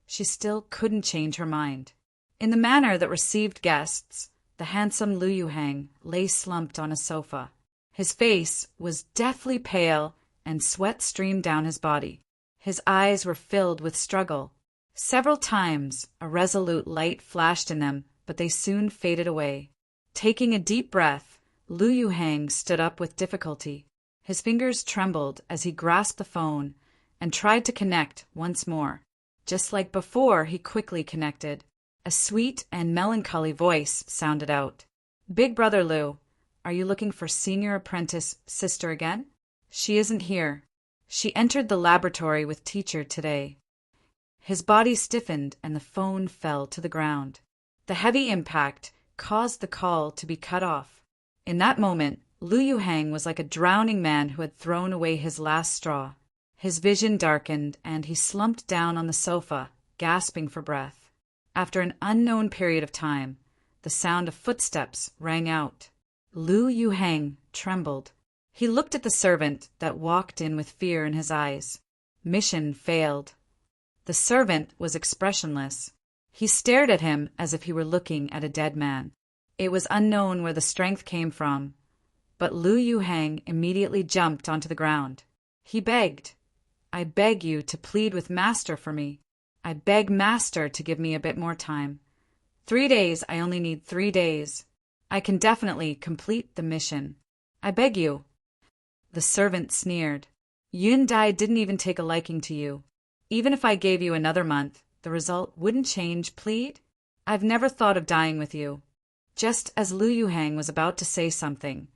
she still couldn't change her mind. In the manner that received guests, the handsome Lu Yuhang lay slumped on a sofa. His face was deathly pale and sweat streamed down his body. His eyes were filled with struggle. Several times a resolute light flashed in them, but they soon faded away. Taking a deep breath, Lu Yuhang stood up with difficulty. His fingers trembled as he grasped the phone and tried to connect once more. Just like before, he quickly connected. A sweet and melancholy voice sounded out. "Big brother Lu, are you looking for senior apprentice sister again? She isn't here. She entered the laboratory with teacher today." His body stiffened and the phone fell to the ground. The heavy impact caused the call to be cut off. In that moment, Lu Yuhang was like a drowning man who had thrown away his last straw. His vision darkened and he slumped down on the sofa, gasping for breath. After an unknown period of time, the sound of footsteps rang out. Lu Yuhang trembled. He looked at the servant that walked in with fear in his eyes. Mission failed. The servant was expressionless. He stared at him as if he were looking at a dead man. It was unknown where the strength came from, but Lu Yuhang immediately jumped onto the ground. He begged, "I beg you to plead with Master for me. I beg Master to give me a bit more time. 3 days, I only need 3 days. I can definitely complete the mission. I beg you." The servant sneered. "Yun Dai didn't even take a liking to you. Even if I gave you another month, the result wouldn't change, plead? I've never thought of dying with you." Just as Lu Yuhang was about to say something,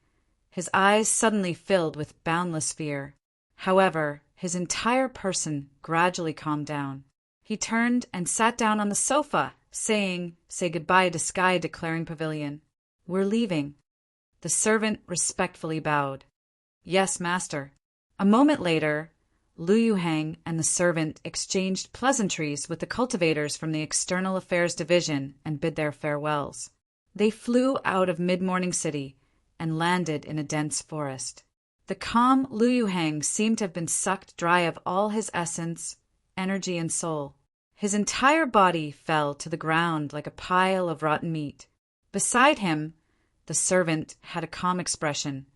his eyes suddenly filled with boundless fear. However, his entire person gradually calmed down. He turned and sat down on the sofa, saying, "Say goodbye to Sky Declaring Pavilion. We're leaving." The servant respectfully bowed. "Yes, master." A moment later, Lu Yuhang and the servant exchanged pleasantries with the cultivators from the External Affairs Division and bid their farewells. They flew out of Mid-Morning City and landed in a dense forest. The calm Lu Yuhang seemed to have been sucked dry of all his essence, energy, and soul. His entire body fell to the ground like a pile of rotten meat. Beside him, the servant had a calm expression,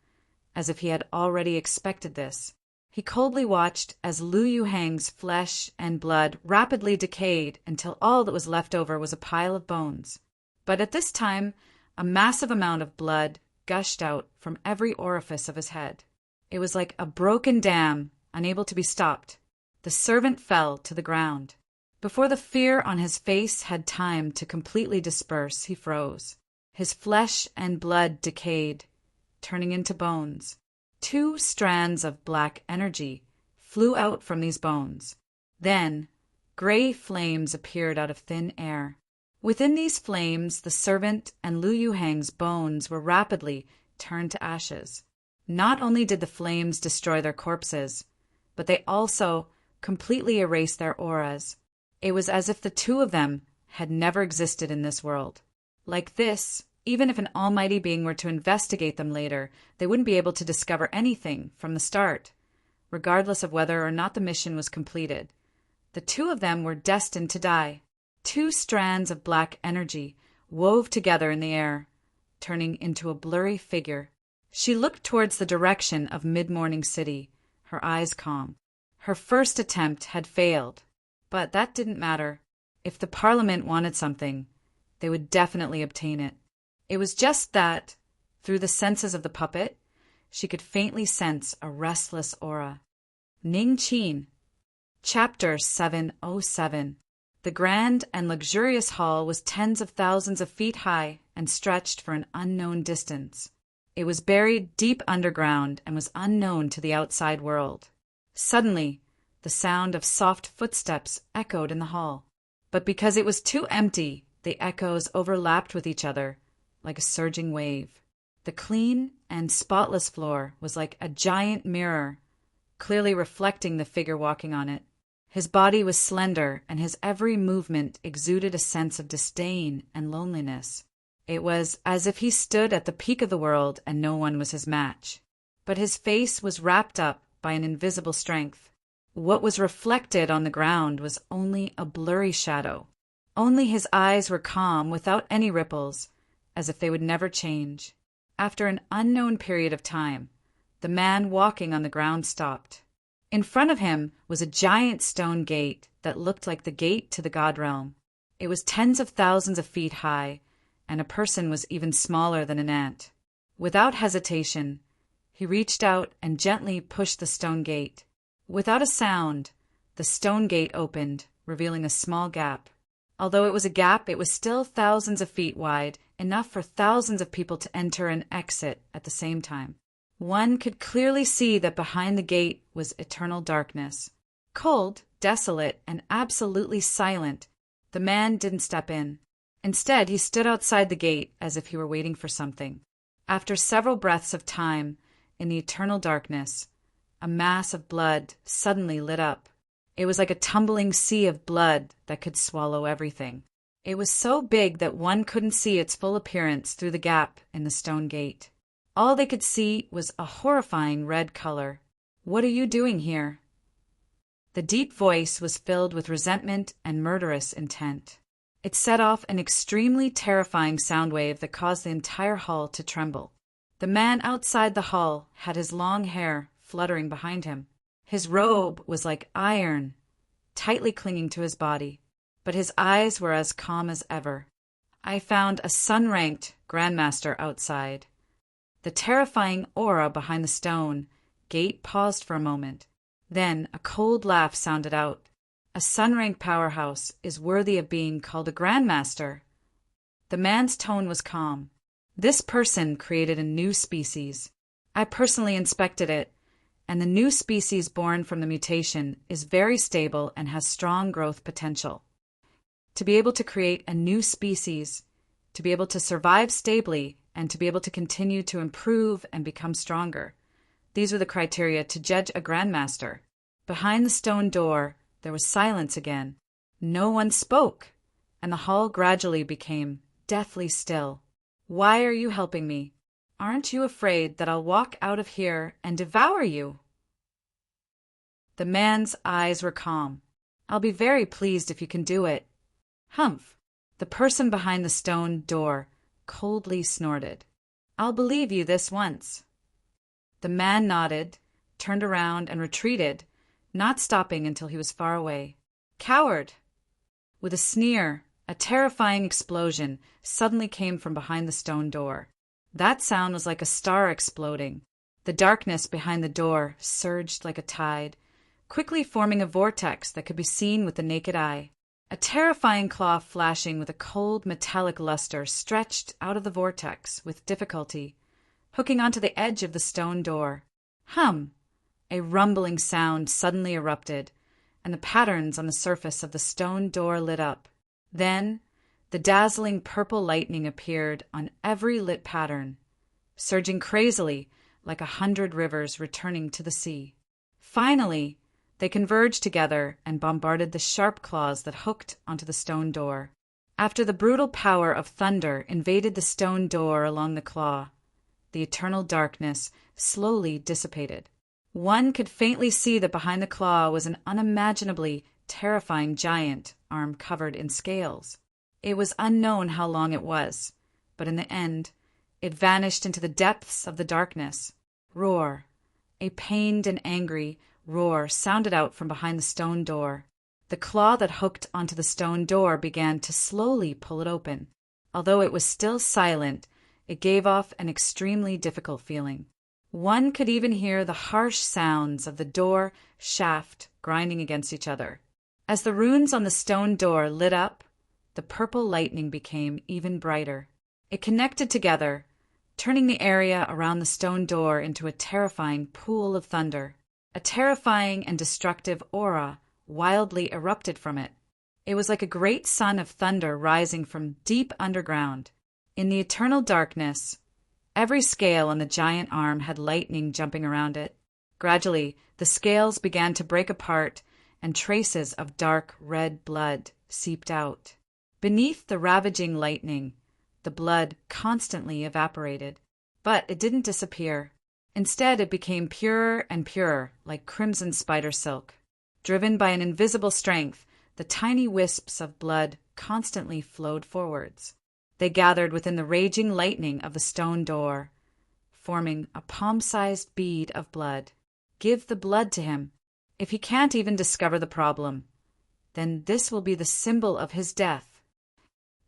as if he had already expected this. He coldly watched as Lu Yuhang's flesh and blood rapidly decayed until all that was left over was a pile of bones. But at this time, a massive amount of blood gushed out from every orifice of his head. It was like a broken dam, unable to be stopped. The servant fell to the ground. Before the fear on his face had time to completely disperse, he froze. His flesh and blood decayed, turning into bones. 2 strands of black energy flew out from these bones. Then, gray flames appeared out of thin air. Within these flames, the servant and Lu Yuhang's bones were rapidly turned to ashes. Not only did the flames destroy their corpses, but they also completely erased their auras. It was as if the 2 of them had never existed in this world. Like this, even if an almighty being were to investigate them later, they wouldn't be able to discover anything from the start, regardless of whether or not the mission was completed. The 2 of them were destined to die. 2 strands of black energy wove together in the air, turning into a blurry figure. She looked towards the direction of Mid-Morning City, her eyes calm. Her first attempt had failed, but that didn't matter. If the Parliament wanted something, they would definitely obtain it. It was just that, through the senses of the puppet, she could faintly sense a restless aura. Ning Qin. Chapter 707. The grand and luxurious hall was tens of thousands of feet high and stretched for an unknown distance. It was buried deep underground and was unknown to the outside world. Suddenly, the sound of soft footsteps echoed in the hall. But because it was too empty, the echoes overlapped with each other like a surging wave. The clean and spotless floor was like a giant mirror, clearly reflecting the figure walking on it. His body was slender, and his every movement exuded a sense of disdain and loneliness. It was as if he stood at the peak of the world and no one was his match. But his face was wrapped up by an invisible strength. What was reflected on the ground was only a blurry shadow. Only his eyes were calm without any ripples, as if they would never change. After an unknown period of time, the man walking on the ground stopped. In front of him was a giant stone gate that looked like the gate to the god realm. It was tens of thousands of feet high, and a person was even smaller than an ant. Without hesitation, he reached out and gently pushed the stone gate. Without a sound, the stone gate opened, revealing a small gap. Although it was a gap, it was still thousands of feet wide, enough for thousands of people to enter and exit at the same time. One could clearly see that behind the gate was eternal darkness. Cold, desolate, and absolutely silent, the man didn't step in. Instead, he stood outside the gate as if he were waiting for something. After several breaths of time, in the eternal darkness, a mass of blood suddenly lit up. It was like a tumbling sea of blood that could swallow everything. It was so big that one couldn't see its full appearance through the gap in the stone gate. All they could see was a horrifying red color. "What are you doing here?" The deep voice was filled with resentment and murderous intent. It set off an extremely terrifying sound wave that caused the entire hall to tremble. The man outside the hall had his long hair fluttering behind him. His robe was like iron, tightly clinging to his body, but his eyes were as calm as ever. I found a sun-ranked grandmaster outside. The terrifying aura behind the stone gate paused for a moment. Then a cold laugh sounded out. A sun-ranked powerhouse is worthy of being called a grandmaster. The man's tone was calm. This person created a new species. I personally inspected it, and the new species born from the mutation is very stable and has strong growth potential. To be able to create a new species, to be able to survive stably, and to be able to continue to improve and become stronger, these were the criteria to judge a grandmaster. Behind the stone door, there was silence again. No one spoke, and the hall gradually became deathly still. "Why are you helping me? Aren't you afraid that I'll walk out of here and devour you?" The man's eyes were calm. "I'll be very pleased if you can do it." "Humph!" The person behind the stone door coldly snorted. "I'll believe you this once." The man nodded, turned around, and retreated, not stopping until he was far away. "Coward!" With a sneer, a terrifying explosion suddenly came from behind the stone door. That sound was like a star exploding. The darkness behind the door surged like a tide, quickly forming a vortex that could be seen with the naked eye. A terrifying claw flashing with a cold metallic luster stretched out of the vortex with difficulty, hooking onto the edge of the stone door. Hum! A rumbling sound suddenly erupted, and the patterns on the surface of the stone door lit up. Then the dazzling purple lightning appeared on every lit pattern, surging crazily like 100 rivers returning to the sea. Finally, they converged together and bombarded the sharp claws that hooked onto the stone door. After the brutal power of thunder invaded the stone door along the claw, the eternal darkness slowly dissipated. One could faintly see that behind the claw was an unimaginably terrifying giant arm covered in scales. It was unknown how long it was, but in the end, it vanished into the depths of the darkness. Roar! A pained and angry roar sounded out from behind the stone door. The claw that hooked onto the stone door began to slowly pull it open. Although it was still silent, it gave off an extremely difficult feeling. One could even hear the harsh sounds of the door shaft grinding against each other. As the runes on the stone door lit up, the purple lightning became even brighter. It connected together, turning the area around the stone door into a terrifying pool of thunder. A terrifying and destructive aura wildly erupted from it. It was like a great sun of thunder rising from deep underground. In the eternal darkness, every scale on the giant arm had lightning jumping around it. Gradually, the scales began to break apart, and traces of dark red blood seeped out. Beneath the ravaging lightning, the blood constantly evaporated. But it didn't disappear. Instead, it became purer and purer, like crimson spider silk. Driven by an invisible strength, the tiny wisps of blood constantly flowed forwards. They gathered within the raging lightning of the stone door, forming a palm-sized bead of blood. Give the blood to him. If he can't even discover the problem, then this will be the symbol of his death.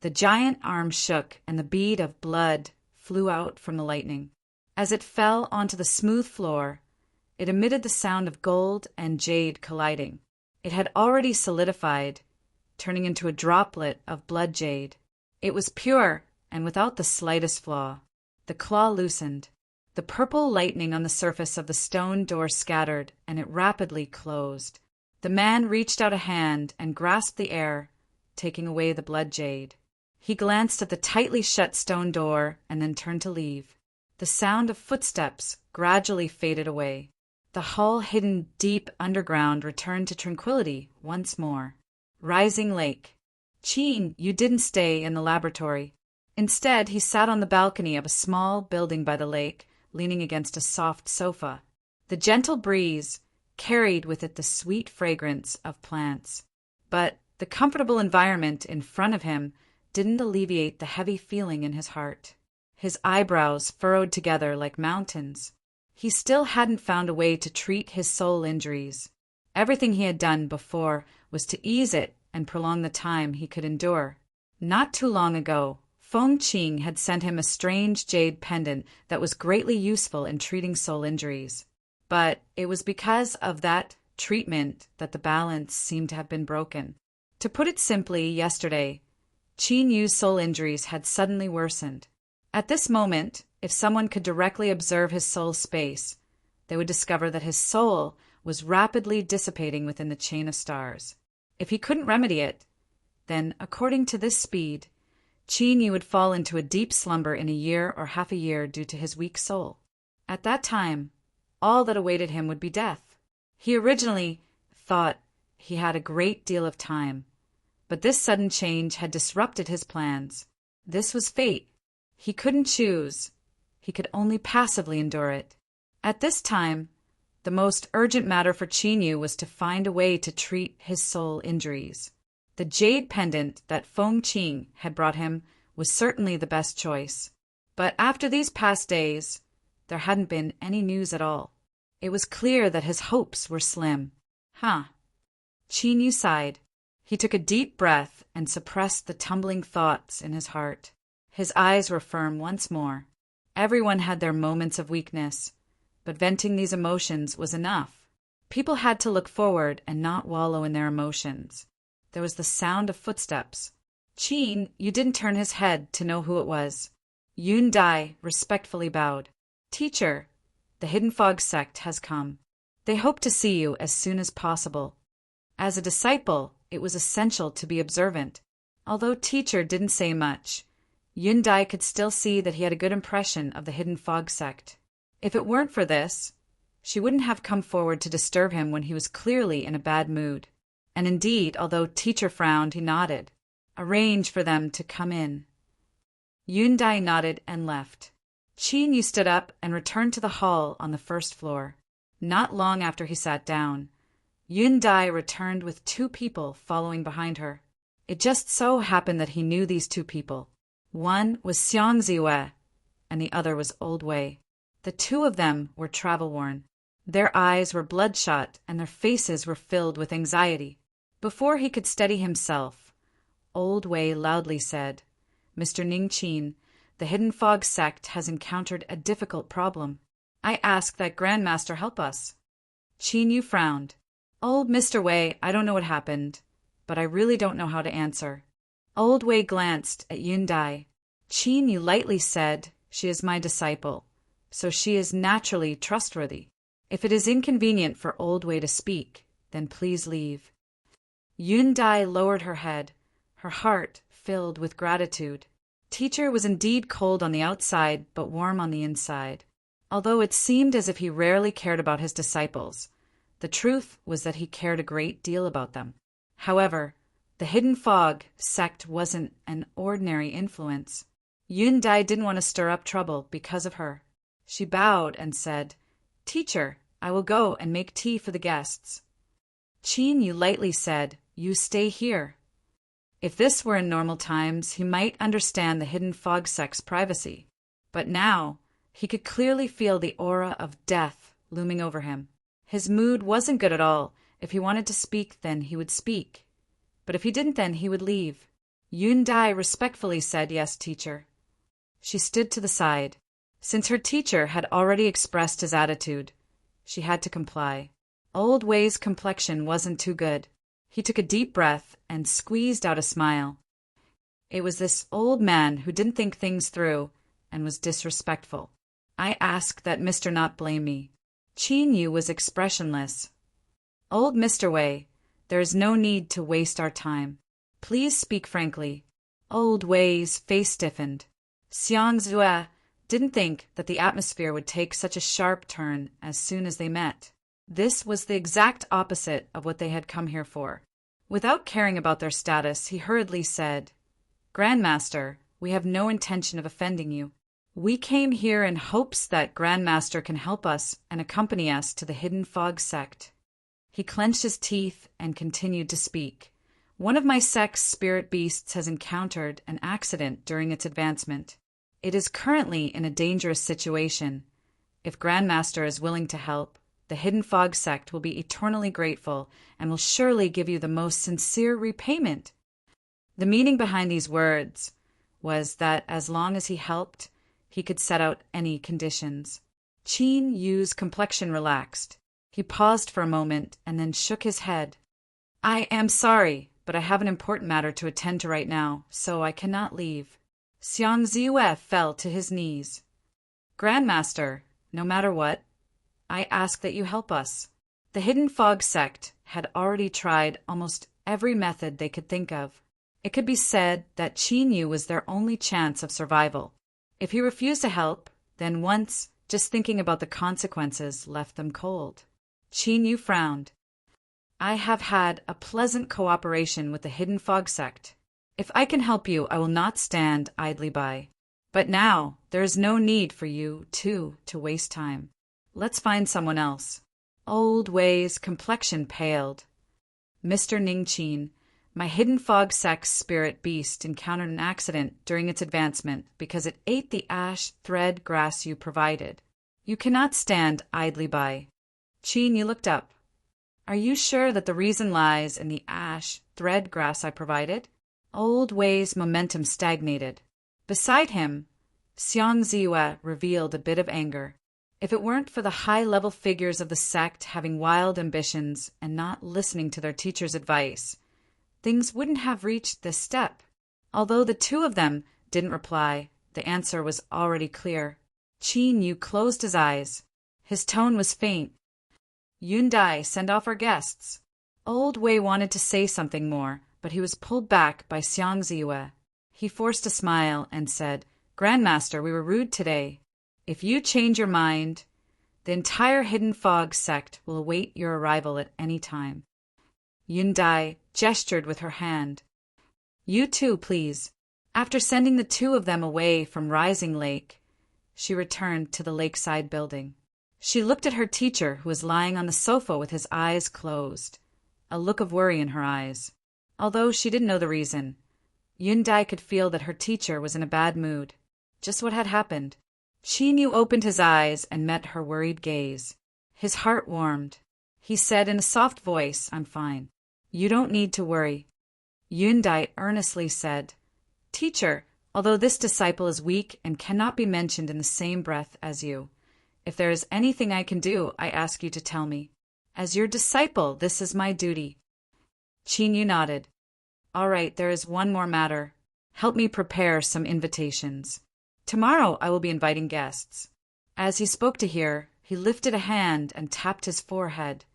The giant arm shook, and the bead of blood flew out from the lightning. As it fell onto the smooth floor, it emitted the sound of gold and jade colliding. It had already solidified, turning into a droplet of blood jade. It was pure and without the slightest flaw. The claw loosened. The purple lightning on the surface of the stone door scattered, and it rapidly closed. The man reached out a hand and grasped the air, taking away the blood jade. He glanced at the tightly shut stone door and then turned to leave. The sound of footsteps gradually faded away. The hall hidden deep underground returned to tranquility once more. Rising Lake. Qin, you didn't stay in the laboratory. Instead, he sat on the balcony of a small building by the lake, leaning against a soft sofa. The gentle breeze carried with it the sweet fragrance of plants. But the comfortable environment in front of him didn't alleviate the heavy feeling in his heart. His eyebrows furrowed together like mountains. He still hadn't found a way to treat his soul injuries. Everything he had done before was to ease it and prolong the time he could endure. Not too long ago, Feng Qing had sent him a strange jade pendant that was greatly useful in treating soul injuries. But it was because of that treatment that the balance seemed to have been broken. To put it simply, yesterday, Qin Yu's soul injuries had suddenly worsened. At this moment, if someone could directly observe his soul space, they would discover that his soul was rapidly dissipating within the chain of stars. If he couldn't remedy it, then, according to this speed, Qin Yu would fall into a deep slumber in a year or half a year due to his weak soul. At that time, all that awaited him would be death. He originally thought he had a great deal of time, but this sudden change had disrupted his plans. This was fate. He couldn't choose. He could only passively endure it. At this time, the most urgent matter for Qin Yu was to find a way to treat his soul injuries. The jade pendant that Feng Qing had brought him was certainly the best choice. But after these past days, there hadn't been any news at all. It was clear that his hopes were slim. Qin Yu sighed. He took a deep breath and suppressed the tumbling thoughts in his heart. His eyes were firm once more. Everyone had their moments of weakness, but venting these emotions was enough. People had to look forward and not wallow in their emotions. There was the sound of footsteps. Qin Yu didn't turn his head to know who it was. Yun Dai respectfully bowed. Teacher, the Hidden Fog sect has come. They hope to see you as soon as possible. As a disciple, it was essential to be observant. Although teacher didn't say much, Yun Dai could still see that he had a good impression of the Hidden Fog sect. If it weren't for this, she wouldn't have come forward to disturb him when he was clearly in a bad mood. And indeed, although teacher frowned, he nodded. Arrange for them to come in. Yun Dai nodded and left. Qin Yu stood up and returned to the hall on the first floor. Not long after he sat down, Yun Dai returned with two people following behind her. It just so happened that he knew these two people. One was Xiang Ziwei, and the other was Old Wei. The two of them were travel-worn. Their eyes were bloodshot, and their faces were filled with anxiety. Before he could steady himself, Old Wei loudly said, Mr. Ning Qin, the Hidden Fog sect has encountered a difficult problem. I ask that Grandmaster help us. Qin Yu frowned. Old Mr. Wei, I don't know what happened, but I really don't know how to answer. Old Wei glanced at Yun Dai. Qin Yu lightly said, She is my disciple, so she is naturally trustworthy. If it is inconvenient for Old Wei to speak, then please leave. Yun Dai lowered her head, her heart filled with gratitude. Teacher was indeed cold on the outside, but warm on the inside. Although it seemed as if he rarely cared about his disciples, the truth was that he cared a great deal about them. However, the Hidden Fog sect wasn't an ordinary influence. Yun Dai didn't want to stir up trouble because of her. She bowed and said, Teacher, I will go and make tea for the guests. Qin Yu lightly said, "You stay here." If this were in normal times, he might understand the hidden fog sect's privacy. But now, he could clearly feel the aura of death looming over him. His mood wasn't good at all. If he wanted to speak, then he would speak. But if he didn't, then he would leave. Yun Dai respectfully said, "Yes, teacher." She stood to the side. Since her teacher had already expressed his attitude, she had to comply. Old Wei's complexion wasn't too good. He took a deep breath and squeezed out a smile. It was this old man who didn't think things through and was disrespectful. "I ask that Mr. not blame me." Qin Yu was expressionless. "Old Mr. Wei, there is no need to waste our time. Please speak frankly." Old Wei's face stiffened. Xiang Zue didn't think that the atmosphere would take such a sharp turn as soon as they met. This was the exact opposite of what they had come here for. Without caring about their status, he hurriedly said, "Grandmaster, we have no intention of offending you. We came here in hopes that Grandmaster can help us and accompany us to the hidden fog sect." He clenched his teeth and continued to speak. "One of my sect's spirit beasts has encountered an accident during its advancement. It is currently in a dangerous situation. If Grandmaster is willing to help, the Hidden Fog sect will be eternally grateful and will surely give you the most sincere repayment." The meaning behind these words was that as long as he helped, he could set out any conditions. Qin Yu's complexion relaxed. He paused for a moment and then shook his head. "I am sorry, but I have an important matter to attend to right now, so I cannot leave." Xiang Ziwei fell to his knees. "Grandmaster, no matter what, I ask that you help us." The Hidden Fog sect had already tried almost every method they could think of. It could be said that Qin Yu was their only chance of survival. If he refused to help, then once just thinking about the consequences left them cold. Qin Yu frowned. "I have had a pleasant cooperation with the Hidden Fog sect. If I can help you, I will not stand idly by. But now there is no need for you two to waste time. Let's find someone else." Old Wei's complexion paled. "Mr. Ningqin, my Hidden Fog sect's spirit beast encountered an accident during its advancement because it ate the ash thread grass you provided. You cannot stand idly by." Qin Yu looked up. "Are you sure that the reason lies in the ash thread grass I provided?" Old Wei's momentum stagnated. Beside him, Xiang Ziwei revealed a bit of anger. If it weren't for the high-level figures of the sect having wild ambitions and not listening to their teacher's advice, things wouldn't have reached this step. Although the two of them didn't reply, the answer was already clear. Qin Yu closed his eyes. His tone was faint. "Yun Dai, send off our guests." Old Wei wanted to say something more, but he was pulled back by Xiang Ziwei. He forced a smile and said, "Grandmaster, we were rude today. If you change your mind, the entire Hidden Fog sect will await your arrival at any time." Yun Dai gestured with her hand. "You too, please." After sending the two of them away from Rising Lake, she returned to the lakeside building. She looked at her teacher, who was lying on the sofa with his eyes closed, a look of worry in her eyes. Although she didn't know the reason, Yun Dai could feel that her teacher was in a bad mood. Just what had happened? Qin Yu opened his eyes and met her worried gaze. His heart warmed. He said in a soft voice, "I'm fine. You don't need to worry." Yun Dai earnestly said, "Teacher, although this disciple is weak and cannot be mentioned in the same breath as you, if there is anything I can do, I ask you to tell me. As your disciple, this is my duty." Qin Yu nodded. "All right, there is one more matter. Help me prepare some invitations. Tomorrow I will be inviting guests." As he spoke to her, he lifted a hand and tapped his forehead.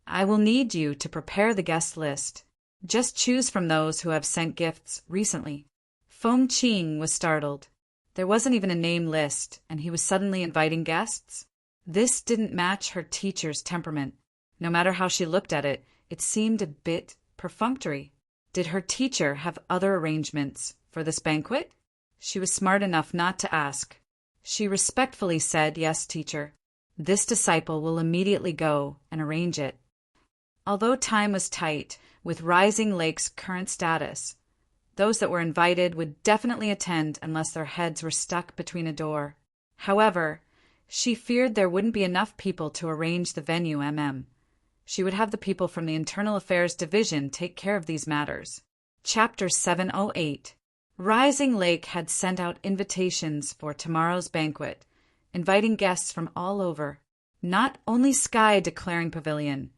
"I will need you to prepare the guest list. Just choose from those who have sent gifts recently." Feng Qing was startled. There wasn't even a name list, and he was suddenly inviting guests? This didn't match her teacher's temperament. No matter how she looked at it, it seemed a bit perfunctory. Did her teacher have other arrangements for this banquet? She was smart enough not to ask. She respectfully said, "Yes, teacher. This disciple will immediately go and arrange it." Although time was tight, with Rising Lake's current status, those that were invited would definitely attend unless their heads were stuck between a door. However, she feared there wouldn't be enough people to arrange the venue. She would have the people from the Internal Affairs Division take care of these matters. Chapter 708. Rising Lake had sent out invitations for tomorrow's banquet, inviting guests from all over. Not only Sky Declaring Pavilion,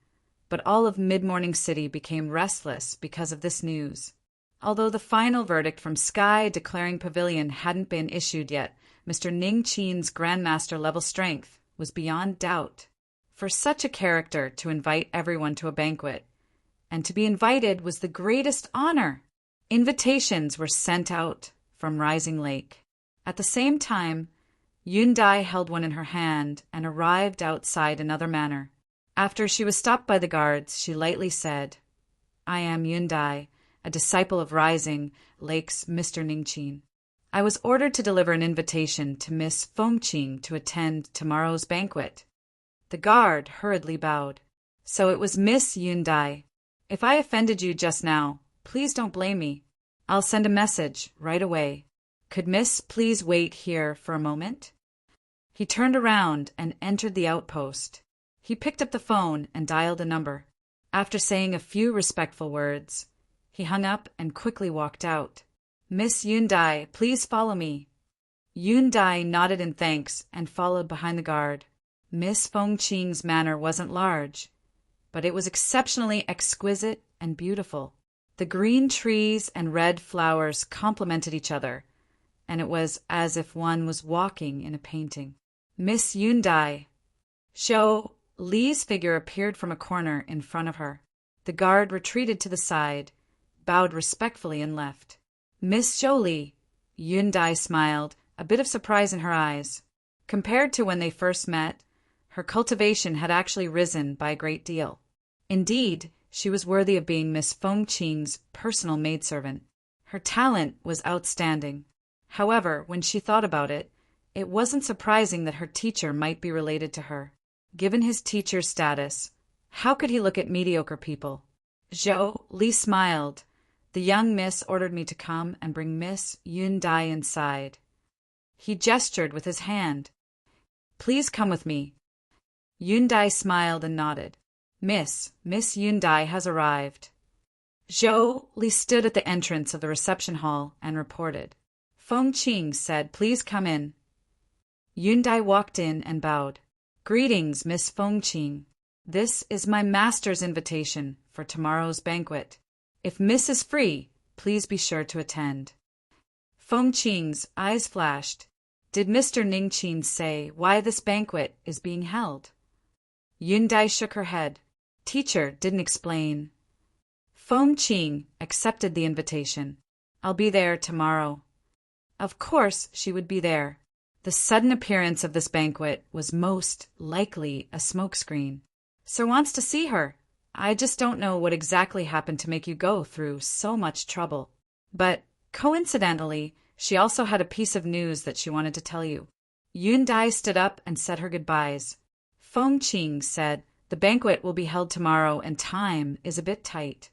but all of Mid-Morning City became restless because of this news. Although the final verdict from Sky Declaring Pavilion hadn't been issued yet, Mr. Ning Qin's Grandmaster level strength was beyond doubt. For such a character to invite everyone to a banquet, and to be invited was the greatest honor. Invitations were sent out from Rising Lake. At the same time, Yundai held one in her hand and arrived outside another manner. After she was stopped by the guards, she lightly said, "I am Yundai, a disciple of Rising Lake's Mr. Ningqin. I was ordered to deliver an invitation to Miss Fengqing to attend tomorrow's banquet." The guard hurriedly bowed. "So it was Miss Yundai. If I offended you just now, please don't blame me. I'll send a message right away. Could Miss please wait here for a moment?" He turned around and entered the outpost. He picked up the phone and dialed a number. After saying a few respectful words, he hung up and quickly walked out. "Miss Yundai, please follow me." Yundai nodded in thanks and followed behind the guard. Miss Fengqing's manor wasn't large, but it was exceptionally exquisite and beautiful. The green trees and red flowers complemented each other, and it was as if one was walking in a painting. "Miss Yundai." Zhou Li's figure appeared from a corner in front of her. The guard retreated to the side, bowed respectfully, and left. "Miss Zhou Li." Yundai smiled, a bit of surprise in her eyes. Compared to when they first met, her cultivation had actually risen by a great deal. Indeed, she was worthy of being Miss Fengqing's personal maidservant. Her talent was outstanding. However, when she thought about it, it wasn't surprising that her teacher might be related to her. Given his teacher's status, how could he look at mediocre people? Zhou Li smiled. "The young miss ordered me to come and bring Miss Yundai inside." He gestured with his hand. "Please come with me." Yundai smiled and nodded. Miss Yundai has arrived." Zhou Li stood at the entrance of the reception hall and reported. Fengqing said, "Please come in." Yundai walked in and bowed. "Greetings, Miss Fengqing. This is my master's invitation for tomorrow's banquet. If Miss is free, please be sure to attend." Fengqing's eyes flashed. Did Mr. Ningqin say why this banquet is being held? Yundai shook her head. Teacher didn't explain. Fengqing accepted the invitation. "I'll be there tomorrow." Of course she would be there. The sudden appearance of this banquet was most likely a smokescreen. "Sir wants to see her. I just don't know what exactly happened to make you go through so much trouble. But, coincidentally, she also had a piece of news that she wanted to tell you." Yundai stood up and said her goodbyes. Fengqing said, "The banquet will be held tomorrow and time is a bit tight.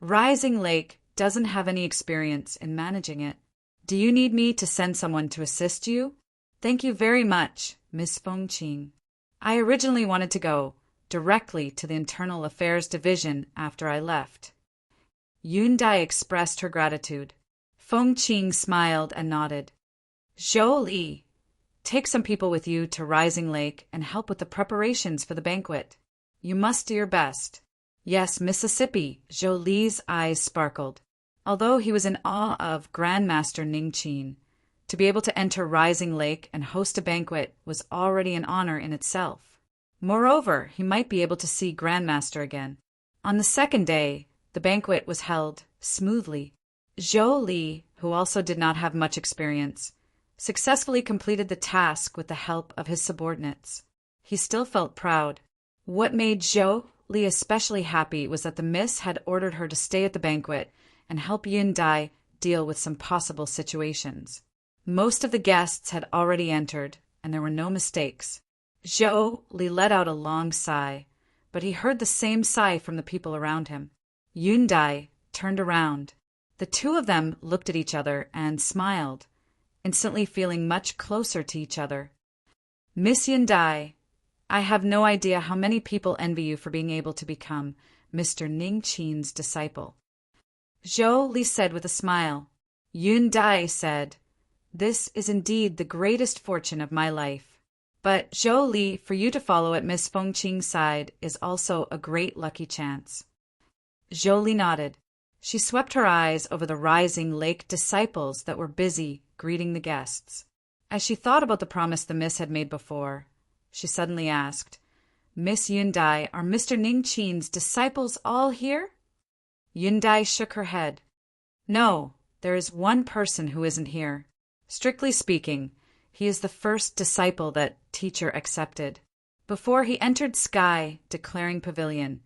Rising Lake doesn't have any experience in managing it. Do you need me to send someone to assist you?" "Thank you very much, Miss Fengqing. I originally wanted to go directly to the Internal Affairs Division after I left." Yundai expressed her gratitude. Fengqing smiled and nodded. "Zhou Li, take some people with you to Rising Lake and help with the preparations for the banquet. You must do your best." "Yes, Mississippi." Zhou Li's eyes sparkled. Although he was in awe of Grandmaster Ningqin, to be able to enter Rising Lake and host a banquet was already an honor in itself. Moreover, he might be able to see Grandmaster again. On the second day, the banquet was held smoothly. Zhou Li, who also did not have much experience, successfully completed the task with the help of his subordinates. He still felt proud. What made Zhou Li especially happy was that the miss had ordered her to stay at the banquet and help Yundai deal with some possible situations. Most of the guests had already entered, and there were no mistakes. Zhou Li let out a long sigh. but he heard the same sigh from the people around him. Yundai turned around. The two of them looked at each other and smiled, instantly feeling much closer to each other. Miss Yundai, I have no idea how many people envy you for being able to become Mr. Ning Qin's disciple. Zhou Li said with a smile. Yundai said, This is indeed the greatest fortune of my life. But, Zhou Li, for you to follow at Miss Fengqing's side is also a great lucky chance. Zhou Li nodded. She swept her eyes over the rising lake disciples that were busy greeting the guests. As she thought about the promise the miss had made before, she suddenly asked, Miss Yundai, are Mr. Ning Qin's disciples all here? Yundai shook her head. No, there is one person who isn't here. Strictly speaking, he is the first disciple that teacher accepted. Before he entered Sky Declaring Pavilion,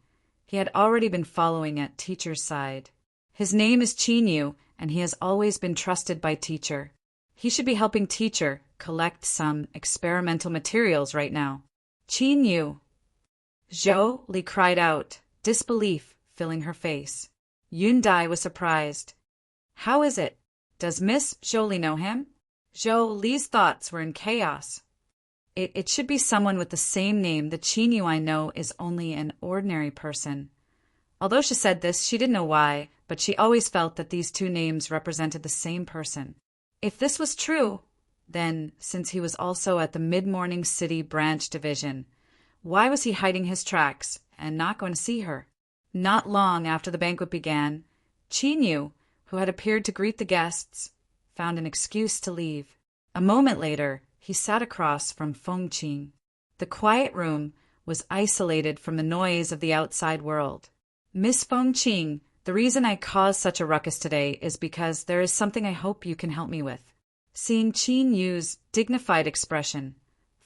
he had already been following at teacher's side. His name is Qinyu, and he has always been trusted by teacher. He should be helping teacher collect some experimental materials right now. Qinyu! Zhou Li cried out, disbelief filling her face. Yundai was surprised. How is it? Does Miss Zhou Li know him? Zhou Li's thoughts were in chaos. It should be someone with the same name. The Qinyu I know is only an ordinary person. Although she said this, she didn't know why, but she always felt that these two names represented the same person. If this was true, then, since he was also at the Mid-Morning City Branch Division, why was he hiding his tracks and not going to see her? Not long after the banquet began, Qinyu, who had appeared to greet the guests, found an excuse to leave. A moment later, he sat across from Fengqing. The quiet room was isolated from the noise of the outside world. Miss Fengqing, the reason I caused such a ruckus today is because there is something I hope you can help me with. Seeing Qinyu's dignified expression,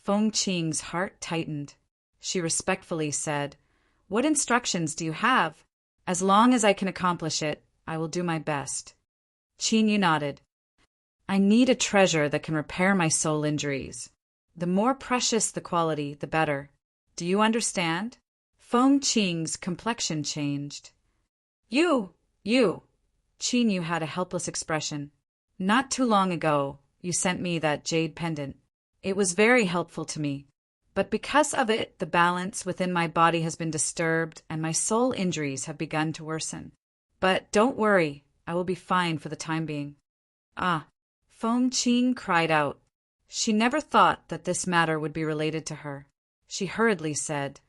Fengqing's heart tightened. She respectfully said, What instructions do you have? As long as I can accomplish it, I will do my best. Qinyu nodded. I need a treasure that can repair my soul injuries. The more precious the quality, the better. Do you understand? Fengqing's complexion changed. You! Qinyu had a helpless expression. Not too long ago, you sent me that jade pendant. It was very helpful to me. But because of it, the balance within my body has been disturbed and my soul injuries have begun to worsen. But don't worry, I will be fine for the time being. Ah! Fengqing cried out. She never thought that this matter would be related to her. She hurriedly said,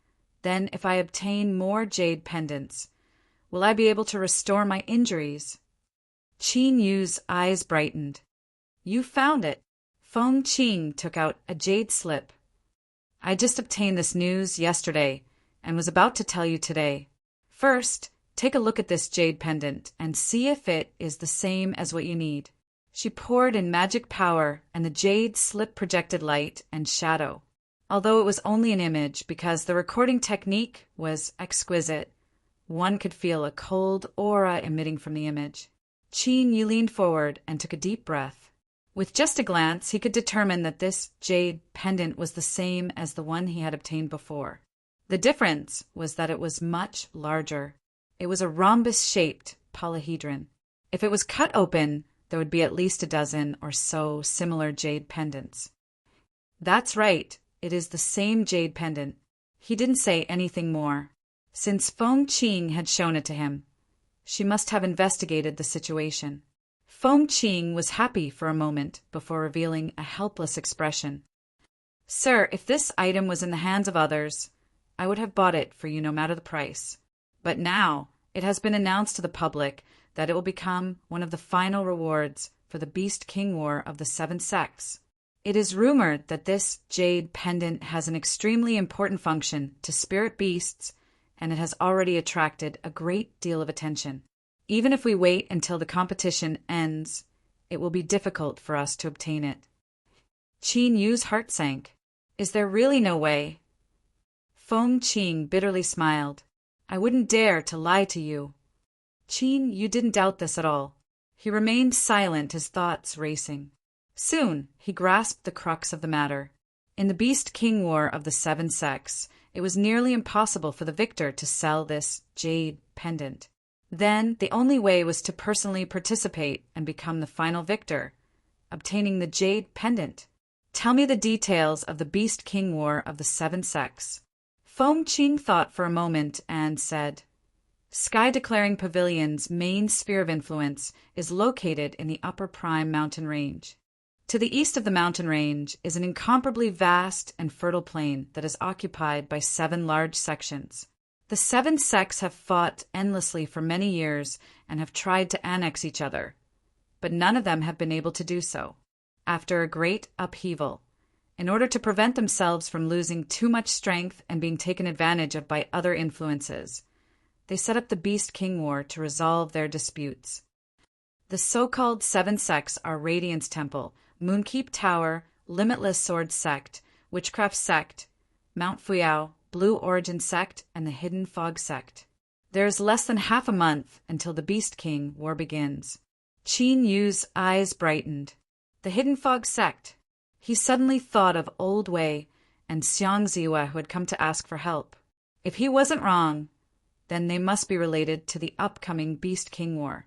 Then if I obtain more jade pendants, will I be able to restore my injuries? Qinyu's eyes brightened. You found it. Fengqing took out a jade slip. I just obtained this news yesterday and was about to tell you today. First, take a look at this jade pendant and see if it is the same as what you need. She poured in magic power, and the jade slip projected light and shadow. Although it was only an image, because the recording technique was exquisite, one could feel a cold aura emitting from the image. Qinyu leaned forward and took a deep breath. With just a glance, he could determine that this jade pendant was the same as the one he had obtained before. The difference was that it was much larger. It was a rhombus-shaped polyhedron. If it was cut open, there would be at least a dozen or so similar jade pendants. That's right, it is the same jade pendant. He didn't say anything more. Since Fengqing had shown it to him, she must have investigated the situation. Fengqing was happy for a moment before revealing a helpless expression. Sir, if this item was in the hands of others, I would have bought it for you no matter the price. But now it has been announced to the public that it will become one of the final rewards for the Beast King War of the Seven Sects. It is rumored that this jade pendant has an extremely important function to spirit beasts, and it has already attracted a great deal of attention. Even if we wait until the competition ends, it will be difficult for us to obtain it. Qinyu's heart sank. Is there really no way? Fengqing bitterly smiled. I wouldn't dare to lie to you. Qinyu didn't doubt this at all. He remained silent, his thoughts racing. Soon he grasped the crux of the matter. In the Beast King War of the Seven Sects, it was nearly impossible for the victor to sell this jade pendant. Then the only way was to personally participate and become the final victor, obtaining the jade pendant. Tell me the details of the Beast King War of the Seven Sects. Feng Qing thought for a moment and said, Sky Declaring Pavilion's main sphere of influence is located in the Upper Prime mountain range. To the east of the mountain range is an incomparably vast and fertile plain that is occupied by 7 large sections. The 7 sects have fought endlessly for many years and have tried to annex each other, but none of them have been able to do so. After a great upheaval, in order to prevent themselves from losing too much strength and being taken advantage of by other influences, they set up the Beast King War to resolve their disputes. The so-called 7 sects are Radiance Temple, Moonkeep Tower, Limitless Sword Sect, Witchcraft Sect, Mount Fuyao, Blue Origin Sect, and the Hidden Fog Sect. There is less than half a month until the Beast King War begins. Qin Yu's eyes brightened. The Hidden Fog Sect. He suddenly thought of Old Wei and Xiang Ziwa who had come to ask for help. If he wasn't wrong, then they must be related to the upcoming Beast King War.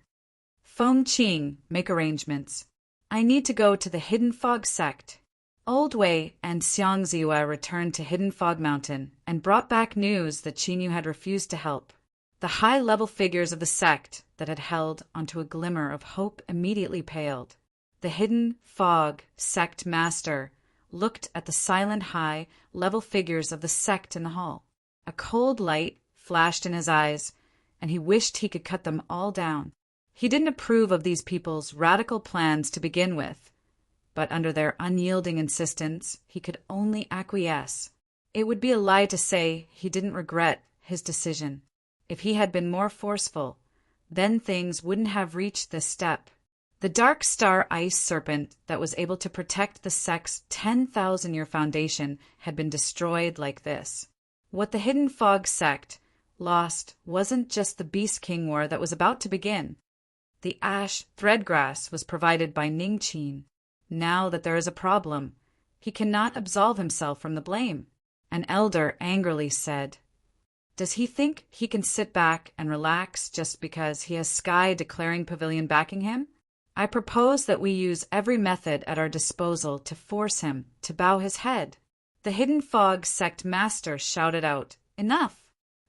Feng Qing, make arrangements. I need to go to the Hidden Fog Sect. Old Wei and Xiang Ziwa returned to Hidden Fog Mountain and brought back news that Qin Yu had refused to help. The high-level figures of the sect that had held onto a glimmer of hope immediately paled. The Hidden Fog Sect Master looked at the silent high-level figures of the sect in the hall. A cold light flashed in his eyes, and he wished he could cut them all down. He didn't approve of these people's radical plans to begin with, but under their unyielding insistence, he could only acquiesce. It would be a lie to say he didn't regret his decision. If he had been more forceful, then things wouldn't have reached this step. The Dark Star Ice Serpent that was able to protect the sect's 10,000-year foundation had been destroyed like this. What the Hidden Fog Sect lost wasn't just the Beast King War that was about to begin. The ash threadgrass was provided by Ning Qin. Now that there is a problem, he cannot absolve himself from the blame. An elder angrily said, Does he think he can sit back and relax just because he has Sky Declaring Pavilion backing him? I propose that we use every method at our disposal to force him to bow his head. The Hidden Fog Sect Master shouted out, Enough!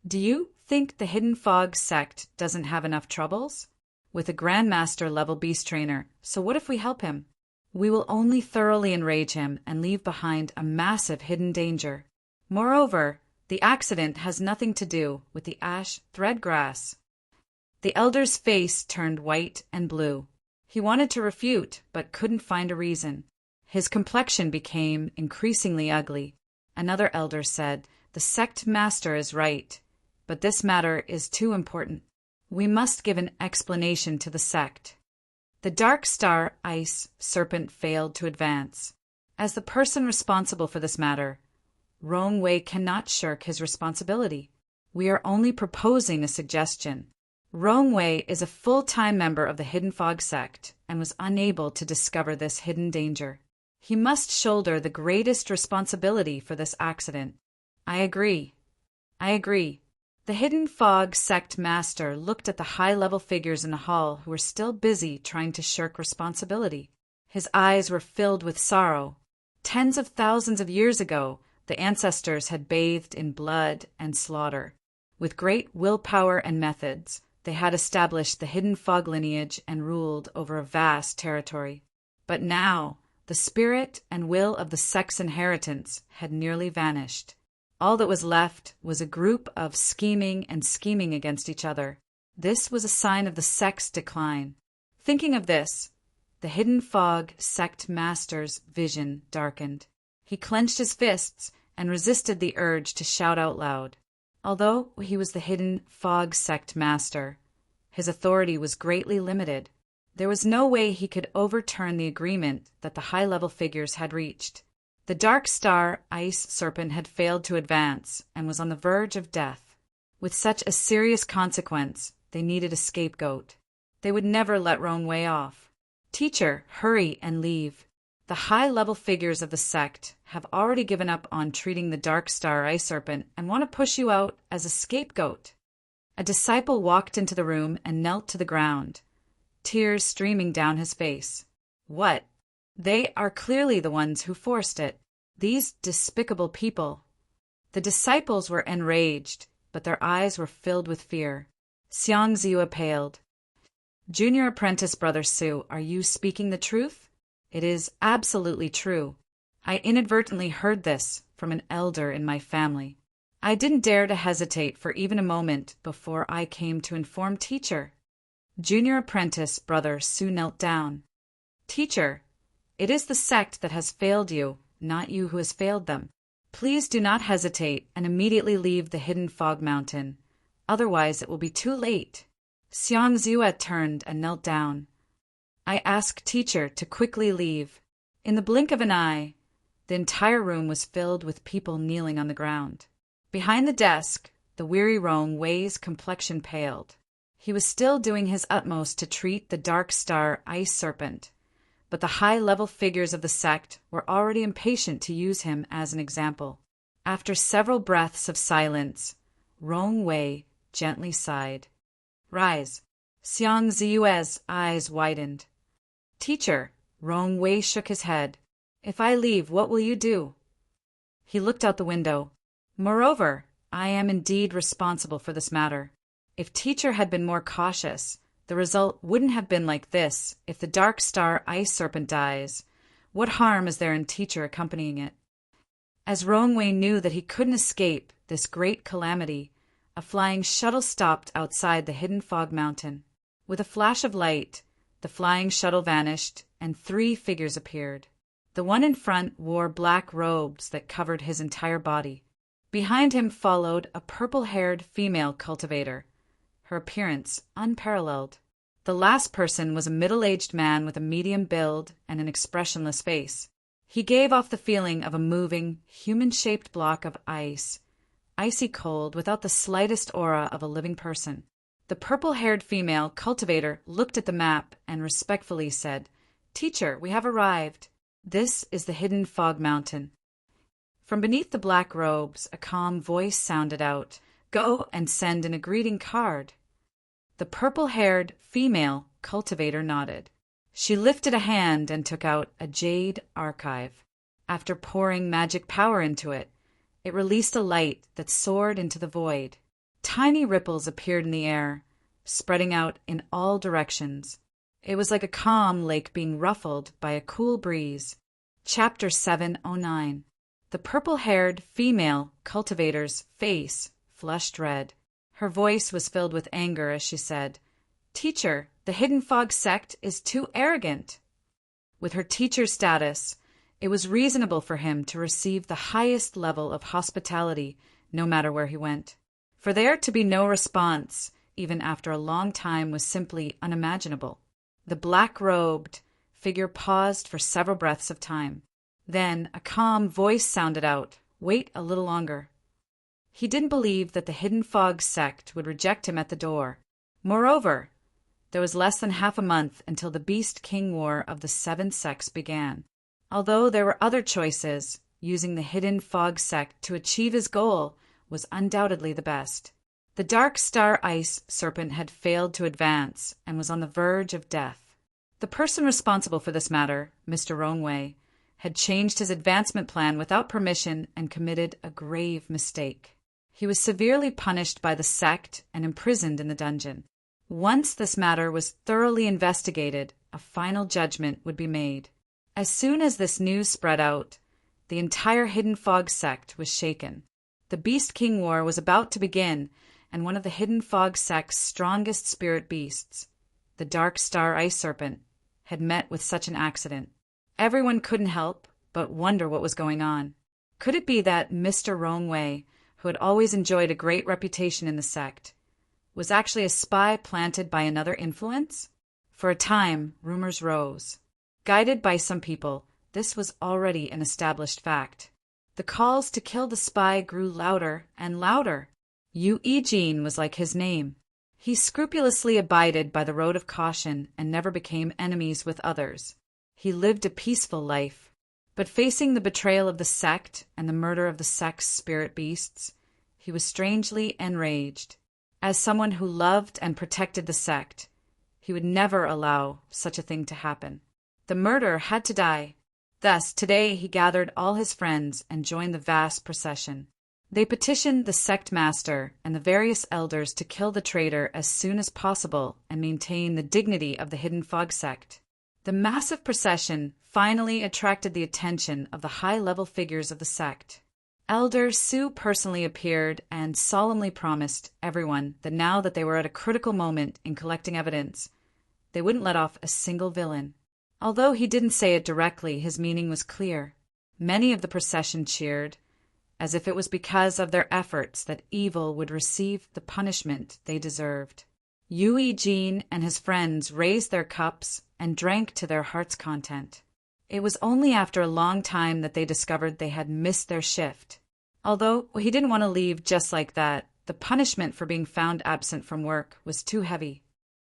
Do you think the Hidden Fog Sect doesn't have enough troubles? With a Grandmaster-level beast trainer, so what if we help him? We will only thoroughly enrage him and leave behind a massive hidden danger. Moreover, the accident has nothing to do with the ash threadgrass. The elder's face turned white and blue. He wanted to refute, but couldn't find a reason. His complexion became increasingly ugly. Another elder said, The sect master is right, but this matter is too important. We must give an explanation to the sect. The Dark Star Ice Serpent failed to advance. As the person responsible for this matter, Rong Wei cannot shirk his responsibility. We are only proposing a suggestion. Rong Wei is a full-time member of the Hidden Fog Sect and was unable to discover this hidden danger. He must shoulder the greatest responsibility for this accident. I agree. The Hidden Fog Sect Master looked at the high-level figures in the hall who were still busy trying to shirk responsibility. His eyes were filled with sorrow. Tens of thousands of years ago, the ancestors had bathed in blood and slaughter. With great willpower and methods, they had established the Hidden Fog lineage and ruled over a vast territory. But now, the spirit and will of the sect's inheritance had nearly vanished. All that was left was a group of scheming against each other. This was a sign of the sect's decline. Thinking of this, the Hidden Fog Sect Master's vision darkened. He clenched his fists and resisted the urge to shout out loud. Although he was the Hidden Fog Sect Master, his authority was greatly limited. There was no way he could overturn the agreement that the high-level figures had reached. The Dark Star Ice Serpent had failed to advance and was on the verge of death. With such a serious consequence, they needed a scapegoat. They would never let Rong Wei off. Teacher, hurry and leave. The high-level figures of the sect have already given up on treating the Dark Star Ice Serpent and want to push you out as a scapegoat. A disciple walked into the room and knelt to the ground, tears streaming down his face. What? They are clearly the ones who forced it. These despicable people. The disciples were enraged, but their eyes were filled with fear. Xiang Ziyu paled. Junior apprentice Brother Su, are you speaking the truth? It is absolutely true. I inadvertently heard this from an elder in my family. I didn't dare to hesitate for even a moment before I came to inform teacher. Junior apprentice Brother Su knelt down. Teacher, it is the sect that has failed you, not you who has failed them. Please do not hesitate and immediately leave the hidden fog mountain. Otherwise it will be too late. Xiang Ziyu turned and knelt down. I ask teacher to quickly leave. In the blink of an eye, the entire room was filled with people kneeling on the ground. Behind the desk, the weary Rong Wei's complexion paled. He was still doing his utmost to treat the Dark Star Ice Serpent, but the high-level figures of the sect were already impatient to use him as an example. After several breaths of silence, Rong Wei gently sighed. Rise. Xiang Ziyu's eyes widened. Teacher, Rong Wei shook his head. If I leave, what will you do? He looked out the window. Moreover, I am indeed responsible for this matter. If teacher had been more cautious, the result wouldn't have been like this. If the Dark Star Ice Serpent dies, what harm is there in teacher accompanying it? As Rong Wei knew that he couldn't escape this great calamity, a flying shuttle stopped outside the hidden fog mountain. With a flash of light, the flying shuttle vanished, and 3 figures appeared. The one in front wore black robes that covered his entire body. Behind him followed a purple-haired female cultivator, her appearance unparalleled. The last person was a middle-aged man with a medium build and an expressionless face. He gave off the feeling of a moving, human-shaped block of ice, icy cold without the slightest aura of a living person. The purple-haired female cultivator looked at the map and respectfully said, Teacher, we have arrived. This is the hidden fog mountain. From beneath the black robes, a calm voice sounded out, Go and send in a greeting card. The purple-haired female cultivator nodded. She lifted a hand and took out a jade archive. After pouring magic power into it, it released a light that soared into the void. Tiny ripples appeared in the air, spreading out in all directions. It was like a calm lake being ruffled by a cool breeze. Chapter 709. The purple-haired female cultivator's face flushed red. Her voice was filled with anger as she said, Teacher, the Hidden Fog sect is too arrogant. With her teacher status, it was reasonable for him to receive the highest level of hospitality no matter where he went. For there to be no response, even after a long time, was simply unimaginable. The black-robed figure paused for several breaths of time. Then a calm voice sounded out, Wait a little longer. He didn't believe that the Hidden Fog sect would reject him at the door. Moreover, there was less than half a month until the Beast King War of the 7 sects began. Although there were other choices, using the Hidden Fog sect to achieve his goal was undoubtedly the best. The Dark Star Ice Serpent had failed to advance and was on the verge of death. The person responsible for this matter, Mr. Rongwei, had changed his advancement plan without permission and committed a grave mistake. He was severely punished by the sect and imprisoned in the dungeon. Once this matter was thoroughly investigated, a final judgment would be made. As soon as this news spread out, the entire Hidden Fog sect was shaken. The Beast King War was about to begin, and one of the Hidden Fog sect's strongest spirit beasts, the Dark Star Ice Serpent, had met with such an accident. Everyone couldn't help but wonder what was going on. Could it be that Mr. Rongwei, who had always enjoyed a great reputation in the sect, was actually a spy planted by another influence? For a time, rumors rose. Guided by some people, this was already an established fact. The calls to kill the spy grew louder and louder. Yu Yijin was like his name. He scrupulously abided by the road of caution and never became enemies with others. He lived a peaceful life. But facing the betrayal of the sect and the murder of the sect's spirit beasts, he was strangely enraged. As someone who loved and protected the sect, he would never allow such a thing to happen. The murderer had to die. Thus, today he gathered all his friends and joined the vast procession. They petitioned the sect master and the various elders to kill the traitor as soon as possible and maintain the dignity of the Hidden Fog sect. The massive procession finally attracted the attention of the high-level figures of the sect. Elder Sue personally appeared and solemnly promised everyone that now that they were at a critical moment in collecting evidence, they wouldn't let off a single villain. Although he didn't say it directly, his meaning was clear. Many of the procession cheered, as if it was because of their efforts that evil would receive the punishment they deserved. Eugene and his friends raised their cups and drank to their heart's content. It was only after a long time that they discovered they had missed their shift. Although he didn't want to leave just like that, the punishment for being found absent from work was too heavy.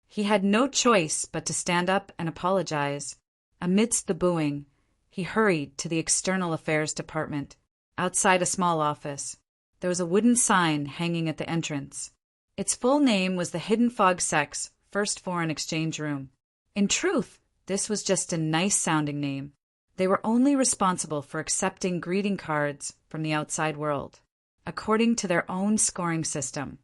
He had no choice but to stand up and apologize. Amidst the booing, he hurried to the External Affairs Department. Outside a small office, there was a wooden sign hanging at the entrance. Its full name was the Hidden Fog Sect's First Foreign Exchange Room. In truth, this was just a nice-sounding name. They were only responsible for accepting greeting cards from the outside world, according to their own scoring system.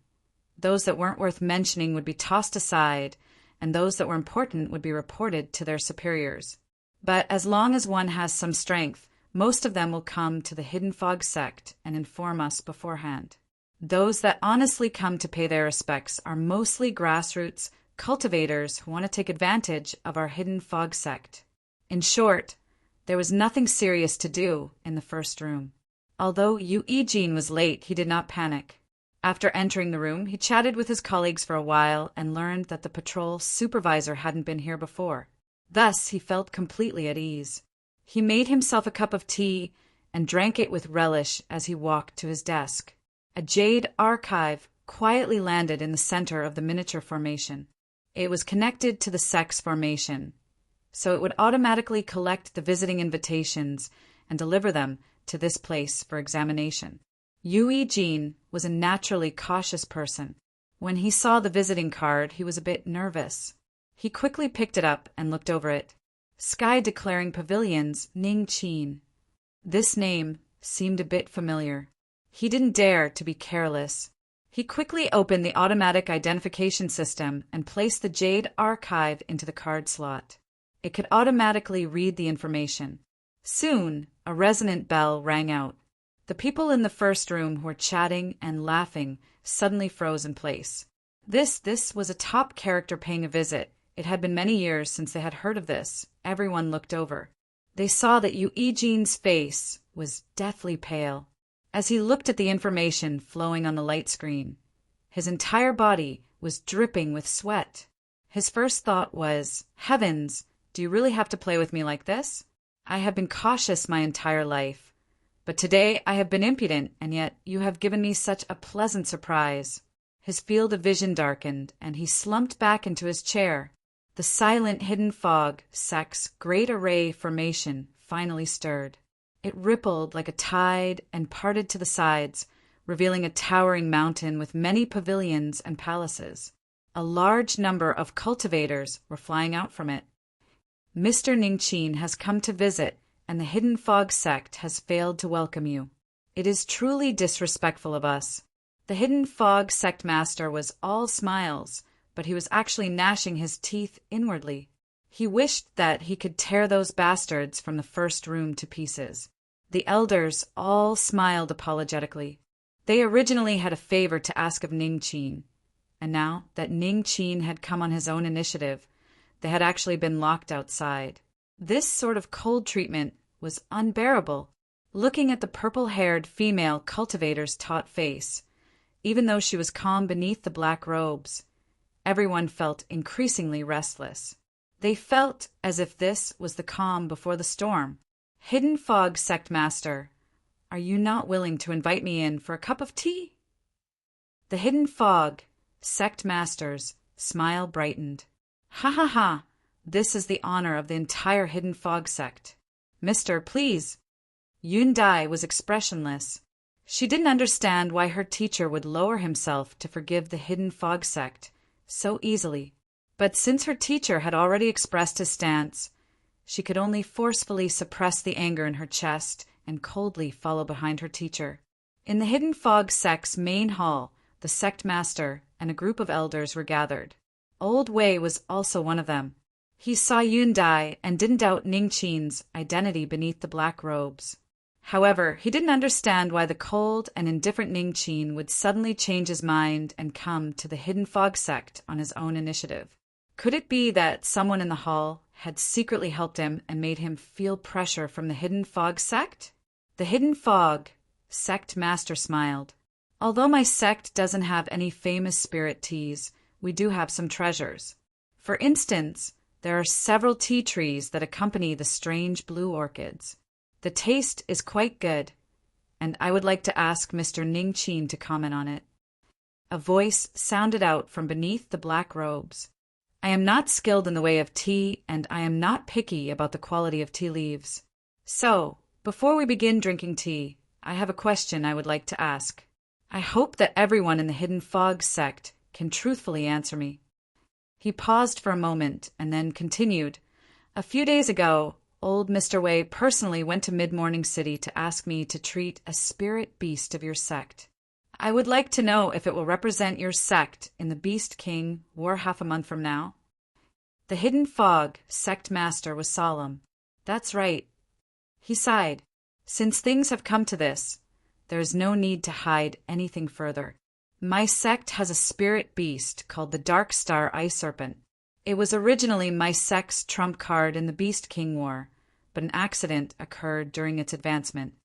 Those that weren't worth mentioning would be tossed aside, and those that were important would be reported to their superiors. But as long as one has some strength, most of them will come to the Hidden Fog sect and inform us beforehand. Those that honestly come to pay their respects are mostly grassroots cultivators who want to take advantage of our Hidden Fog sect. In short, there was nothing serious to do in the first room. Although Eugene was late, he did not panic. After entering the room, he chatted with his colleagues for a while and learned that the patrol supervisor hadn't been here before. Thus, he felt completely at ease. He made himself a cup of tea and drank it with relish as he walked to his desk. A jade archive quietly landed in the center of the miniature formation. It was connected to the sect's formation, so it would automatically collect the visiting invitations and deliver them to this place for examination. Eugene was a naturally cautious person. When he saw the visiting card, he was a bit nervous. He quickly picked it up and looked over it. Sky Declaring Pavilions, Ningqin. This name seemed a bit familiar. He didn't dare to be careless. He quickly opened the automatic identification system and placed the jade archive into the card slot. It could automatically read the information. Soon, a resonant bell rang out. The people in the first room who were chatting and laughing suddenly froze in place. This was a top character paying a visit. It had been many years since they had heard of this. Everyone looked over. They saw that Eugene's face was deathly pale. As he looked at the information flowing on the light screen, his entire body was dripping with sweat. His first thought was, "Heavens, do you really have to play with me like this? I have been cautious my entire life, but today I have been impudent, and yet you have given me such a pleasant surprise." His field of vision darkened, and he slumped back into his chair. The silent Hidden Fog sect's great array formation finally stirred. It rippled like a tide and parted to the sides, revealing a towering mountain with many pavilions and palaces. A large number of cultivators were flying out from it. "Mr. Ningqin has come to visit, and the Hidden Fog sect has failed to welcome you. It is truly disrespectful of us." The Hidden Fog sect master was all smiles, but he was actually gnashing his teeth inwardly. He wished that he could tear those bastards from the first room to pieces. The elders all smiled apologetically. They originally had a favor to ask of Ningqin, and now that Ningqin had come on his own initiative, they had actually been locked outside. This sort of cold treatment was unbearable. Looking at the purple-haired female cultivator's taut face, even though she was calm beneath the black robes, everyone felt increasingly restless. They felt as if this was the calm before the storm. "Hidden Fog sect master, are you not willing to invite me in for a cup of tea?" The Hidden Fog sect master's smile brightened. "Ha ha ha, This is the honor of the entire Hidden Fog sect. Mister, please. Yun Dai was expressionless. She didn't understand why her teacher would lower himself to forgive the Hidden Fog sect so easily. But since her teacher had already expressed his stance, she could only forcefully suppress the anger in her chest and coldly follow behind her teacher. In the Hidden Fog sect's main hall, the sect master and a group of elders were gathered. Old Wei was also one of them. He saw Yun Dai and didn't doubt Ning Qin's identity beneath the black robes. However, he didn't understand why the cold and indifferent Ning Qin would suddenly change his mind and come to the Hidden Fog sect on his own initiative. Could it be that someone in the hall had secretly helped him and made him feel pressure from the Hidden Fog sect? The Hidden Fog sect master smiled. Although my sect doesn't have any famous spirit teas, we do have some treasures. For instance, there are several tea trees that accompany the strange blue orchids. The taste is quite good, and I would like to ask Mr. Ning Qin to comment on it. A voice sounded out from beneath the black robes. I am not skilled in the way of tea, and I am not picky about the quality of tea leaves. So, before we begin drinking tea, I have a question I would like to ask. I hope that everyone in the Hidden Fog sect can truthfully answer me. He paused for a moment and then continued. A few days ago, old Mr. Wei personally went to Mid-Morning City to ask me to treat a spirit beast of your sect. I would like to know if it will represent your sect in the Beast King War half a month from now. The Hidden Fog sect master was solemn. That's right. He sighed. Since things have come to this, there is no need to hide anything further. My sect has a spirit beast called the Dark Star Ice Serpent. It was originally my sect's trump card in the Beast King War, but an accident occurred during its advancement.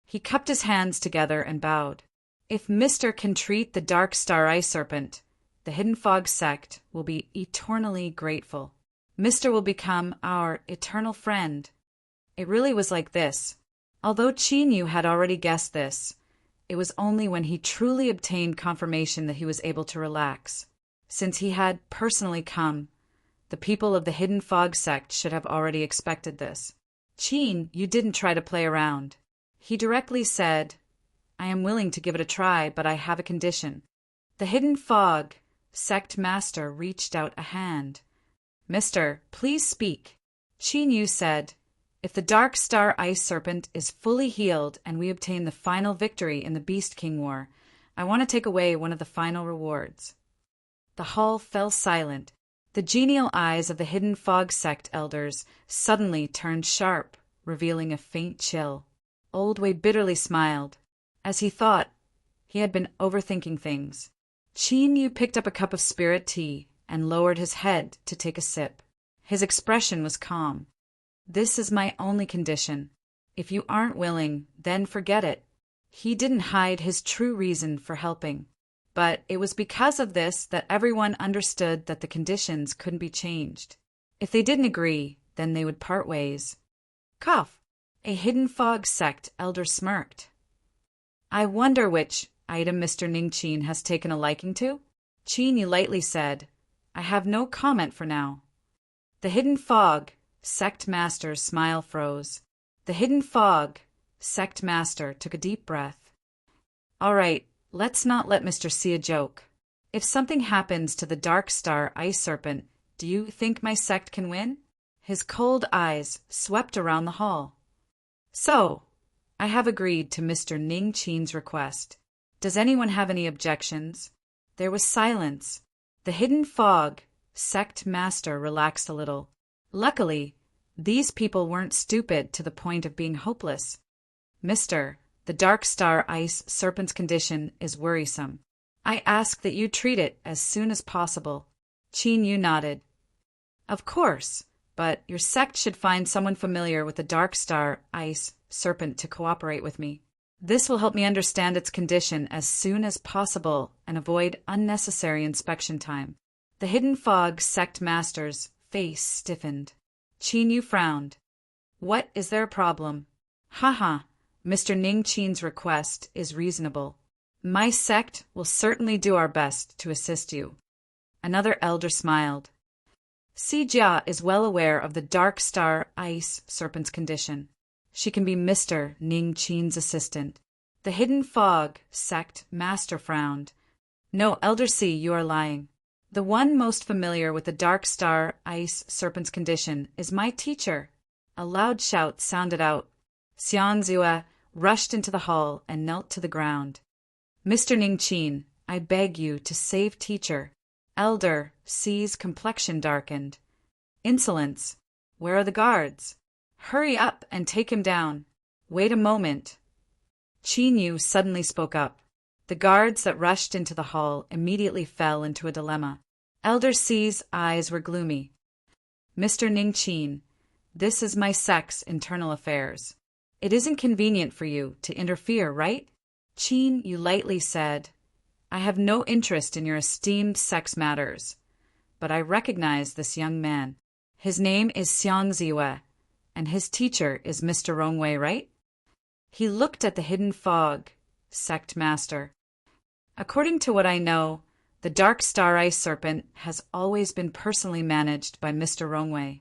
He cupped his hands together and bowed. If Mister can treat the Dark Star Ice Serpent, the Hidden Fog sect will be eternally grateful. Mister will become our eternal friend. It really was like this. Although Qin Yu had already guessed this, it was only when he truly obtained confirmation that he was able to relax. Since he had personally come, the people of the Hidden Fog sect should have already expected this. Qin, you didn't try to play around. He directly said, I am willing to give it a try, but I have a condition. The Hidden Fog sect master reached out a hand. Mister, please speak. Qin Yu said, if the Dark Star Ice Serpent is fully healed and we obtain the final victory in the Beast King War, I want to take away one of the final rewards. The hall fell silent. The genial eyes of the Hidden Fog sect elders suddenly turned sharp, revealing a faint chill. Old Wei bitterly smiled. As he thought, he had been overthinking things. Qin Yu picked up a cup of spirit tea and lowered his head to take a sip. His expression was calm. This is my only condition. If you aren't willing, then forget it. He didn't hide his true reason for helping. But it was because of this that everyone understood that the conditions couldn't be changed. If they didn't agree, then they would part ways. Cough! A Hidden Fog sect elder smirked. I wonder which item Mr. Ning Qin has taken a liking to? Qin Yu lightly said, I have no comment for now. The Hidden Fog sect master's smile froze. The Hidden Fog sect master took a deep breath. All right, let's not let Mr. see a joke. If something happens to the Dark Star Ice Serpent, do you think my sect can win? His cold eyes swept around the hall. So, I have agreed to Mr. Ning Qin's request. Does anyone have any objections? There was silence. The Hidden Fog sect master relaxed a little. Luckily, these people weren't stupid to the point of being hopeless. Mister, the Dark Star Ice Serpent's condition is worrisome. I ask that you treat it as soon as possible. Qin Yu nodded. Of course, but your sect should find someone familiar with the Dark Star Ice Serpent to cooperate with me. This will help me understand its condition as soon as possible and avoid unnecessary inspection time. The Hidden Fog sect master's face stiffened. Qin Yu frowned. What, is there a problem? Haha, Mr. Ning Qin's request is reasonable. My sect will certainly do our best to assist you. Another elder smiled. Si Jia is well aware of the Dark Star Ice Serpent's condition. She can be Mr. Ning Qin's assistant. The Hidden Fog Sect Master frowned. No, Elder Si, you are lying. The one most familiar with the Dark Star Ice Serpent's condition is my teacher. A loud shout sounded out. Xiang Zue rushed into the hall and knelt to the ground. Mr. Ning Qin, I beg you to save teacher. Elder Si's complexion darkened. Insolence! Where are the guards? Hurry up and take him down. Wait a moment. Qin Yu suddenly spoke up. The guards that rushed into the hall immediately fell into a dilemma. Elder Si's eyes were gloomy. Mr. Ning Qin, this is my sect's internal affairs. It isn't convenient for you to interfere, right? Qin Yu lightly said, I have no interest in your esteemed sect's matters, but I recognize this young man. His name is Xiang Ziwe, and his teacher is Mr. Rongwei, right? He looked at the Hidden Fog Sect Master. According to what I know, the Dark Star Ice Serpent has always been personally managed by Mr. Rongwei.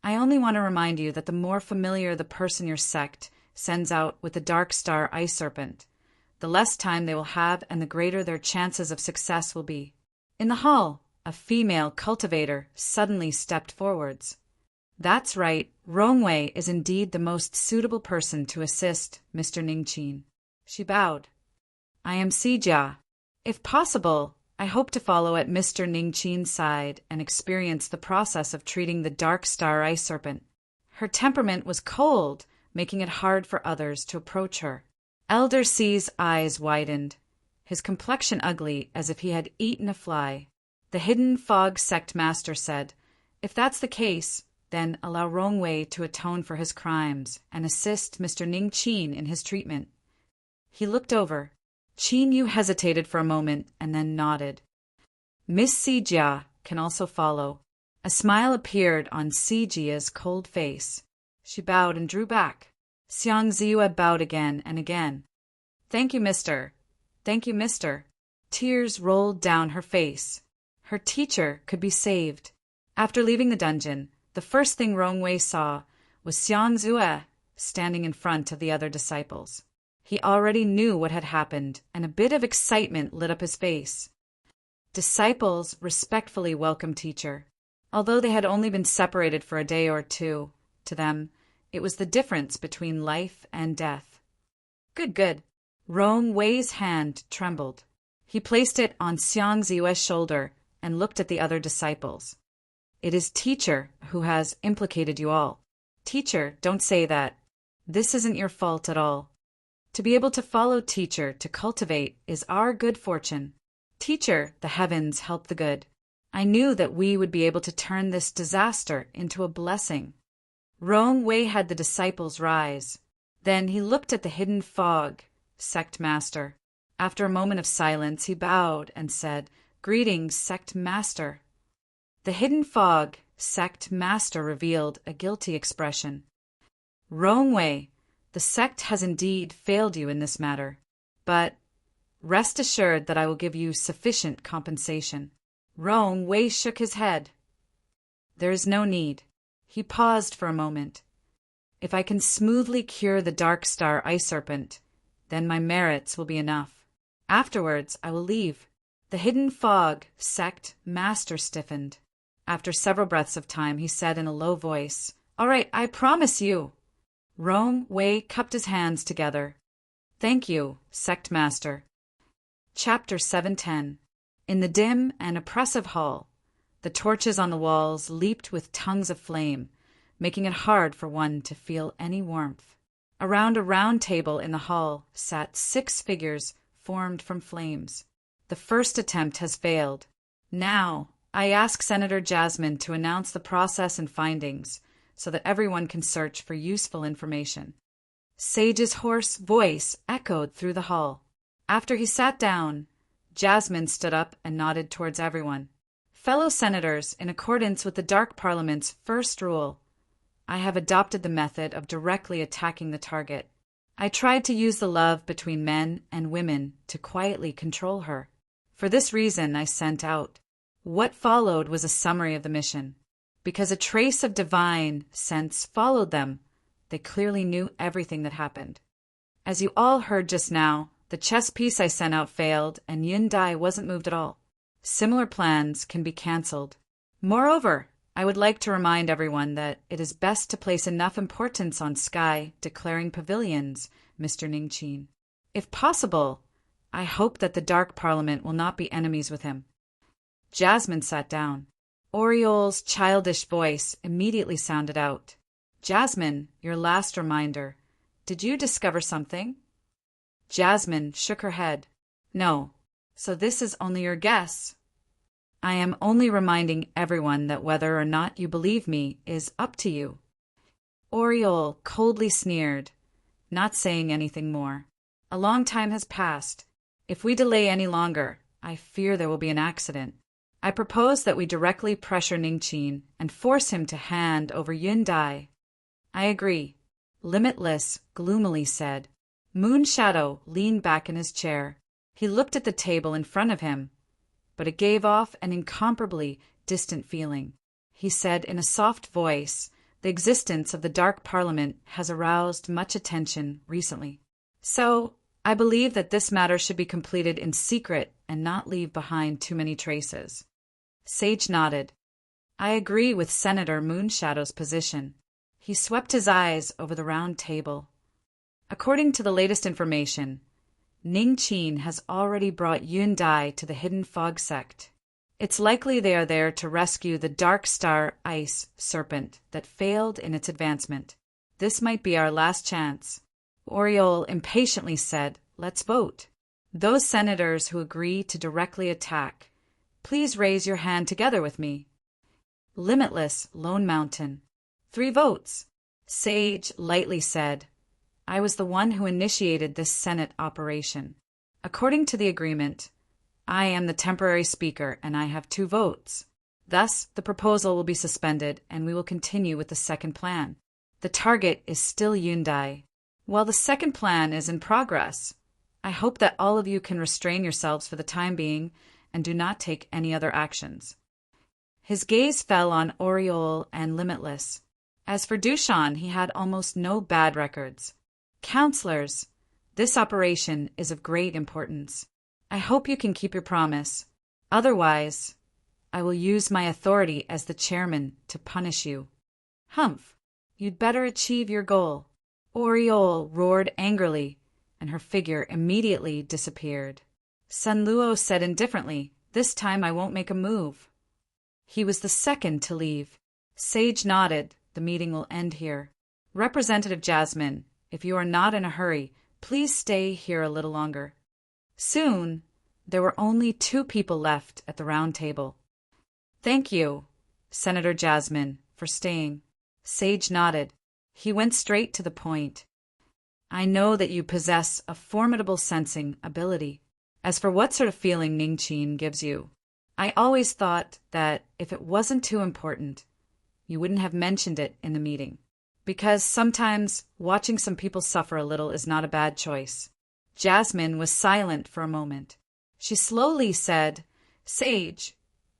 I only want to remind you that the more familiar the person your sect sends out with the Dark Star Ice Serpent, the less time they will have and the greater their chances of success will be. In the hall, a female cultivator suddenly stepped forwards. That's right, Rongwei is indeed the most suitable person to assist Mr. Ning Qin. She bowed. I am Si Jia. If possible, I hope to follow at Mr. Ning Qin's side and experience the process of treating the Dark Star Ice Serpent. Her temperament was cold, making it hard for others to approach her. Elder Si's eyes widened, his complexion ugly as if he had eaten a fly. The Hidden Fog Sect Master said, If that's the case, then allow Rongwei to atone for his crimes and assist Mr. Ning Qin in his treatment. He looked over. Qin Yu hesitated for a moment and then nodded. Miss Si Jia can also follow. A smile appeared on Si Jia's cold face. She bowed and drew back. Xiang Ziwe bowed again and again. Thank you, mister. Thank you, mister. Tears rolled down her face. Her teacher could be saved. After leaving the dungeon, the first thing Rongwei saw was Xiang Ziwe standing in front of the other disciples. He already knew what had happened, and a bit of excitement lit up his face. Disciples respectfully welcomed teacher. Although they had only been separated for a day or two, to them, it was the difference between life and death. Good, good. Rongwei's hand trembled. He placed it on Xiang Ziwe's shoulder and looked at the other disciples. It is teacher who has implicated you all. Teacher, don't say that. This isn't your fault at all. To be able to follow teacher to cultivate is our good fortune. Teacher, the heavens help the good. I knew that we would be able to turn this disaster into a blessing. Rongwei had the disciples rise. Then he looked at the Hidden Fog Sect Master. After a moment of silence, he bowed and said, Greetings, Sect Master. The Hidden Fog Sect Master revealed a guilty expression. Rongwei, the sect has indeed failed you in this matter, but rest assured that I will give you sufficient compensation. Rongwei shook his head. There is no need. He paused for a moment. If I can smoothly cure the Dark Star Ice Serpent, then my merits will be enough. Afterwards, I will leave. The Hidden Fog Sect Master stiffened. After several breaths of time, he said in a low voice, All right, I promise you. Rongwei cupped his hands together. Thank you, Sect Master. Chapter 710. In the dim and oppressive hall, the torches on the walls leaped with tongues of flame, making it hard for one to feel any warmth. Around a round table in the hall sat 6 figures formed from flames. The first attempt has failed. Now, I ask Senator Jasmine to announce the process and findings so that everyone can search for useful information. Sage's hoarse voice echoed through the hall. After he sat down, Jasmine stood up and nodded towards everyone. Fellow senators, in accordance with the Dark Parliament's first rule, I have adopted the method of directly attacking the target. I tried to use the love between men and women to quietly control her. For this reason, I sent out. What followed was a summary of the mission. because a trace of divine sense followed them. They clearly knew everything that happened. As you all heard just now, the chess piece I sent out failed, and Yun Dai wasn't moved at all. Similar plans can be cancelled. Moreover, I would like to remind everyone that it is best to place enough importance on Sky declaring pavilions, Mr. Ningqin. If possible, I hope that the Dark Parliament will not be enemies with him. Jasmine sat down. Oriole's childish voice immediately sounded out. Jasmine, your last reminder. Did you discover something? Jasmine shook her head. No. So this is only your guess. I am only reminding everyone that whether or not you believe me is up to you. Oriole coldly sneered, not saying anything more. A long time has passed. If we delay any longer, I fear there will be an accident. I propose that we directly pressure Ningqin and force him to hand over Yun Dai. I agree, Limitless gloomily said. Moonshadow leaned back in his chair. He looked at the table in front of him, but it gave off an incomparably distant feeling. He said in a soft voice, the existence of the Dark Parliament has aroused much attention recently. So, I believe that this matter should be completed in secret and not leave behind too many traces. Sage nodded. I agree with Senator Moonshadow's position. He swept his eyes over the round table. According to the latest information, Ningqin has already brought Yun Dai to the Hidden Fog sect. It's likely they are there to rescue the Dark Star Ice Serpent that failed in its advancement. This might be our last chance. Oriole impatiently said, Let's vote. Those senators who agree to directly attack, please raise your hand together with me. Limitless, Lone Mountain. 3 votes. Sage lightly said, I was the one who initiated this Senate operation. According to the agreement, I am the temporary speaker and I have 2 votes. Thus, the proposal will be suspended and we will continue with the second plan. The target is still Yun Dai. While the second plan is in progress, I hope that all of you can restrain yourselves for the time being and do not take any other actions. His gaze fell on Oriole and Limitless. As for Dushan, he had almost no bad records. Counselors, this operation is of great importance. I hope you can keep your promise. Otherwise, I will use my authority as the chairman to punish you. Humph, you'd better achieve your goal. Oriole roared angrily, and her figure immediately disappeared. Sun Luo said indifferently, This time I won't make a move. He was the second to leave. Sage nodded. The meeting will end here. Representative Jasmine, if you are not in a hurry, please stay here a little longer. Soon, there were only 2 people left at the round table. Thank you, Senator Jasmine, for staying. Sage nodded. He went straight to the point. I know that you possess a formidable sensing ability. As for what sort of feeling Ningqin gives you, I always thought that if it wasn't too important, you wouldn't have mentioned it in the meeting. Because sometimes watching some people suffer a little is not a bad choice. Jasmine was silent for a moment. She slowly said, Sage,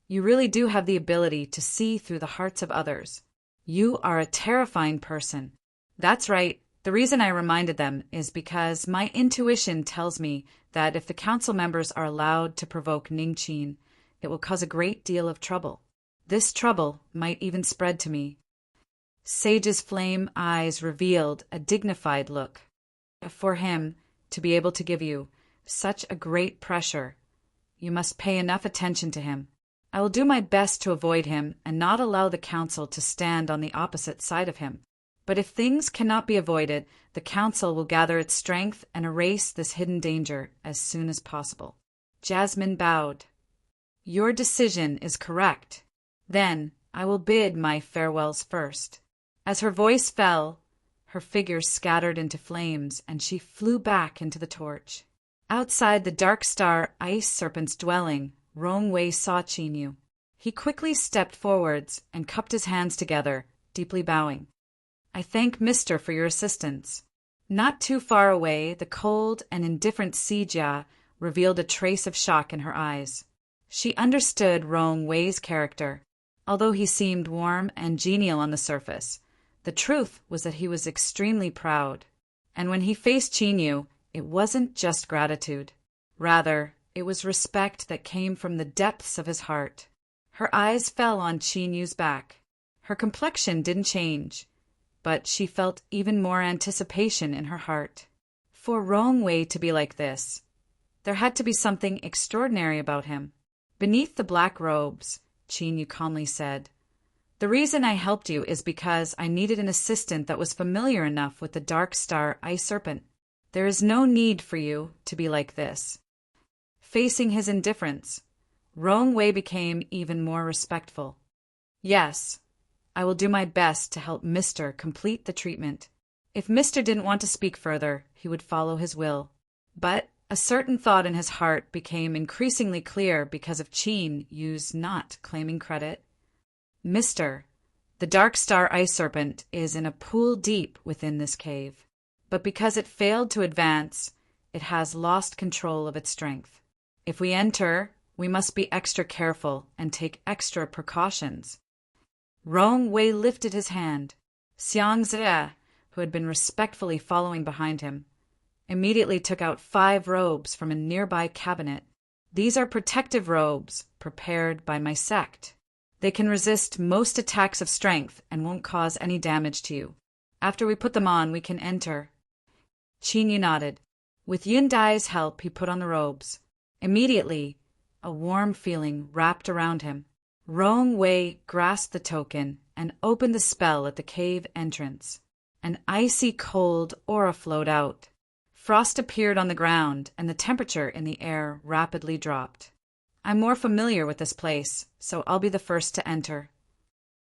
you really do have the ability to see through the hearts of others. You are a terrifying person. That's right. The reason I reminded them is because my intuition tells me that if the council members are allowed to provoke Ningqin, it will cause a great deal of trouble. This trouble might even spread to me. Sage's flame eyes revealed a dignified look. For him to be able to give you such a great pressure, you must pay enough attention to him. I will do my best to avoid him and not allow the council to stand on the opposite side of him. But if things cannot be avoided, the council will gather its strength and erase this hidden danger as soon as possible. Jasmine bowed. Your decision is correct. Then I will bid my farewells first. As her voice fell, her figure scattered into flames and she flew back into the torch. Outside the Dark Star Ice Serpent's dwelling, Rong Wei saw Qinyu. He quickly stepped forwards and cupped his hands together, deeply bowing. I thank Mister for your assistance. Not too far away, the cold and indifferent Sijia revealed a trace of shock in her eyes. She understood Rong Wei's character. Although he seemed warm and genial on the surface, the truth was that he was extremely proud. And when he faced Qinyu, it wasn't just gratitude. Rather, it was respect that came from the depths of his heart. Her eyes fell on Qinyu's back. Her complexion didn't change, but she felt even more anticipation in her heart. For Rong Wei to be like this, there had to be something extraordinary about him. Beneath the black robes, Qinyu calmly said, "The reason I helped you is because I needed an assistant that was familiar enough with the Dark Star Ice Serpent. There is no need for you to be like this." Facing his indifference, Rong Wei became even more respectful. "Yes, I will do my best to help Mr. complete the treatment." If Mr. didn't want to speak further, he would follow his will. But a certain thought in his heart became increasingly clear because of Qinyu's not claiming credit. "Mr. The Dark Star Ice Serpent is in a pool deep within this cave, but because it failed to advance, it has lost control of its strength. If we enter, we must be extra careful and take extra precautions." Rong Wei lifted his hand. Xiang Zhe, who had been respectfully following behind him, immediately took out 5 robes from a nearby cabinet. "These are protective robes prepared by my sect. They can resist most attacks of strength and won't cause any damage to you. After we put them on, we can enter." Qinyu nodded. With Yun Dai's help, he put on the robes. Immediately, a warm feeling wrapped around him. Rong Wei grasped the token and opened the spell at the cave entrance. An icy cold aura flowed out. Frost appeared on the ground, and the temperature in the air rapidly dropped. "I'm more familiar with this place, so I'll be the first to enter."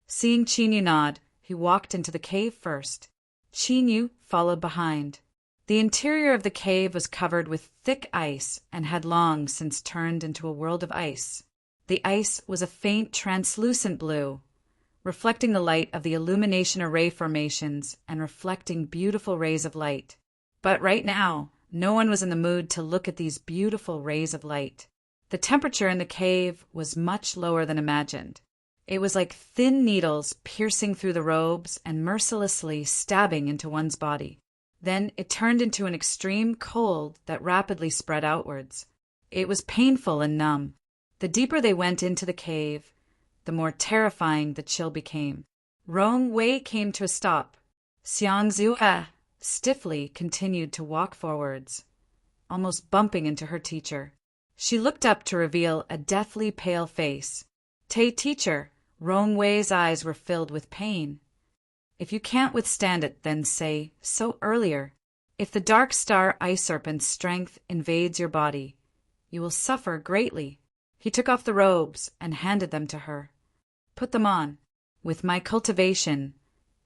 Seeing Qinyu nod, he walked into the cave first. Qinyu followed behind. The interior of the cave was covered with thick ice and had long since turned into a world of ice. The ice was a faint translucent blue, reflecting the light of the illumination array formations and reflecting beautiful rays of light. But right now, no one was in the mood to look at these beautiful rays of light. The temperature in the cave was much lower than imagined. It was like thin needles piercing through the robes and mercilessly stabbing into one's body. Then it turned into an extreme cold that rapidly spread outwards. It was painful and numb. The deeper they went into the cave, the more terrifying the chill became. Rong Wei came to a stop. Xiang Zhe stiffly continued to walk forwards, almost bumping into her teacher. She looked up to reveal a deathly pale face. Teacher, Rong Wei's eyes were filled with pain. "If you can't withstand it, then say so earlier. If the Dark Star Ice Serpent's strength invades your body, you will suffer greatly." He took off the robes and handed them to her. "Put them on. With my cultivation,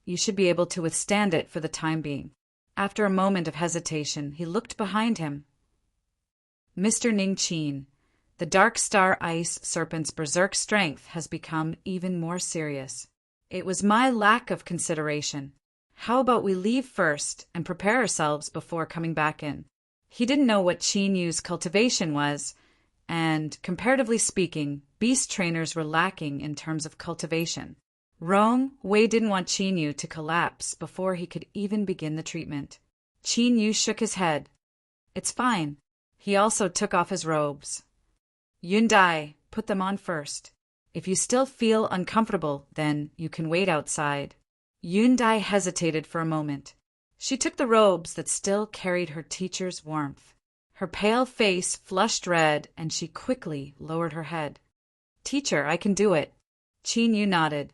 you should be able to withstand it for the time being." After a moment of hesitation, he looked behind him. "Mr. Ning Qin, the Dark Star Ice Serpent's berserk strength has become even more serious. It was my lack of consideration. How about we leave first and prepare ourselves before coming back in?" He didn't know what Qinyu's cultivation was, and, comparatively speaking, beast trainers were lacking in terms of cultivation. Rong Wei didn't want Qinyu to collapse before he could even begin the treatment. Qinyu shook his head. "It's fine." He also took off his robes. "Yun Dai, put them on first. If you still feel uncomfortable, then you can wait outside." Yun Dai hesitated for a moment. She took the robes that still carried her teacher's warmth. Her pale face flushed red, and she quickly lowered her head. "Teacher, I can do it." Qinyu nodded.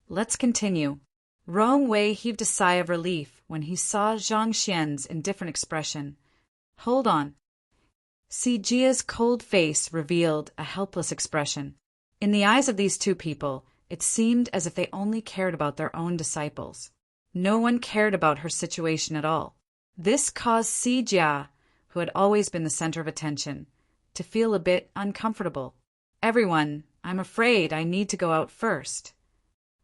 "Let's continue." Rong Wei heaved a sigh of relief when he saw Zhang Xian's indifferent expression. "Hold on." Si Jia's cold face revealed a helpless expression. In the eyes of these two people, it seemed as if they only cared about their own disciples. No one cared about her situation at all. This caused Si Jia, who had always been the center of attention, to feel a bit uncomfortable. "Everyone, I'm afraid I need to go out first."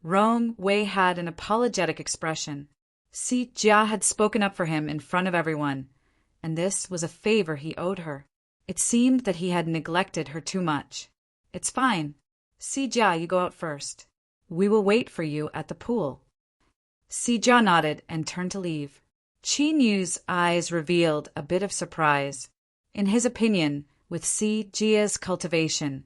Rong Wei had an apologetic expression. Si Jia had spoken up for him in front of everyone, and this was a favor he owed her. It seemed that he had neglected her too much. "It's fine." Si Jia, you go out first. We will wait for you at the pool. Si Jia nodded and turned to leave. Qin Yu's eyes revealed a bit of surprise. In his opinion, with Si Jia's cultivation,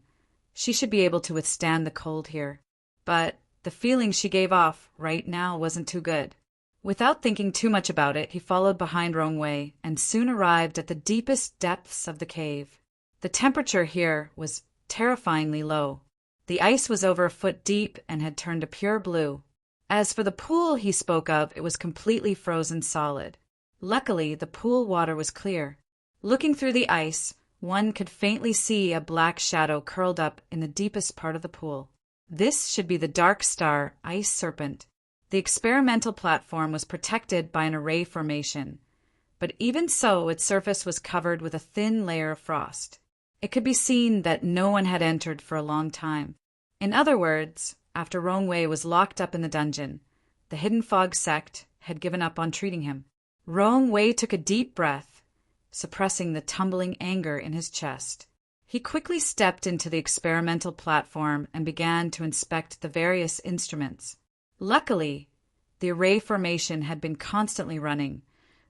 she should be able to withstand the cold here. But the feeling she gave off right now wasn't too good. Without thinking too much about it, he followed behind Rongwei and soon arrived at the deepest depths of the cave. The temperature here was terrifyingly low. The ice was over a foot deep and had turned a pure blue. As for the pool he spoke of, it was completely frozen solid. Luckily, the pool water was clear. Looking through the ice, one could faintly see a black shadow curled up in the deepest part of the pool. This should be the Dark Star ice serpent. The experimental platform was protected by an array formation, but even so, its surface was covered with a thin layer of frost. It could be seen that no one had entered for a long time. In other words, after Rongwei was locked up in the dungeon, the Hidden Fog sect had given up on treating him. Rongwei took a deep breath, suppressing the tumbling anger in his chest. He quickly stepped into the experimental platform and began to inspect the various instruments. Luckily, the array formation had been constantly running,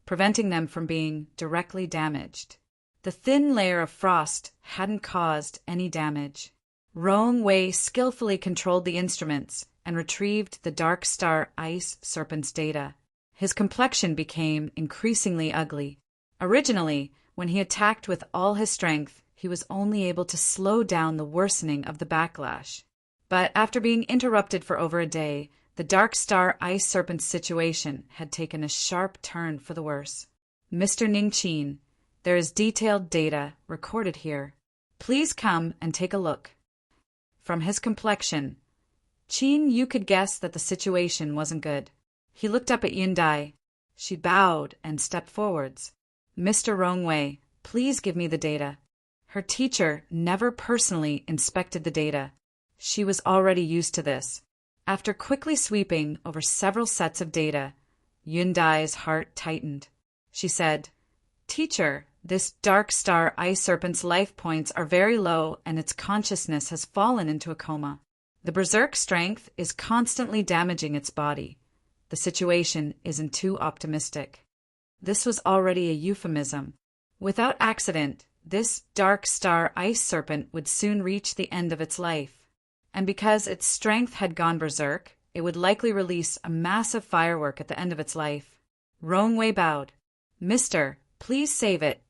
preventing them from being directly damaged. The thin layer of frost hadn't caused any damage. Rongwei skillfully controlled the instruments and retrieved the Dark Star ice serpent's data. His complexion became increasingly ugly. Originally, when he attacked with all his strength, he was only able to slow down the worsening of the backlash. But after being interrupted for over a day, the Dark Star ice serpent's situation had taken a sharp turn for the worse. Mr. Ningqin, there is detailed data recorded here. Please come and take a look. From his complexion, Qin Yu could guess that the situation wasn't good. He looked up at Yundai. She bowed and stepped forwards. Mr. Rongwei, please give me the data. Her teacher never personally inspected the data. She was already used to this. After quickly sweeping over several sets of data, Yundai's heart tightened. She said, Teacher, this Dark Star ice serpent's life points are very low and its consciousness has fallen into a coma. The berserk strength is constantly damaging its body. The situation isn't too optimistic. This was already a euphemism. Without accident, this Dark Star ice serpent would soon reach the end of its life. And because its strength had gone berserk, it would likely release a massive firework at the end of its life. Rongwei bowed. Mister, please save it.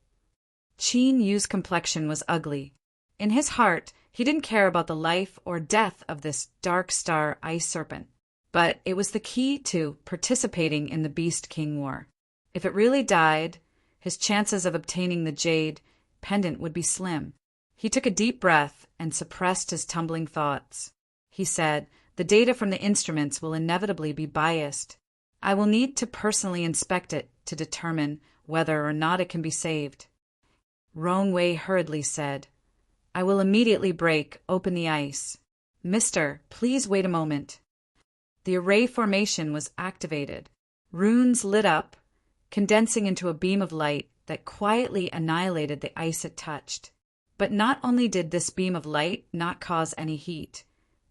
Qin Yu's complexion was ugly. In his heart, he didn't care about the life or death of this Dark Star ice serpent. But it was the key to participating in the Beast King War. If it really died, his chances of obtaining the jade pendant would be slim. He took a deep breath and suppressed his tumbling thoughts. He said, the data from the instruments will inevitably be biased. I will need to personally inspect it to determine whether or not it can be saved. Rongwei hurriedly said, I will immediately break open the ice. Mister, please wait a moment. The array formation was activated. Runes lit up, condensing into a beam of light that quietly annihilated the ice it touched. But not only did this beam of light not cause any heat,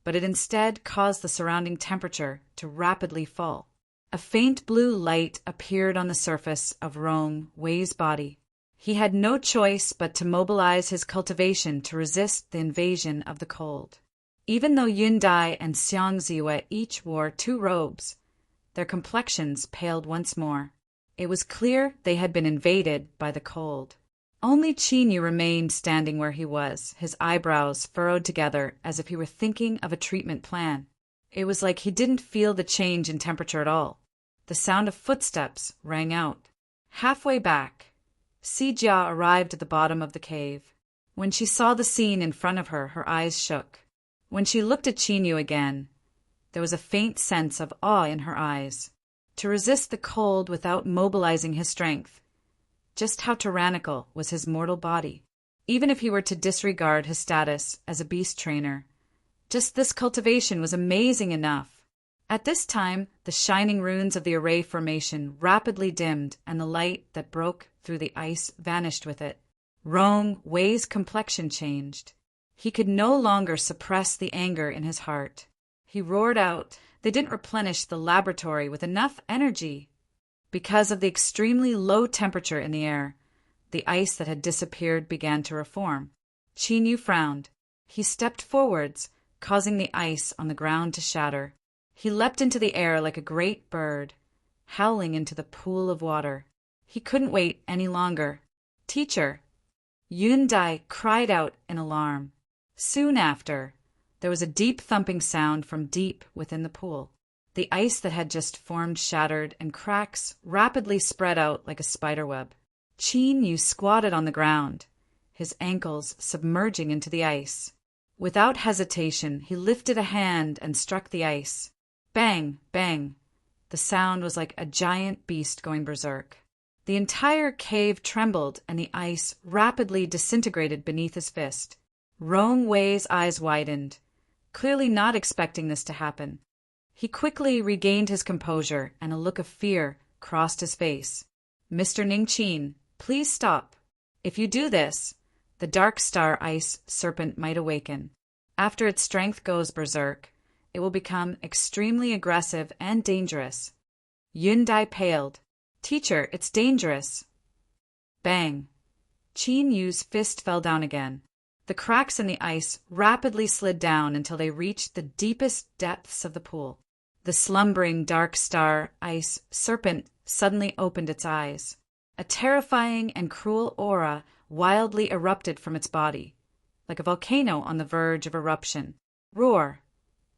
but it instead caused the surrounding temperature to rapidly fall. A faint blue light appeared on the surface of Rongwei's body. He had no choice but to mobilize his cultivation to resist the invasion of the cold. Even though Yundai and Xiang Ziwe each wore 2 robes, their complexions paled once more. It was clear they had been invaded by the cold. Only Qin Yu remained standing where he was, his eyebrows furrowed together as if he were thinking of a treatment plan. It was like he didn't feel the change in temperature at all. The sound of footsteps rang out. Halfway back, Si Jia arrived at the bottom of the cave. When she saw the scene in front of her, her eyes shook. When she looked at Qin Yu again, there was a faint sense of awe in her eyes. To resist the cold without mobilizing his strength. Just how tyrannical was his mortal body? Even if he were to disregard his status as a beast trainer, just this cultivation was amazing enough. At this time, the shining runes of the array formation rapidly dimmed and the light that broke through the ice vanished with it. Rongwei's complexion changed. He could no longer suppress the anger in his heart. He roared out. They didn't replenish the laboratory with enough energy. Because of the extremely low temperature in the air, the ice that had disappeared began to reform. Qin Yu frowned. He stepped forwards, causing the ice on the ground to shatter. He leapt into the air like a great bird, howling into the pool of water. He couldn't wait any longer. "Teacher!" Yun Dai cried out in alarm. Soon after, there was a deep thumping sound from deep within the pool. The ice that had just formed shattered, and cracks rapidly spread out like a spiderweb. Qin Yu squatted on the ground, his ankles submerging into the ice. Without hesitation, he lifted a hand and struck the ice. Bang, bang. The sound was like a giant beast going berserk. The entire cave trembled, and the ice rapidly disintegrated beneath his fist. Rong Wei's eyes widened, clearly not expecting this to happen. He quickly regained his composure, and a look of fear crossed his face. "Mr. Ningqin, please stop. If you do this, the Dark Star Ice Serpent might awaken. After its strength goes berserk, it will become extremely aggressive and dangerous." Yun Dai paled. "Teacher, it's dangerous." Bang! Qin Yu's fist fell down again. The cracks in the ice rapidly slid down until they reached the deepest depths of the pool. The slumbering Dark Star Ice Serpent suddenly opened its eyes. A terrifying and cruel aura wildly erupted from its body, like a volcano on the verge of eruption. Roar!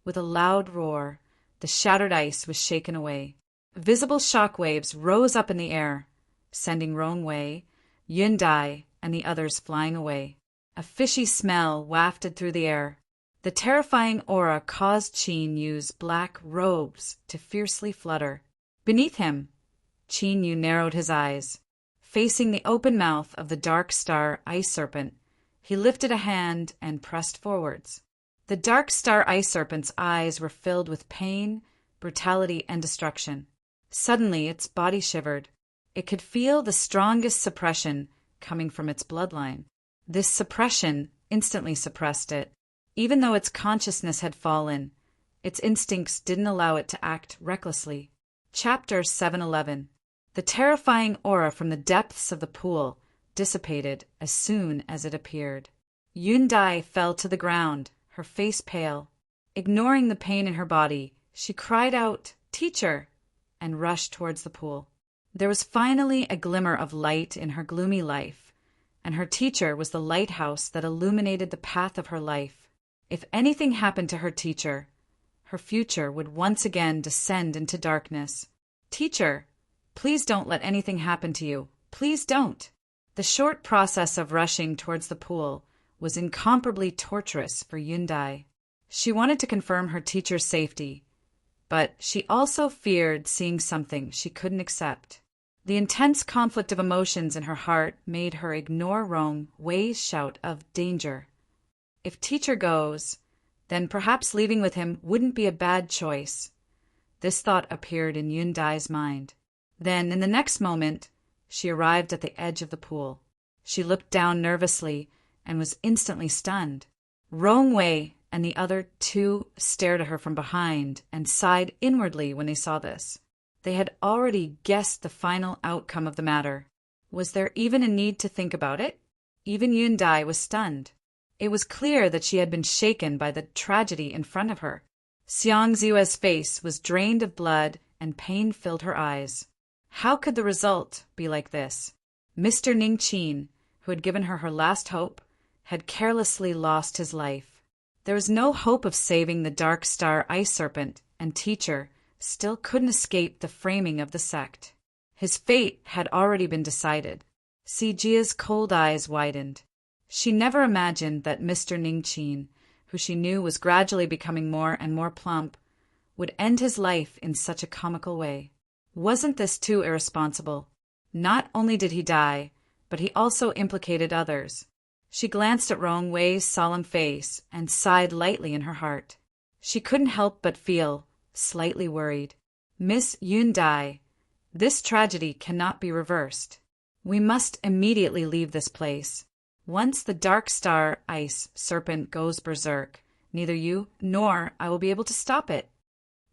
With a loud roar, the shattered ice was shaken away. Visible shock waves rose up in the air, sending Rong Wei, Yun Dai, and the others flying away. A fishy smell wafted through the air. The terrifying aura caused Qin Yu's black robes to fiercely flutter. Beneath him, Qin Yu narrowed his eyes. Facing the open mouth of the Dark Star Ice Serpent, he lifted a hand and pressed forwards. The Dark Star Ice Serpent's eyes were filled with pain, brutality, and destruction. Suddenly, its body shivered. It could feel the strongest suppression coming from its bloodline. This suppression instantly suppressed it. Even though its consciousness had fallen, its instincts didn't allow it to act recklessly. Chapter 711. The terrifying aura from the depths of the pool dissipated as soon as it appeared. Yun Dai fell to the ground, her face pale. Ignoring the pain in her body, she cried out, "Teacher!" and rushed towards the pool. There was finally a glimmer of light in her gloomy life, and her teacher was the lighthouse that illuminated the path of her life. If anything happened to her teacher, her future would once again descend into darkness. "Teacher, please don't let anything happen to you. Please don't." The short process of rushing towards the pool was incomparably torturous for Yun Dai. She wanted to confirm her teacher's safety, but she also feared seeing something she couldn't accept. The intense conflict of emotions in her heart made her ignore Rong Wei's shout of danger. If teacher goes, then perhaps leaving with him wouldn't be a bad choice. This thought appeared in Yun Dai's mind. Then, in the next moment, she arrived at the edge of the pool. She looked down nervously and was instantly stunned. Rong Wei and the other two stared at her from behind and sighed inwardly when they saw this. They had already guessed the final outcome of the matter. Was there even a need to think about it? Even Yun Dai was stunned. It was clear that she had been shaken by the tragedy in front of her. Xiang Ziwe's face was drained of blood and pain filled her eyes. How could the result be like this? Mr. Ningqin, who had given her her last hope, had carelessly lost his life. There was no hope of saving the Dark Star Ice Serpent, and teacher still couldn't escape the framing of the sect. His fate had already been decided. Sijia's cold eyes widened. She never imagined that Mr. Ningqin, who she knew was gradually becoming more and more plump, would end his life in such a comical way. Wasn't this too irresponsible? Not only did he die, but he also implicated others. She glanced at Rong Wei's solemn face and sighed lightly in her heart. She couldn't help but feel slightly worried. "Miss Yun Dai, this tragedy cannot be reversed. We must immediately leave this place. Once the dark star ice serpent goes berserk, neither you nor I will be able to stop it,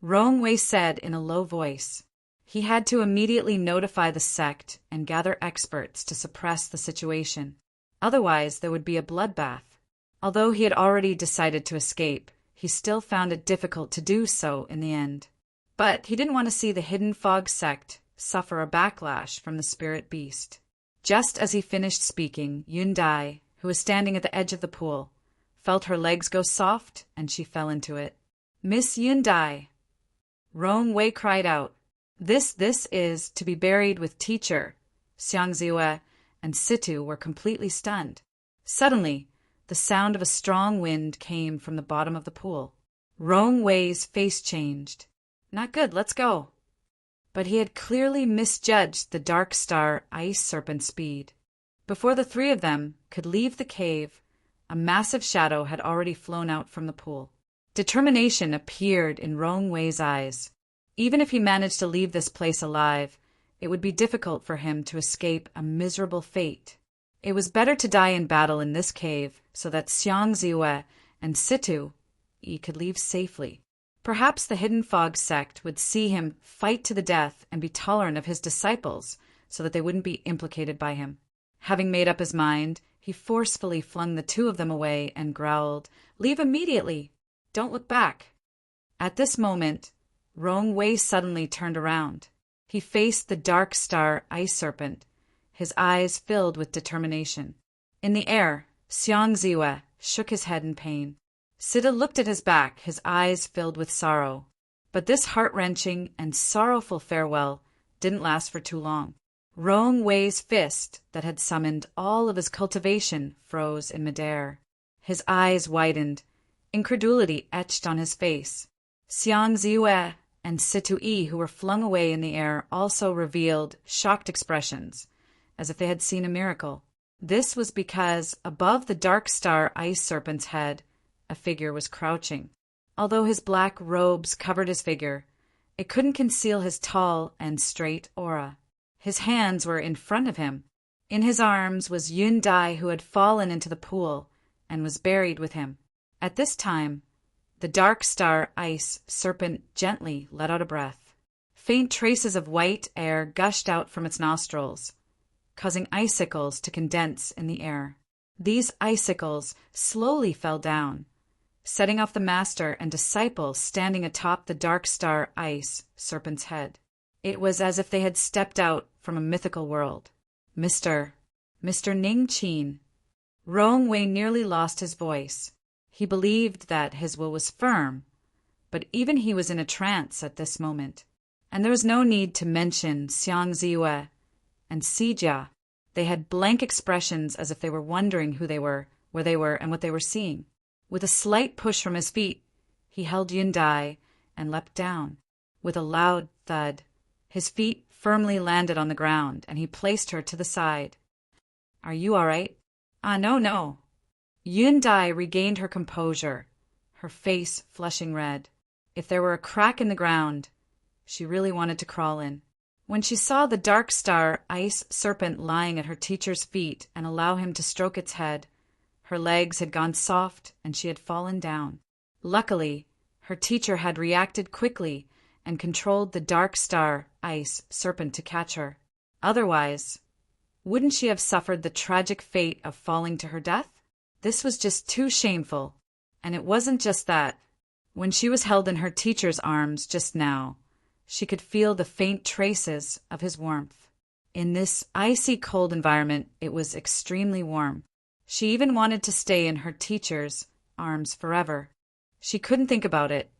Rong Wei said in a low voice. He had to immediately notify the sect and gather experts to suppress the situation. Otherwise, there would be a bloodbath. Although he had already decided to escape, he still found it difficult to do so in the end. But he didn't want to see the Hidden Fog sect suffer a backlash from the spirit beast. Just as he finished speaking, Yun Dai, who was standing at the edge of the pool, felt her legs go soft and she fell into it. "Miss Yun Dai!" Rong Wei cried out. This is to be buried with teacher. Xiang Ziwe and Situ were completely stunned. Suddenly, the sound of a strong wind came from the bottom of the pool. Rong Wei's face changed. Not good, let's go. But he had clearly misjudged the dark star ice serpent's speed. Before the three of them could leave the cave, a massive shadow had already flown out from the pool. Determination appeared in Rong Wei's eyes. Even if he managed to leave this place alive, it would be difficult for him to escape a miserable fate. It was better to die in battle in this cave so that Xiang Ziwe and Situ could leave safely. Perhaps the Hidden Fog sect would see him fight to the death and be tolerant of his disciples so that they wouldn't be implicated by him. Having made up his mind, he forcefully flung the two of them away and growled, "Leave immediately! Don't look back!" At this moment, Rong Wei suddenly turned around. He faced the dark star ice serpent, his eyes filled with determination. In the air, Xiang Ziwe shook his head in pain. Sita looked at his back, his eyes filled with sorrow. But this heart-wrenching and sorrowful farewell didn't last for too long. Rong Wei's fist, that had summoned all of his cultivation, froze in midair. His eyes widened. Incredulity etched on his face. Xiang Ziwe and Situ, who were flung away in the air, also revealed shocked expressions, as if they had seen a miracle. This was because above the dark star ice serpent's head, a figure was crouching. Although his black robes covered his figure, it couldn't conceal his tall and straight aura. His hands were in front of him. In his arms was Yun Dai, who had fallen into the pool and was buried with him. At this time, the dark star ice serpent gently let out a breath. Faint traces of white air gushed out from its nostrils, causing icicles to condense in the air. These icicles slowly fell down, setting off the master and disciple standing atop the dark star ice serpent's head. It was as if they had stepped out from a mythical world. Mr. Ning Qin. Rong Wei nearly lost his voice. He believed that his will was firm, but even he was in a trance at this moment. And there was no need to mention Xiang Ziwe and Sijia. They had blank expressions as if they were wondering who they were, where they were, and what they were seeing. With a slight push from his feet, he held Yun Dai and leapt down. With a loud thud, his feet firmly landed on the ground, and he placed her to the side. "Are you all right?" No. Yun Dai regained her composure, her face flushing red. If there were a crack in the ground, she really wanted to crawl in. When she saw the dark star ice serpent lying at her teacher's feet and allow him to stroke its head, her legs had gone soft and she had fallen down. Luckily, her teacher had reacted quickly and controlled the dark star ice serpent to catch her. Otherwise, wouldn't she have suffered the tragic fate of falling to her death? This was just too shameful. And it wasn't just that. When she was held in her teacher's arms just now, she could feel the faint traces of his warmth. In this icy cold environment, it was extremely warm. She even wanted to stay in her teacher's arms forever. She couldn't think about it.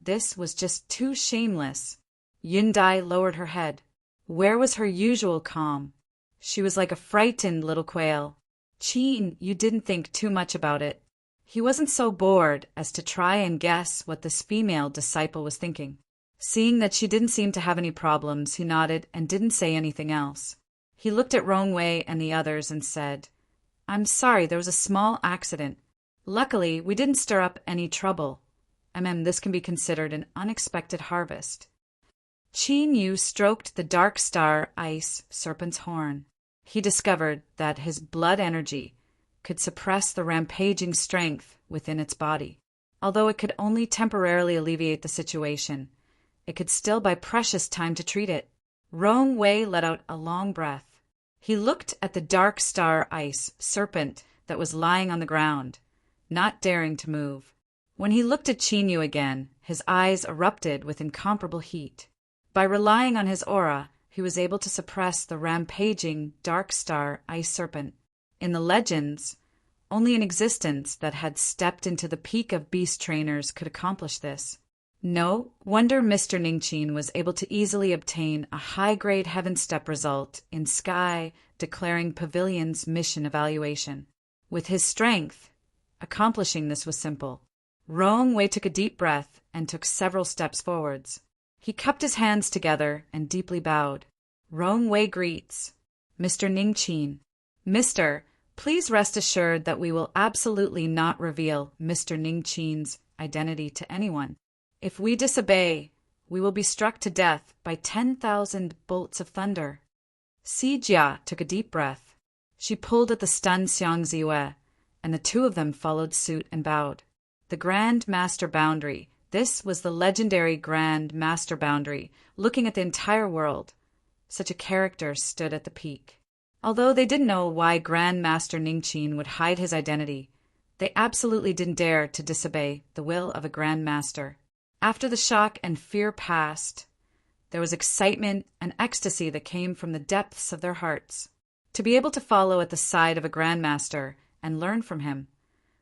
This was just too shameless. Yun Dai lowered her head. Where was her usual calm? She was like a frightened little quail. "Qin, you didn't think too much about it." He wasn't so bored as to try and guess what this female disciple was thinking. Seeing that she didn't seem to have any problems, he nodded and didn't say anything else. He looked at Rong Wei and the others and said, "I'm sorry, there was a small accident. Luckily, we didn't stir up any trouble. This can be considered an unexpected harvest." Qin Yu stroked the dark star ice serpent's horn. he discovered that his blood energy could suppress the rampaging strength within its body. Although it could only temporarily alleviate the situation, it could still buy precious time to treat it. Rong Wei let out a long breath. He looked at the dark star ice serpent that was lying on the ground, not daring to move. When he looked at Qin Yu again, his eyes erupted with incomparable heat. By relying on his aura, he was able to suppress the rampaging dark star ice serpent. In the legends, only an existence that had stepped into the peak of beast trainers could accomplish this. No wonder Mr. Ningqin was able to easily obtain a high-grade heaven step result in Sky Declaring Pavilion's mission evaluation. With his strength, accomplishing this was simple. Rong Wei took a deep breath and took several steps forwards. He cupped his hands together and deeply bowed. Rong Wei greets. Mr. Ningqin. Mr. Please rest assured that we will absolutely not reveal Mr. Ningqin's identity to anyone. If we disobey, we will be struck to death by 10,000 bolts of thunder. Si Jia took a deep breath. She pulled at the stunned Xiang Ziwei, and the two of them followed suit and bowed. The Grand Master Boundary. This was the legendary Grand Master Boundary, looking at the entire world. Such a character stood at the peak. Although they didn't know why Grand Master Ningqin would hide his identity, they absolutely didn't dare to disobey the will of a Grand Master. After the shock and fear passed, there was excitement and ecstasy that came from the depths of their hearts. To be able to follow at the side of a Grand Master and learn from him,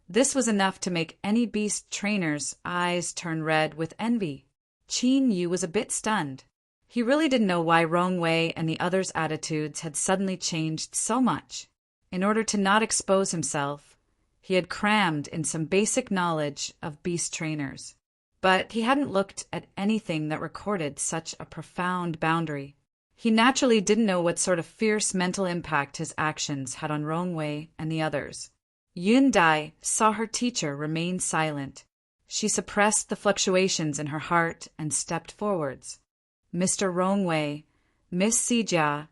this was enough to make any beast trainer's eyes turn red with envy. Qin Yu was a bit stunned. He really didn't know why Rong Wei and the others' attitudes had suddenly changed so much. In order to not expose himself, he had crammed in some basic knowledge of beast trainers. But he hadn't looked at anything that recorded such a profound boundary. He naturally didn't know what sort of fierce mental impact his actions had on Rong Wei and the others. Yun Dai saw her teacher remain silent. She suppressed the fluctuations in her heart and stepped forwards. Mr. Rong Wei, Miss Si Jia,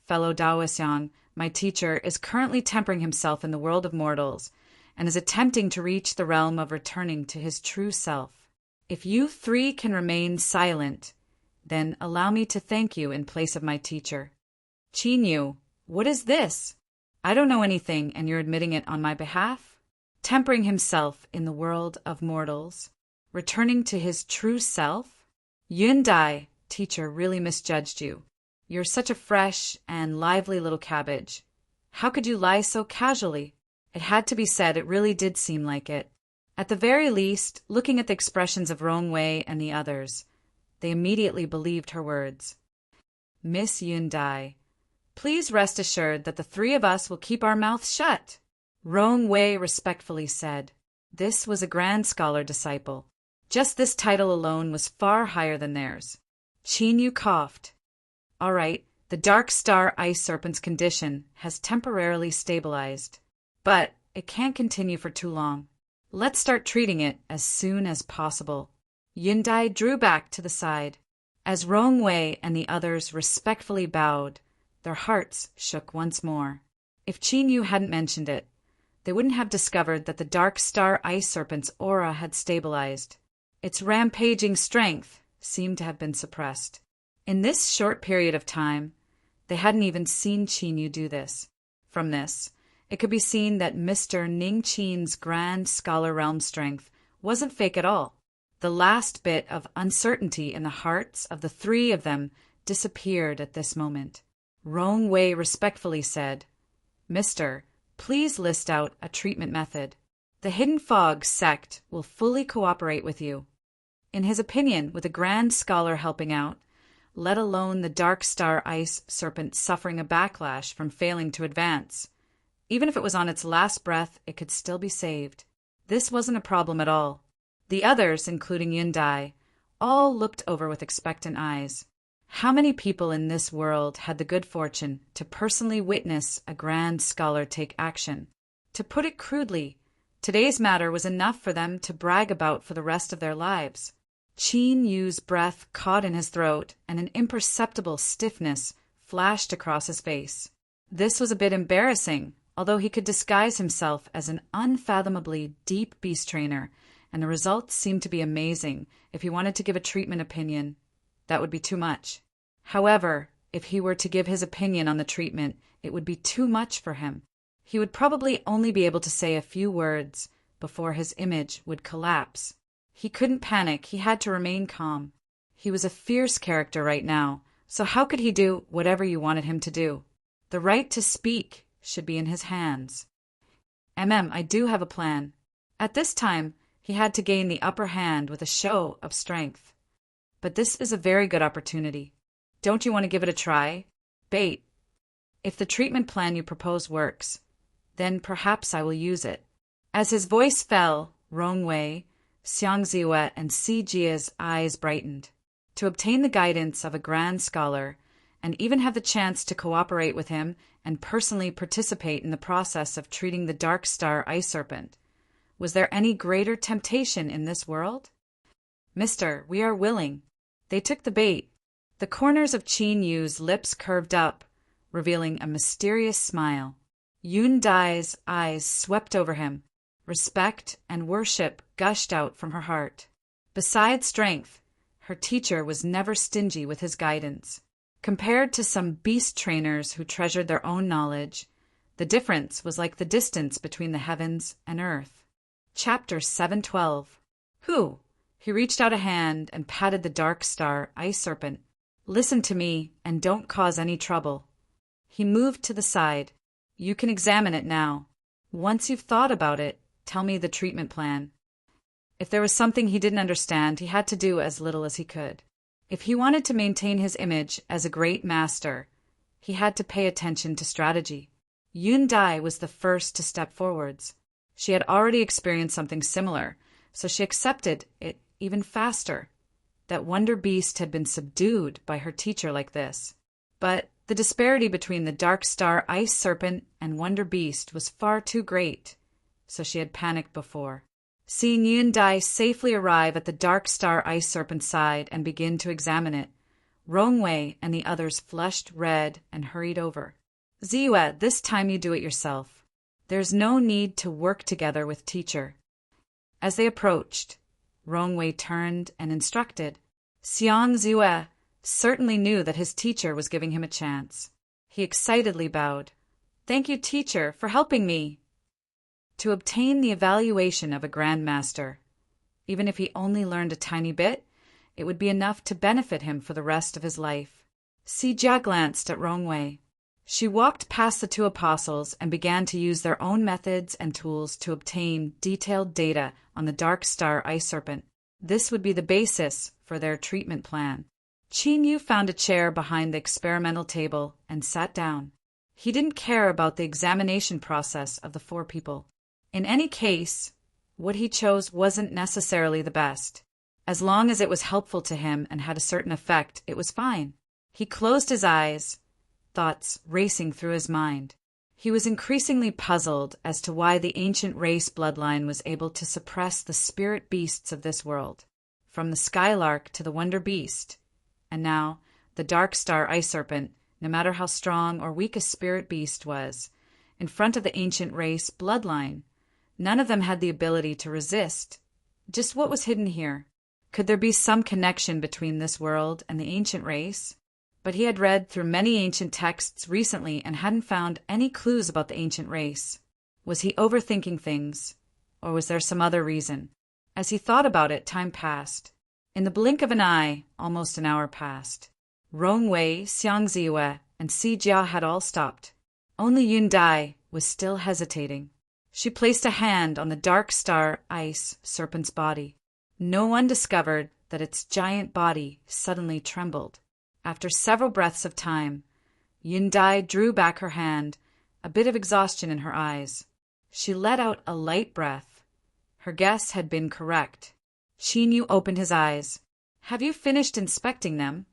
fellow Daoxiang, my teacher, is currently tempering himself in the world of mortals and is attempting to reach the realm of returning to his true self. If you three can remain silent, then allow me to thank you in place of my teacher. Qin Yu, what is this? I don't know anything, and you're admitting it on my behalf? Tempering himself in the world of mortals, returning to his true self? Yun Dai, teacher, really misjudged you. You're such a fresh and lively little cabbage. How could you lie so casually? It had to be said, it really did seem like it. At the very least, looking at the expressions of Rong Wei and the others, they immediately believed her words. Miss Yun Dai, please rest assured that the three of us will keep our mouths shut, Rong Wei respectfully said. This was a grand scholar disciple. Just this title alone was far higher than theirs. Qin Yu coughed. All right, the Dark Star Ice Serpent's condition has temporarily stabilized, but it can't continue for too long. Let's start treating it as soon as possible. Yun Dai drew back to the side. As Rong Wei and the others respectfully bowed, their hearts shook once more. If Qin Yu hadn't mentioned it, they wouldn't have discovered that the Dark Star Ice Serpent's aura had stabilized. Its rampaging strength seemed to have been suppressed. In this short period of time, they hadn't even seen Qin Yu do this. From this, it could be seen that Mr. Ningqin's grand scholar realm strength wasn't fake at all. The last bit of uncertainty in the hearts of the three of them disappeared at this moment. Rong Wei respectfully said, Mister, please list out a treatment method. The Hidden Fog sect will fully cooperate with you. In his opinion, with a grand scholar helping out, let alone the Dark Star Ice Serpent suffering a backlash from failing to advance, even if it was on its last breath, it could still be saved. This wasn't a problem at all. The others, including Yun Dai, all looked over with expectant eyes. How many people in this world had the good fortune to personally witness a grand scholar take action? To put it crudely, today's matter was enough for them to brag about for the rest of their lives. Qin Yu's breath caught in his throat, and an imperceptible stiffness flashed across his face. This was a bit embarrassing, although he could disguise himself as an unfathomably deep beast trainer, and the results seemed to be amazing. If he wanted to give a treatment opinion, that would be too much. However, if he were to give his opinion on the treatment, it would be too much for him. He would probably only be able to say a few words before his image would collapse. He couldn't panic, he had to remain calm. He was a fierce character right now, so how could he do whatever you wanted him to do? The right to speak should be in his hands. I do have a plan. At this time, he had to gain the upper hand with a show of strength. But this is a very good opportunity. Don't you want to give it a try? Bait. If the treatment plan you propose works, then perhaps I will use it. As his voice fell, Rongwei, Xiangziwe, and Sijia's eyes brightened. To obtain the guidance of a grand scholar, and even have the chance to cooperate with him and personally participate in the process of treating the Dark Star Ice Serpent. Was there any greater temptation in this world? Mister, we are willing. They took the bait. The corners of Qin Yu's lips curved up, revealing a mysterious smile. Yun Dai's eyes swept over him. Respect and worship gushed out from her heart. Besides strength, her teacher was never stingy with his guidance. Compared to some beast trainers who treasured their own knowledge, the difference was like the distance between the heavens and earth. Chapter 712. Who? He reached out a hand and patted the Dark Star Ice Serpent. Listen to me and don't cause any trouble. He moved to the side. You can examine it now. Once you've thought about it, tell me the treatment plan. If there was something he didn't understand, he had to do as little as he could. If he wanted to maintain his image as a great master, he had to pay attention to strategy. Yun Dai was the first to step forwards. She had already experienced something similar, so she accepted it even faster. That Wonder Beast had been subdued by her teacher like this. But the disparity between the Dark Star Ice Serpent and Wonder Beast was far too great, so she had panicked before. Seeing Yun Dai safely arrive at the Dark Star Ice Serpent's side and begin to examine it, Rongwei and the others flushed red and hurried over. Ziwe, this time you do it yourself. There's no need to work together with teacher. As they approached, Rongwei turned and instructed. Xiangziwe certainly knew that his teacher was giving him a chance. He excitedly bowed. Thank you, teacher, for helping me. To obtain the evaluation of a Grand Master, even if he only learned a tiny bit, it would be enough to benefit him for the rest of his life. Sijia glanced at Rongwei. She walked past the two apostles and began to use their own methods and tools to obtain detailed data on the Dark Star Ice Serpent. This would be the basis for their treatment plan. Qin Yu found a chair behind the experimental table and sat down. He didn't care about the examination process of the four people. In any case, what he chose wasn't necessarily the best. As long as it was helpful to him and had a certain effect, it was fine. He closed his eyes, thoughts racing through his mind. He was increasingly puzzled as to why the ancient race bloodline was able to suppress the spirit beasts of this world, from the Skylark to the Wonder Beast, and now the Dark Star Ice Serpent, no matter how strong or weak a spirit beast was, in front of the ancient race bloodline. None of them had the ability to resist. Just what was hidden here? Could there be some connection between this world and the ancient race? But he had read through many ancient texts recently and hadn't found any clues about the ancient race. Was he overthinking things, or was there some other reason? As he thought about it, time passed. In the blink of an eye, almost an hour passed. Rongwei, Xiangziwe, and Sijia had all stopped. Only Yun Dai was still hesitating. She placed a hand on the Dark Star Ice Serpent's body. No one discovered that its giant body suddenly trembled. After several breaths of time, Yun Dai drew back her hand, a bit of exhaustion in her eyes. She let out a light breath. Her guess had been correct. Qin Yu opened his eyes. Have you finished inspecting them?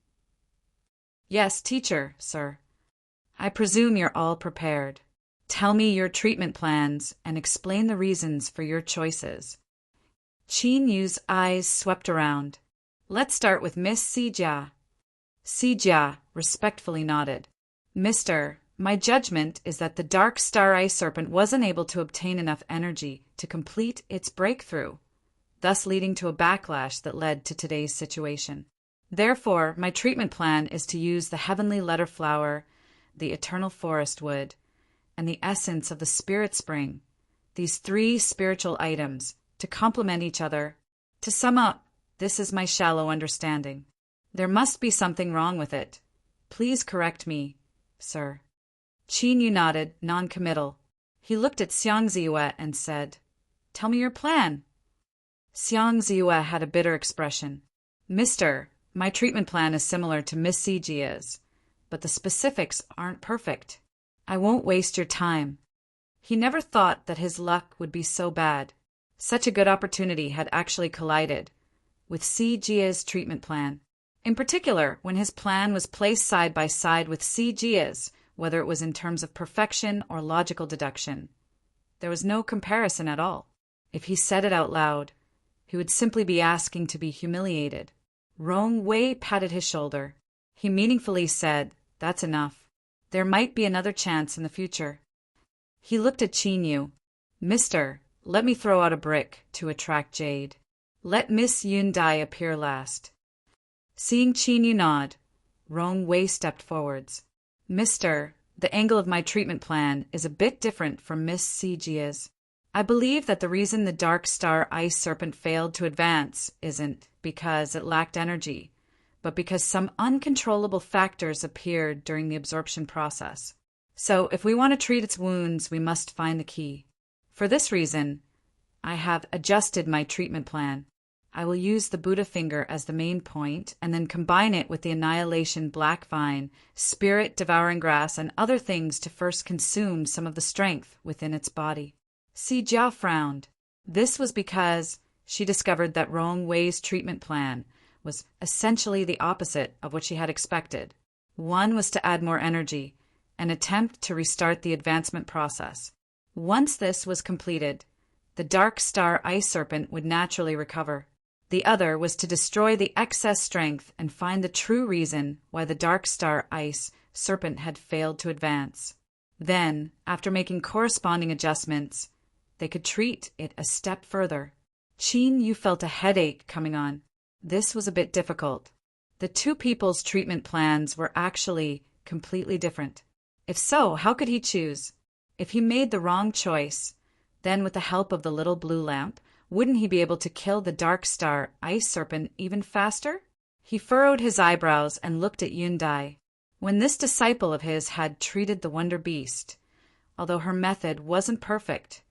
Yes, teacher, sir. I presume you're all prepared. Tell me your treatment plans and explain the reasons for your choices. Qin Yu's eyes swept around. Let's start with Miss Sijia. Sijia respectfully nodded. Mister, My judgment is that the Dark Star Ice Serpent wasn't able to obtain enough energy to complete its breakthrough, thus leading to a backlash that led to today's situation. Therefore, my treatment plan is to use the heavenly letter flower, the eternal forest wood, and the essence of the spirit spring, these 3 spiritual items, to complement each other. To sum up, this is my shallow understanding. There must be something wrong with it. Please correct me, sir. Qin Yu nodded, non-committal. He looked at Xiang Ziyue and said, "Tell me your plan." Xiang Ziyue had a bitter expression. "Mister, my treatment plan is similar to Miss Zijia's, but the specifics aren't perfect. I won't waste your time." He never thought that his luck would be so bad. Such a good opportunity had actually collided with Zijia's treatment plan. In particular, when his plan was placed side by side with Zijia's, whether it was in terms of perfection or logical deduction, there was no comparison at all. If he said it out loud, he would simply be asking to be humiliated. Rong Wei patted his shoulder. He meaningfully said, "That's enough. There might be another chance in the future." He looked at Qin Yu. "Mister, let me throw out a brick to attract jade. Let Miss Yun Dai appear last." Seeing Qin Yu nod, Rong Wei stepped forwards. "Mister, the angle of my treatment plan is a bit different from Miss Zijia's. I believe that the reason the Dark Star Ice Serpent failed to advance isn't because it lacked energy, but because some uncontrollable factors appeared during the absorption process. So if we want to treat its wounds, we must find the key. For this reason, I have adjusted my treatment plan. I will use the Buddha finger as the main point and then combine it with the Annihilation Black Vine, Spirit Devouring Grass, and other things to first consume some of the strength within its body." Zijia frowned. This was because she discovered that Rong Wei's treatment plan was essentially the opposite of what she had expected. One was to add more energy, an attempt to restart the advancement process. Once this was completed, the Dark Star Ice Serpent would naturally recover. The other was to destroy the excess strength and find the true reason why the Dark Star Ice Serpent had failed to advance. Then, after making corresponding adjustments, they could treat it a step further. Qin Yu felt a headache coming on. This was a bit difficult. The two people's treatment plans were actually completely different. If so, how could he choose? If he made the wrong choice, then with the help of the little blue lamp, wouldn't he be able to kill the Dark Star Ice Serpent even faster? He furrowed his eyebrows and looked at Yun Dai. When this disciple of his had treated the Wonder Beast, although her method wasn't perfect,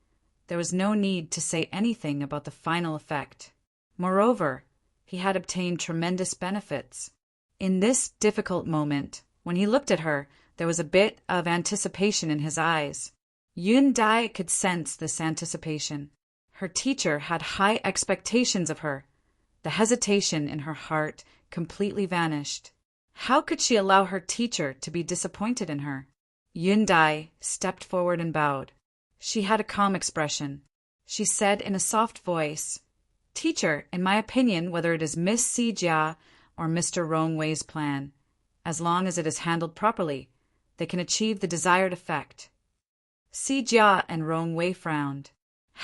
there was no need to say anything about the final effect. Moreover, he had obtained tremendous benefits. In this difficult moment, when he looked at her, there was a bit of anticipation in his eyes. Yun Dai could sense this anticipation. Her teacher had high expectations of her. The hesitation in her heart completely vanished. How could she allow her teacher to be disappointed in her? Yun Dai stepped forward and bowed. She had a calm expression. She said in a soft voice, "Teacher, in my opinion, whether it is Miss Zijia or Mr. Rong Wei's plan, as long as it is handled properly, they can achieve the desired effect." Zijia and Rong Wei frowned.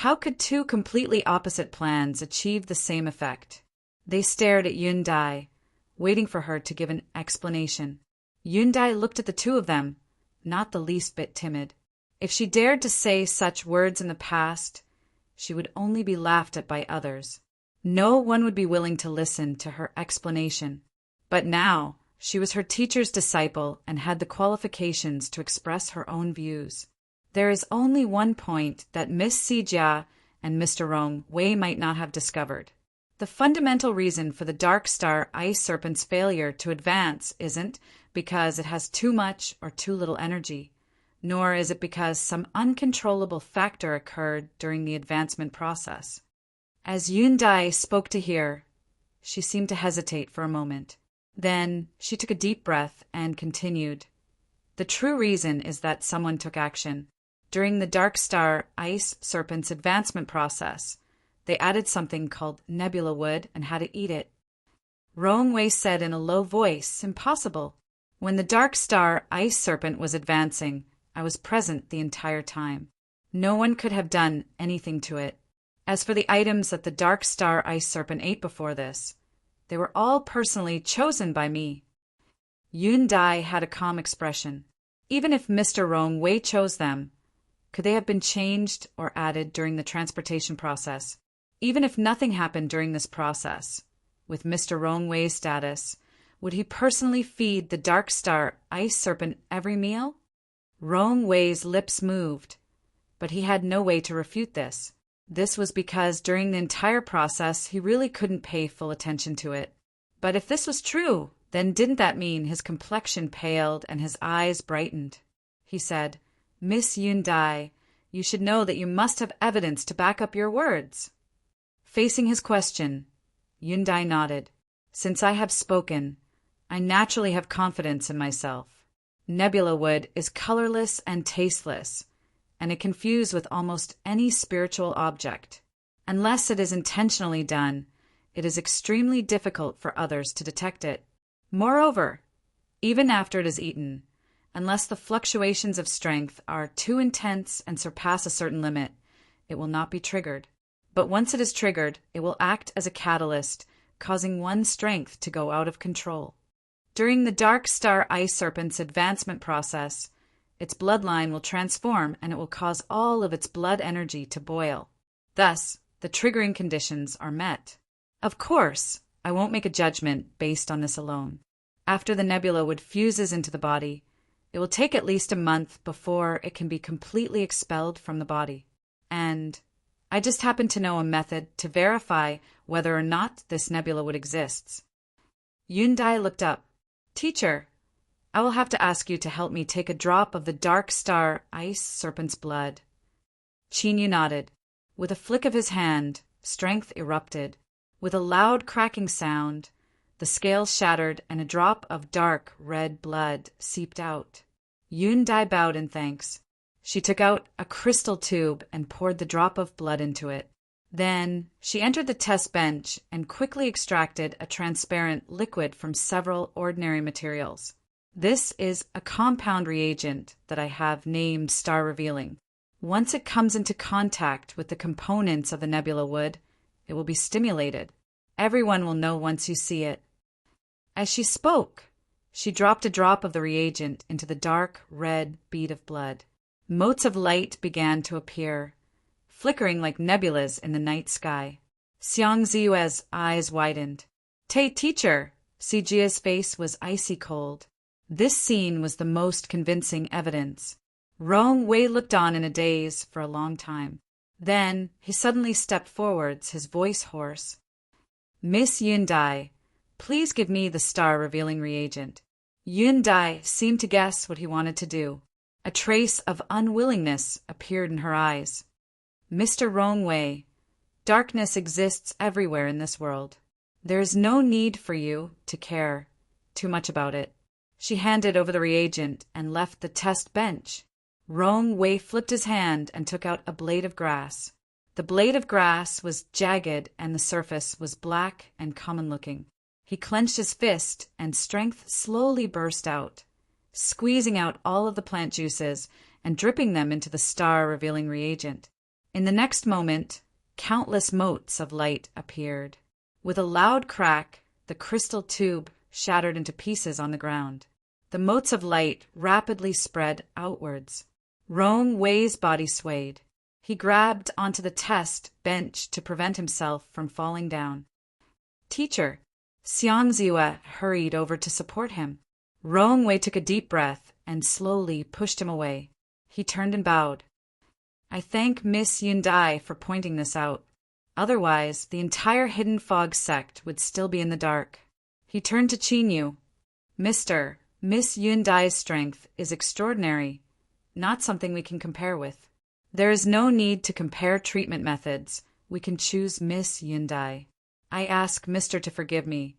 How could two completely opposite plans achieve the same effect? They stared at Yun Dai, waiting for her to give an explanation. Yun Dai looked at the two of them, not the least bit timid. If she dared to say such words in the past, she would only be laughed at by others. No one would be willing to listen to her explanation. But now, she was her teacher's disciple and had the qualifications to express her own views. There is only one point that Miss Zijia and Mr. Rong Wei might not have discovered. The fundamental reason for the Dark Star Ice Serpent's failure to advance isn't because it has too much or too little energy, nor is it because some uncontrollable factor occurred during the advancement process. As Yun Dai spoke to hear, she seemed to hesitate for a moment. Then she took a deep breath and continued. The true reason is that someone took action. During the Dark Star Ice Serpent's advancement process, they added something called nebula wood and had to eat it. Rong Wei said in a low voice, "Impossible. When the Dark Star Ice Serpent was advancing, I was present the entire time. No one could have done anything to it. As for the items that the Dark Star Ice Serpent ate before this, they were all personally chosen by me. Yun Dai had a calm expression. Even if Mr. Rong Wei chose them, could they have been changed or added during the transportation process? Even if nothing happened during this process, with Mr. Rong Wei's status, would he personally feed the Dark Star Ice Serpent every meal? Rong Wei's lips moved, but he had no way to refute this. This was because during the entire process he really couldn't pay full attention to it. But if this was true, then didn't that mean his complexion paled and his eyes brightened? He said, "Miss Yun Dai, you should know that you must have evidence to back up your words." Facing his question, Yun Dai nodded. "Since I have spoken, I naturally have confidence in myself. Nebula wood is colorless and tasteless, and it can fuse with almost any spiritual object. Unless it is intentionally done, it is extremely difficult for others to detect it. Moreover, even after it is eaten, unless the fluctuations of strength are too intense and surpass a certain limit, it will not be triggered. But once it is triggered, it will act as a catalyst, causing one's strength to go out of control. During the Dark Star Ice Serpent's advancement process, its bloodline will transform and it will cause all of its blood energy to boil. Thus, the triggering conditions are met. Of course, I won't make a judgment based on this alone. After the nebula wood fuses into the body, it will take at least a month before it can be completely expelled from the body. And I just happen to know a method to verify whether or not this nebula wood exists. Yun Dai looked up. "Teacher, I will have to ask you to help me take a drop of the Dark Star Ice Serpent's blood." Qin Yu nodded. With a flick of his hand, strength erupted. With a loud cracking sound, the scales shattered and a drop of dark red blood seeped out. Yun Dai bowed in thanks. She took out a crystal tube and poured the drop of blood into it. Then she entered the test bench and quickly extracted a transparent liquid from several ordinary materials. "This is a compound reagent that I have named Star Revealing. Once it comes into contact with the components of the nebula wood, it will be stimulated. Everyone will know once you see it." As she spoke, she dropped a drop of the reagent into the dark red bead of blood. Motes of light began to appear, flickering like nebulas in the night sky. Xiang Ziyue's eyes widened. Teacher! Zijia's face was icy cold. This scene was the most convincing evidence. Rong Wei looked on in a daze for a long time. Then he suddenly stepped forwards, his voice hoarse. "Miss Yun Dai, please give me the star-revealing reagent." Yun Dai seemed to guess what he wanted to do. A trace of unwillingness appeared in her eyes. "Mr. Rong Wei, darkness exists everywhere in this world. There is no need for you to care too much about it." She handed over the reagent and left the test bench. Rong Wei flipped his hand and took out a blade of grass. The blade of grass was jagged and the surface was black and common-looking. He clenched his fist and strength slowly burst out, squeezing out all of the plant juices and dripping them into the star-revealing reagent. In the next moment, countless motes of light appeared. With a loud crack, the crystal tube shattered into pieces on the ground. The motes of light rapidly spread outwards. Rong Wei's body swayed. He grabbed onto the test bench to prevent himself from falling down. "Teacher!" Xiang Ziyue hurried over to support him. Rong Wei took a deep breath and slowly pushed him away. He turned and bowed. "I thank Miss Yun Dai for pointing this out. Otherwise, the entire Hidden Fog sect would still be in the dark." He turned to Qin Yu. Miss Yun Dai's strength is extraordinary, not something we can compare with. There is no need to compare treatment methods. We can choose Miss Yun Dai. I ask Mr. to forgive me,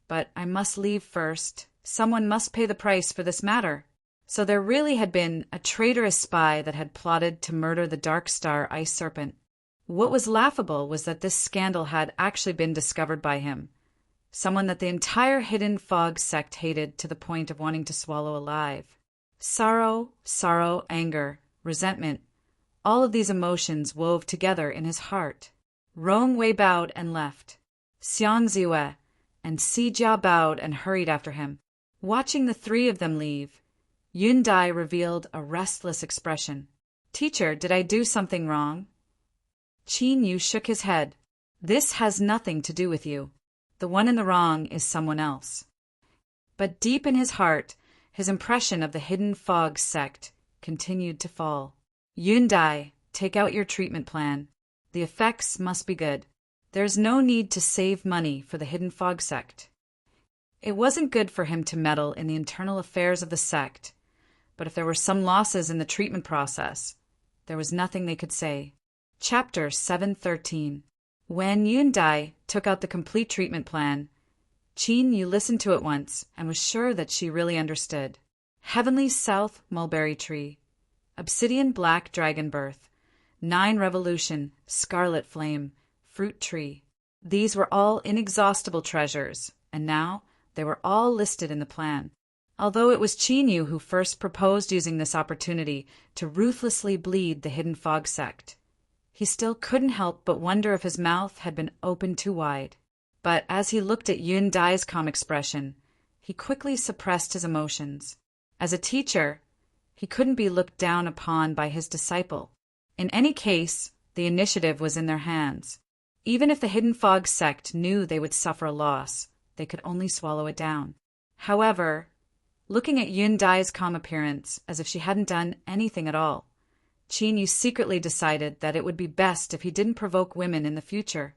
but I must leave first. Someone must pay the price for this matter." So there really had been a traitorous spy that had plotted to murder the Dark Star Ice Serpent. What was laughable was that this scandal had actually been discovered by him. someone that the entire Hidden Fog sect hated to the point of wanting to swallow alive. Sorrow, anger, resentment, all of these emotions wove together in his heart. Rong Wei bowed and left. Xiang Ziwei and Si Jia bowed and hurried after him. Watching the three of them leave, Yun Dai revealed a restless expression. "Teacher, did I do something wrong?" Qin Yu shook his head. "This has nothing to do with you. The one in the wrong is someone else." But deep in his heart, his impression of the Hidden Fog sect continued to fall. "Yun Dai, take out your treatment plan. The effects must be good. There's no need to save money for the Hidden Fog sect." It wasn't good for him to meddle in the internal affairs of the sect, but if there were some losses in the treatment process, there was nothing they could say. Chapter 713. When Yun Dai took out the complete treatment plan, Qin Yu listened to it once and was sure that she really understood. Heavenly South Mulberry Tree, Obsidian Black Dragon Birth, 9 Revolution, Scarlet Flame, Fruit Tree. These were all inexhaustible treasures, and now they were all listed in the plan. Although it was Qin Yu who first proposed using this opportunity to ruthlessly bleed the Hidden Fog sect, he still couldn't help but wonder if his mouth had been opened too wide. But as he looked at Yun Dai's calm expression, he quickly suppressed his emotions. As a teacher, he couldn't be looked down upon by his disciple. In any case, the initiative was in their hands. Even if the Hidden Fog sect knew they would suffer a loss, they could only swallow it down. However, looking at Yun Dai's calm appearance as if she hadn't done anything at all, Qin Yu secretly decided that it would be best if he didn't provoke women in the future,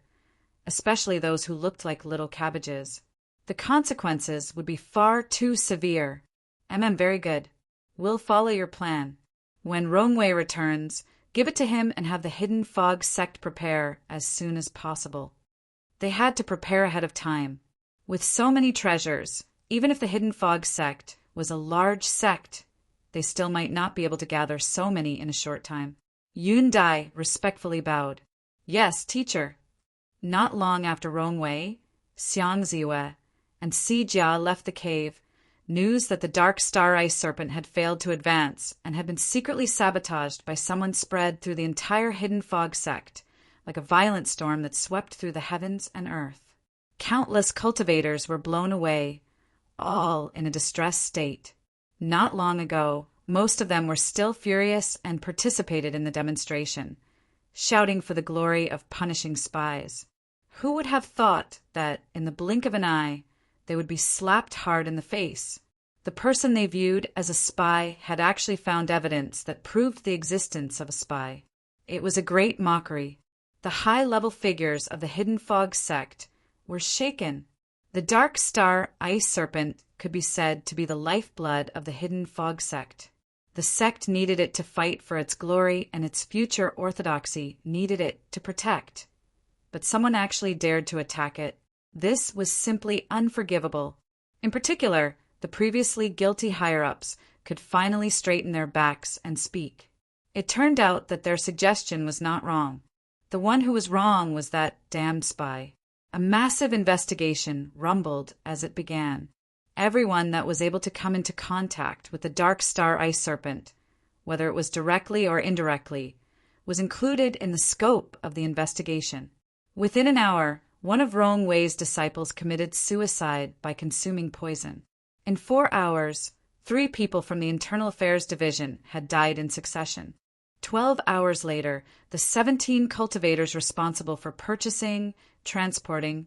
especially those who looked like little cabbages. The consequences would be far too severe. Very good. We'll follow your plan. When Rongwei returns, give it to him and have the Hidden Fog sect prepare as soon as possible. They had to prepare ahead of time. With so many treasures, even if the Hidden Fog sect was a large sect, they still might not be able to gather so many in a short time. Yun Dai respectfully bowed. "Yes, teacher." Not long after Rongwei, Xiang Ziwei, and Si Jia left the cave, news that the Dark Star Ice Serpent had failed to advance and had been secretly sabotaged by someone spread through the entire Hidden Fog sect, like a violent storm that swept through the heavens and earth. Countless cultivators were blown away, all in a distressed state. Not long ago, most of them were still furious and participated in the demonstration, shouting for the glory of punishing spies. Who would have thought that, in the blink of an eye, they would be slapped hard in the face? The person they viewed as a spy had actually found evidence that proved the existence of a spy. It was a great mockery. The high-level figures of the Hidden Fog sect were shaken. The Dark Star Ice Serpent could be said to be the lifeblood of the Hidden Fog sect. The sect needed it to fight for its glory, and its future orthodoxy needed it to protect. But someone actually dared to attack it. This was simply unforgivable. In particular, the previously guilty higher-ups could finally straighten their backs and speak. It turned out that their suggestion was not wrong. The one who was wrong was that damned spy. A massive investigation rumbled as it began. Everyone that was able to come into contact with the Dark Star Ice Serpent, whether it was directly or indirectly, was included in the scope of the investigation. Within an hour, one of Rong Wei's disciples committed suicide by consuming poison. In 4 hours, 3 people from the Internal Affairs Division had died in succession. 12 hours later, the 17 cultivators responsible for purchasing, transporting,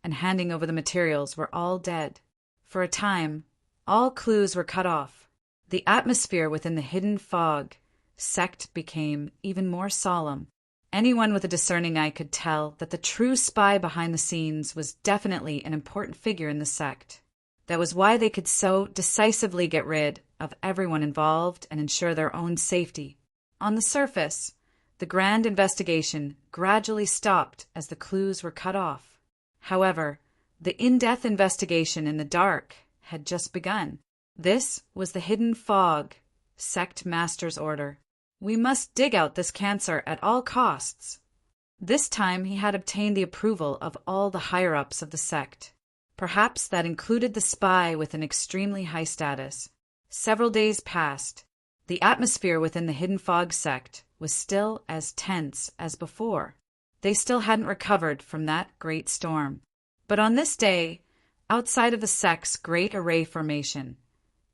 and handing over the materials were all dead. For a time, all clues were cut off. The atmosphere within the Hidden Fog sect became even more solemn. Anyone with a discerning eye could tell that the true spy behind the scenes was definitely an important figure in the sect. That was why they could so decisively get rid of everyone involved and ensure their own safety. On the surface, the grand investigation gradually stopped as the clues were cut off. However, the in-depth investigation in the dark had just begun. This was the Hidden Fog sect master's order. We must dig out this cancer at all costs. This time he had obtained the approval of all the higher-ups of the sect. Perhaps that included the spy with an extremely high status. Several days passed. The atmosphere within the Hidden Fog sect was still as tense as before. They still hadn't recovered from that great storm. But on this day, outside of the sect's Great Array formation,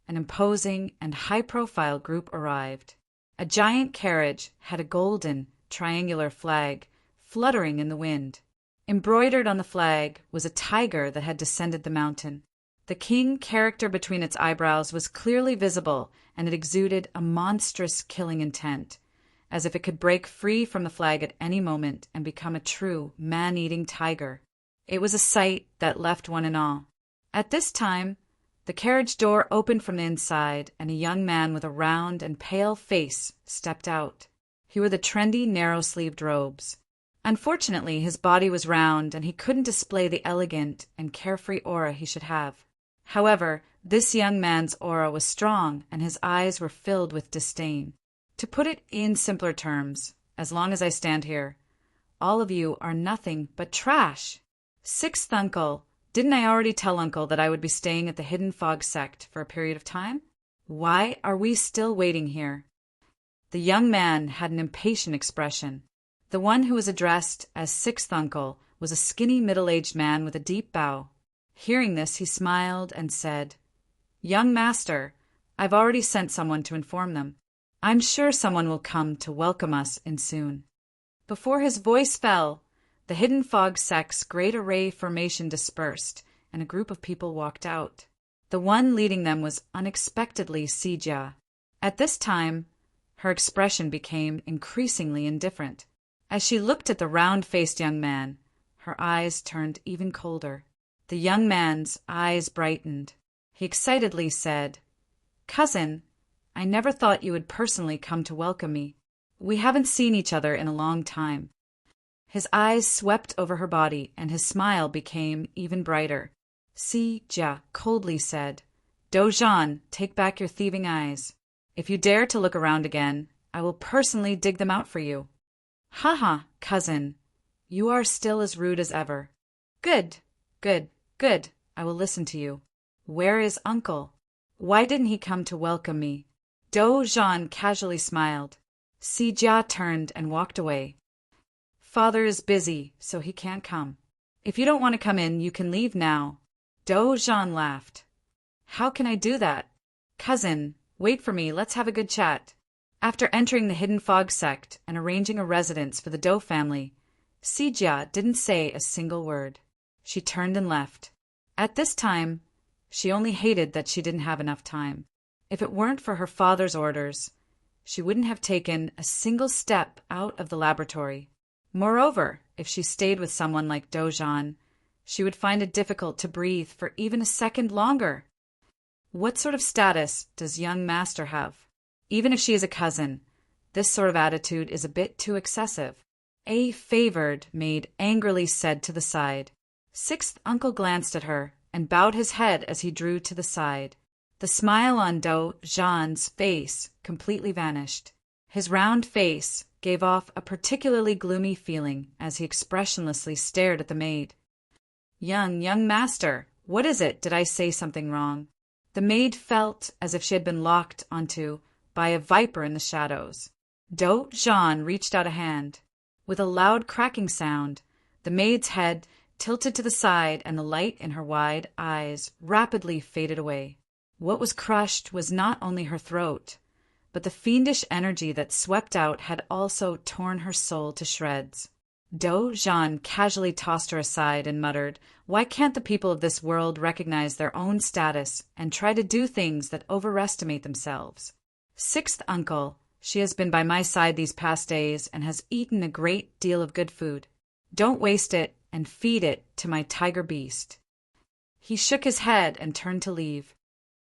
an imposing and high-profile group arrived. A giant carriage had a golden, triangular flag fluttering in the wind. Embroidered on the flag was a tiger that had descended the mountain. The king character between its eyebrows was clearly visible, and it exuded a monstrous killing intent, as if it could break free from the flag at any moment and become a true man-eating tiger. It was a sight that left one in awe. At this time, the carriage door opened from the inside, and a young man with a round and pale face stepped out. He wore the trendy, narrow-sleeved robes. Unfortunately, his body was round, and he couldn't display the elegant and carefree aura he should have. However, this young man's aura was strong, and his eyes were filled with disdain. To put it in simpler terms, as long as I stand here, all of you are nothing but trash. Sixth uncle, didn't I already tell uncle that I would be staying at the Hidden Fog sect for a period of time? Why are we still waiting here? The young man had an impatient expression. The one who was addressed as sixth uncle was a skinny middle-aged man with a deep bow. Hearing this, he smiled and said, "Young master, I've already sent someone to inform them. I'm sure someone will come to welcome us in soon." Before his voice fell, the Hidden Fog sect's Great Array formation dispersed, and a group of people walked out. The one leading them was unexpectedly Sijia. At this time, her expression became increasingly indifferent. As she looked at the round-faced young man, her eyes turned even colder. The young man's eyes brightened. He excitedly said, "Cousin, I never thought you would personally come to welcome me. We haven't seen each other in a long time." His eyes swept over her body, and his smile became even brighter. Jia coldly said, "Dojan, take back your thieving eyes. If you dare to look around again, I will personally dig them out for you." "Ha, cousin, you are still as rude as ever." Good. I will listen to you. Where is uncle? Why didn't he come to welcome me?" Dojan casually smiled. Jia turned and walked away. "Father is busy, so he can't come. If you don't want to come in, you can leave now." Dojan laughed. "How can I do that? Cousin, wait for me, let's have a good chat." After entering the Hidden Fog sect and arranging a residence for the Doe family, Sijia didn't say a single word. She turned and left. At this time, she only hated that she didn't have enough time. If it weren't for her father's orders, she wouldn't have taken a single step out of the laboratory. Moreover, if she stayed with someone like Dojan, she would find it difficult to breathe for even a second longer. What sort of status does young master have? Even if she is a cousin, this sort of attitude is a bit too excessive. A favored maid angrily said to the side. Sixth uncle glanced at her and bowed his head as he drew to the side. The smile on Dojan's face completely vanished. His round face gave off a particularly gloomy feeling as he expressionlessly stared at the maid. Young master, what is it? Did I say something wrong?" The maid felt as if she had been locked onto by a viper in the shadows. Dojan reached out a hand. With a loud cracking sound, the maid's head tilted to the side and the light in her wide eyes rapidly faded away. What was crushed was not only her throat, but the fiendish energy that swept out had also torn her soul to shreds. Dojan casually tossed her aside and muttered, "Why can't the people of this world recognize their own status and try to do things that overestimate themselves? Sixth uncle, she has been by my side these past days and has eaten a great deal of good food. Don't waste it and feed it to my tiger beast." He shook his head and turned to leave.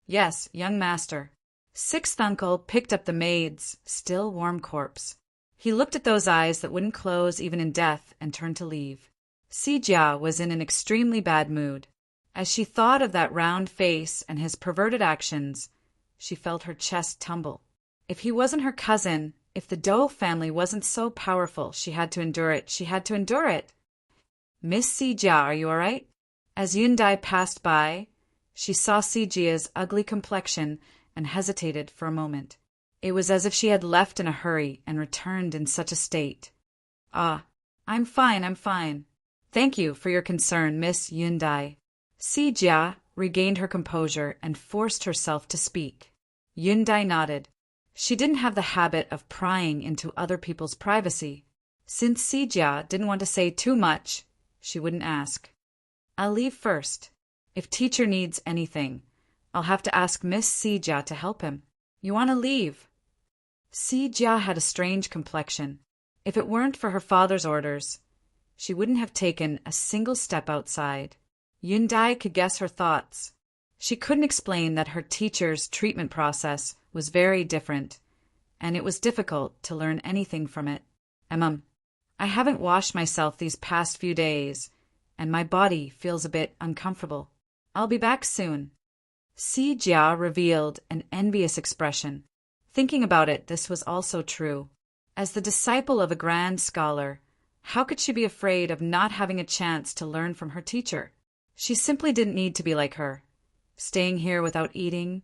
"Yes, young master." Sixth uncle picked up the maid's still warm corpse. He looked at those eyes that wouldn't close even in death and turned to leave. Sijia was in an extremely bad mood. As she thought of that round face and his perverted actions, she felt her chest tumble. If he wasn't her cousin, if the Doe family wasn't so powerful, she had to endure it. She had to endure it. "Miss Sijia, are you all right?" As Yundai passed by, she saw Sijia's ugly complexion and hesitated for a moment. It was as if she had left in a hurry and returned in such a state. "Ah, I'm fine. Thank you for your concern, Miss Yundai." Sijia regained her composure and forced herself to speak. Yundai nodded. She didn't have the habit of prying into other people's privacy. Since Sijia didn't want to say too much, she wouldn't ask. "I'll leave first. If teacher needs anything, I'll have to ask Miss Sijia to help him. You want to leave?" Sijia had a strange complexion. If it weren't for her father's orders, she wouldn't have taken a single step outside. Yundai could guess her thoughts. She couldn't explain that her teacher's treatment process was very different, and it was difficult to learn anything from it. I haven't washed myself these past few days, and my body feels a bit uncomfortable. I'll be back soon." Sijia revealed an envious expression. Thinking about it, this was also true. As the disciple of a grand scholar, how could she be afraid of not having a chance to learn from her teacher? She simply didn't need to be like her, staying here without eating,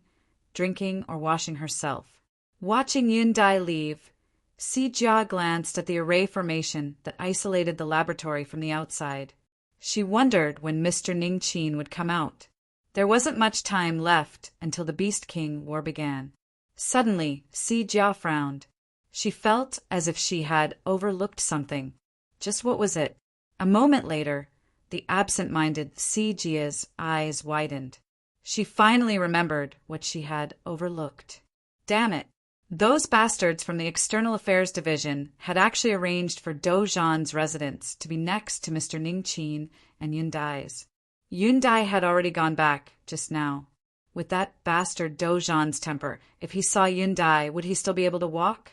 drinking, or washing herself. Watching Yundai leave, Sijia glanced at the array formation that isolated the laboratory from the outside. She wondered when Mr. Ningqin would come out. There wasn't much time left until the Beast King War began. Suddenly, Sijia frowned. She felt as if she had overlooked something. Just what was it? A moment later, the absent-minded Sijia's eyes widened. She finally remembered what she had overlooked. Damn it! Those bastards from the External Affairs Division had actually arranged for Dozhan's residence to be next to Mr. Ningqin and Yundai's. Yundai had already gone back just now. With that bastard Dozhan's temper, if he saw Yundai, would he still be able to walk?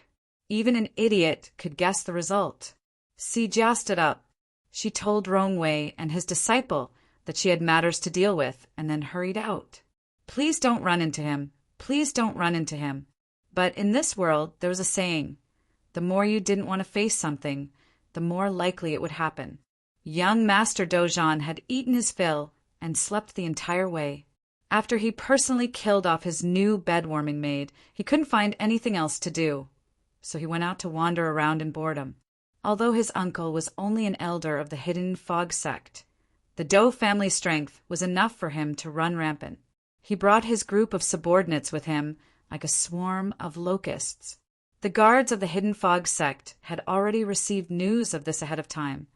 Even an idiot could guess the result. Sijia stood up. She told Rongwei and his disciple that she had matters to deal with, and then hurried out. Please don't run into him. Please don't run into him. But in this world, there was a saying, the more you didn't want to face something, the more likely it would happen. Young Master Dozhan had eaten his fill and slept the entire way. After he personally killed off his new bed-warming maid, he couldn't find anything else to do, so he went out to wander around in boredom. Although his uncle was only an elder of the Hidden Fog sect, the Doe family strength was enough for him to run rampant. He brought his group of subordinates with him like a swarm of locusts. The guards of the Hidden Fog sect had already received news of this ahead of time,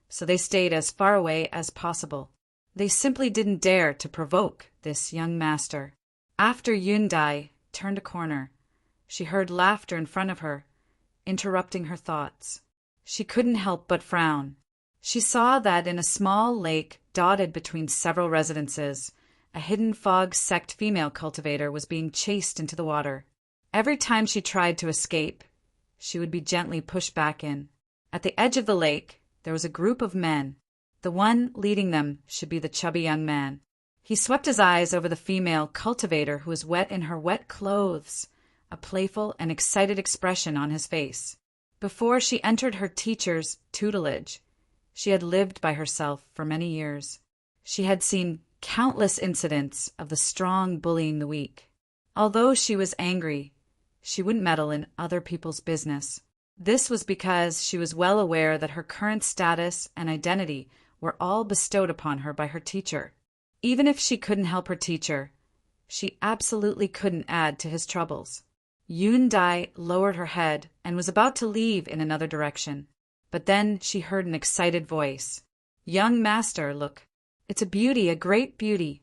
so they stayed as far away as possible. They simply didn't dare to provoke this young master. After Yundai turned a corner, she heard laughter in front of her, interrupting her thoughts. She couldn't help but frown. She saw that in a small lake dotted between several residences, a Hidden Fog sect female cultivator was being chased into the water. Every time she tried to escape, she would be gently pushed back in. At the edge of the lake, there was a group of men. The one leading them should be the chubby young man. He swept his eyes over the female cultivator who was wet in her wet clothes, a playful and excited expression on his face. Before she entered her teacher's tutelage, she had lived by herself for many years. She had seen countless incidents of the strong bullying the weak. Although she was angry, she wouldn't meddle in other people's business. This was because she was well aware that her current status and identity were all bestowed upon her by her teacher. Even if she couldn't help her teacher, she absolutely couldn't add to his troubles. Yundai lowered her head and was about to leave in another direction. But then she heard an excited voice. "Young master, look. It's a beauty, a great beauty."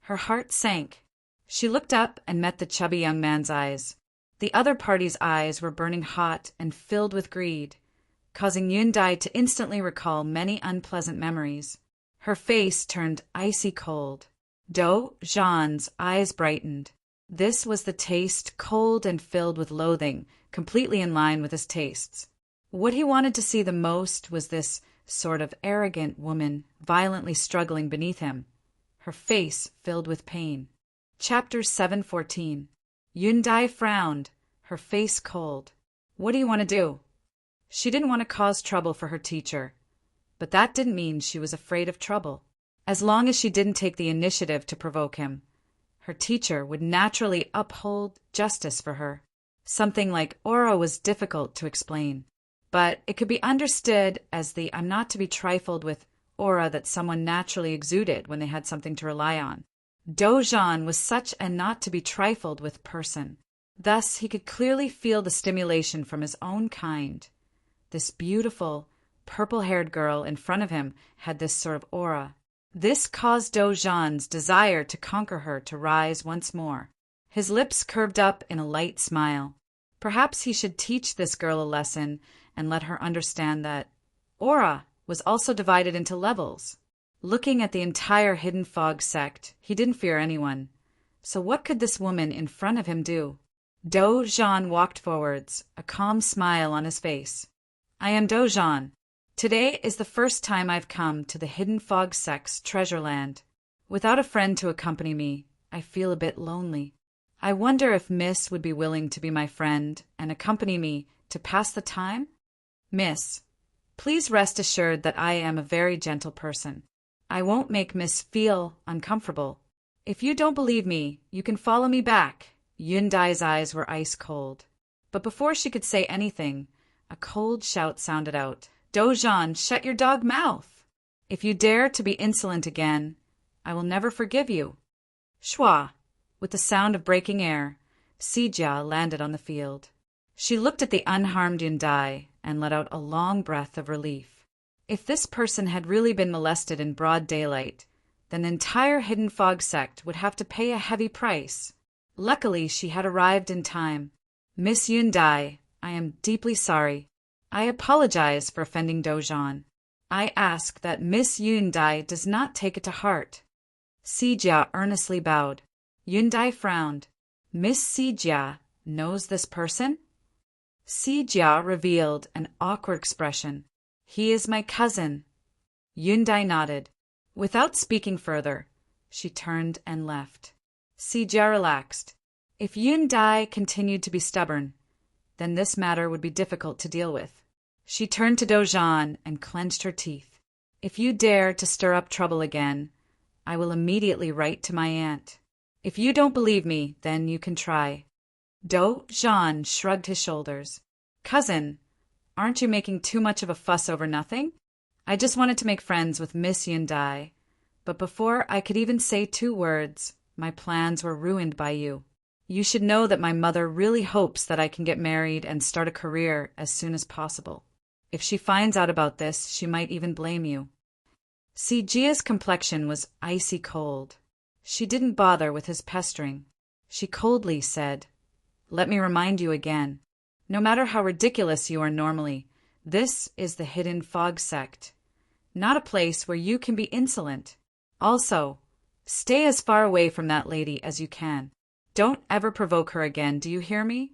Her heart sank. She looked up and met the chubby young man's eyes. The other party's eyes were burning hot and filled with greed, causing Yundai to instantly recall many unpleasant memories. Her face turned icy cold. Dozhan's eyes brightened. This was the taste, cold and filled with loathing, completely in line with his tastes. What he wanted to see the most was this sort of arrogant woman violently struggling beneath him, her face filled with pain. Chapter 714. Yundai frowned, her face cold. What do you want to do? She didn't want to cause trouble for her teacher, but that didn't mean she was afraid of trouble. As long as she didn't take the initiative to provoke him, her teacher would naturally uphold justice for her. Something like aura was difficult to explain, but it could be understood as the I'm not to be trifled with aura that someone naturally exuded when they had something to rely on. Dojan was such a not to be trifled with person. Thus, he could clearly feel the stimulation from his own kind. This beautiful, purple-haired girl in front of him had this sort of aura. This caused Dojan's desire to conquer her to rise once more. His lips curved up in a light smile. Perhaps he should teach this girl a lesson and let her understand that aura was also divided into levels. Looking at the entire Hidden Fog sect, he didn't fear anyone. So what could this woman in front of him do? Dojan walked forwards, a calm smile on his face. I am Dojan. Today is the first time I've come to the Hidden Fog sect's treasure land. Without a friend to accompany me, I feel a bit lonely. I wonder if Miss would be willing to be my friend and accompany me to pass the time? Miss, please rest assured that I am a very gentle person. I won't make Miss feel uncomfortable. If you don't believe me, you can follow me back. Yundai's eyes were ice cold. But before she could say anything, a cold shout sounded out. Dojan, shut your dog mouth! If you dare to be insolent again, I will never forgive you. Shwa! With the sound of breaking air, Sijia landed on the field. She looked at the unharmed Yundai and let out a long breath of relief. If this person had really been molested in broad daylight, then the entire Hidden Fog sect would have to pay a heavy price. Luckily, she had arrived in time. Miss Yundai, I am deeply sorry. I apologize for offending Dojan. I ask that Miss Yundai does not take it to heart. Sijia earnestly bowed. Yundai frowned. Miss Sijia knows this person? Sijia revealed an awkward expression. He is my cousin. Yundai nodded. Without speaking further, she turned and left. Sijia relaxed. If Yundai continued to be stubborn, then this matter would be difficult to deal with. She turned to Dojan and clenched her teeth. If you dare to stir up trouble again, I will immediately write to my aunt. If you don't believe me, then you can try. Dojan shrugged his shoulders. Cousin, aren't you making too much of a fuss over nothing? I just wanted to make friends with Miss Yundai, but before I could even say 2 words, my plans were ruined by you. You should know that my mother really hopes that I can get married and start a career as soon as possible. If she finds out about this, she might even blame you. Sijia's complexion was icy cold. She didn't bother with his pestering. She coldly said, Let me remind you again. No matter how ridiculous you are normally, this is the Hidden Fog sect, not a place where you can be insolent. Also, stay as far away from that lady as you can. Don't ever provoke her again, do you hear me?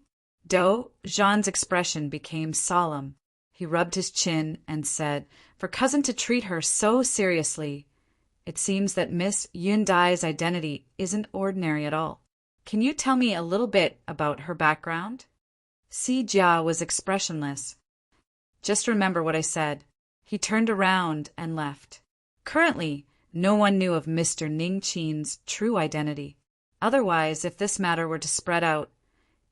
Dojan's expression became solemn. He rubbed his chin and said, For cousin to treat her so seriously, it seems that Miss Yundai's identity isn't ordinary at all. Can you tell me a little bit about her background? Sijia was expressionless. Just remember what I said. He turned around and left. Currently, no one knew of Mr. Ningqin's true identity. Otherwise, if this matter were to spread out,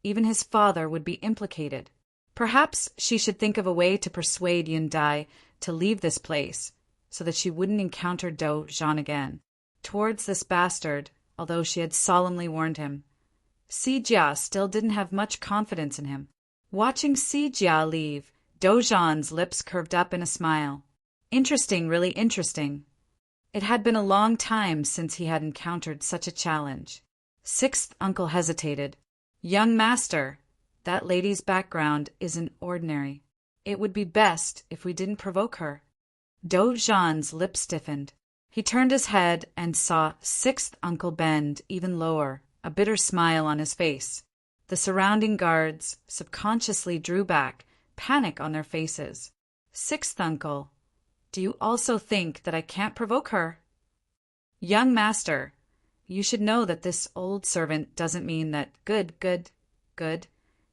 even his father would be implicated. Perhaps she should think of a way to persuade Yundai to leave this place, so that she wouldn't encounter Dojan again. Towards this bastard, although she had solemnly warned him, Sijia still didn't have much confidence in him. Watching Sijia leave, Dojan's lips curved up in a smile. Interesting, really interesting. It had been a long time since he had encountered such a challenge. 6th uncle hesitated. Young master, that lady's background isn't ordinary. It would be best if we didn't provoke her. Dojan's lips stiffened. He turned his head and saw 6th uncle bend even lower, a bitter smile on his face. The surrounding guards subconsciously drew back, panic on their faces. 6th uncle, do you also think that I can't provoke her? Young master, you should know that this old servant doesn't mean that good.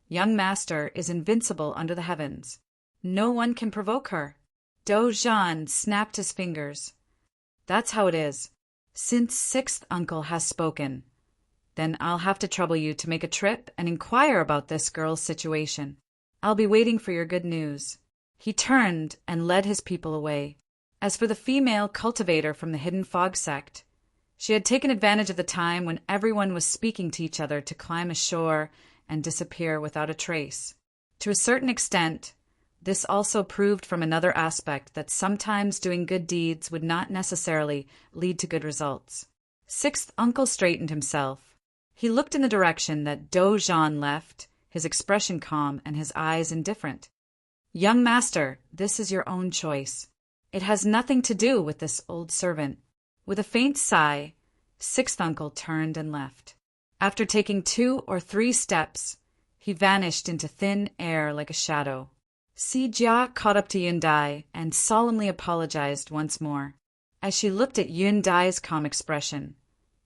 Young master is invincible under the heavens. No one can provoke her. Dojan snapped his fingers. That's how it is. Since sixth uncle has spoken, then I'll have to trouble you to make a trip and inquire about this girl's situation. I'll be waiting for your good news." He turned and led his people away. As for the female cultivator from the Hidden Fog sect, she had taken advantage of the time when everyone was speaking to each other to climb ashore and disappear without a trace. To a certain extent, this also proved from another aspect that sometimes doing good deeds would not necessarily lead to good results. Sixth uncle straightened himself. He looked in the direction that Do Jean left, his expression calm and his eyes indifferent. "Young master, this is your own choice. It has nothing to do with this old servant." With a faint sigh, sixth uncle turned and left. After taking 2 or 3 steps, he vanished into thin air like a shadow. Si Jia caught up to Yun Dai and solemnly apologized once more. As she looked at Yun Dai's calm expression,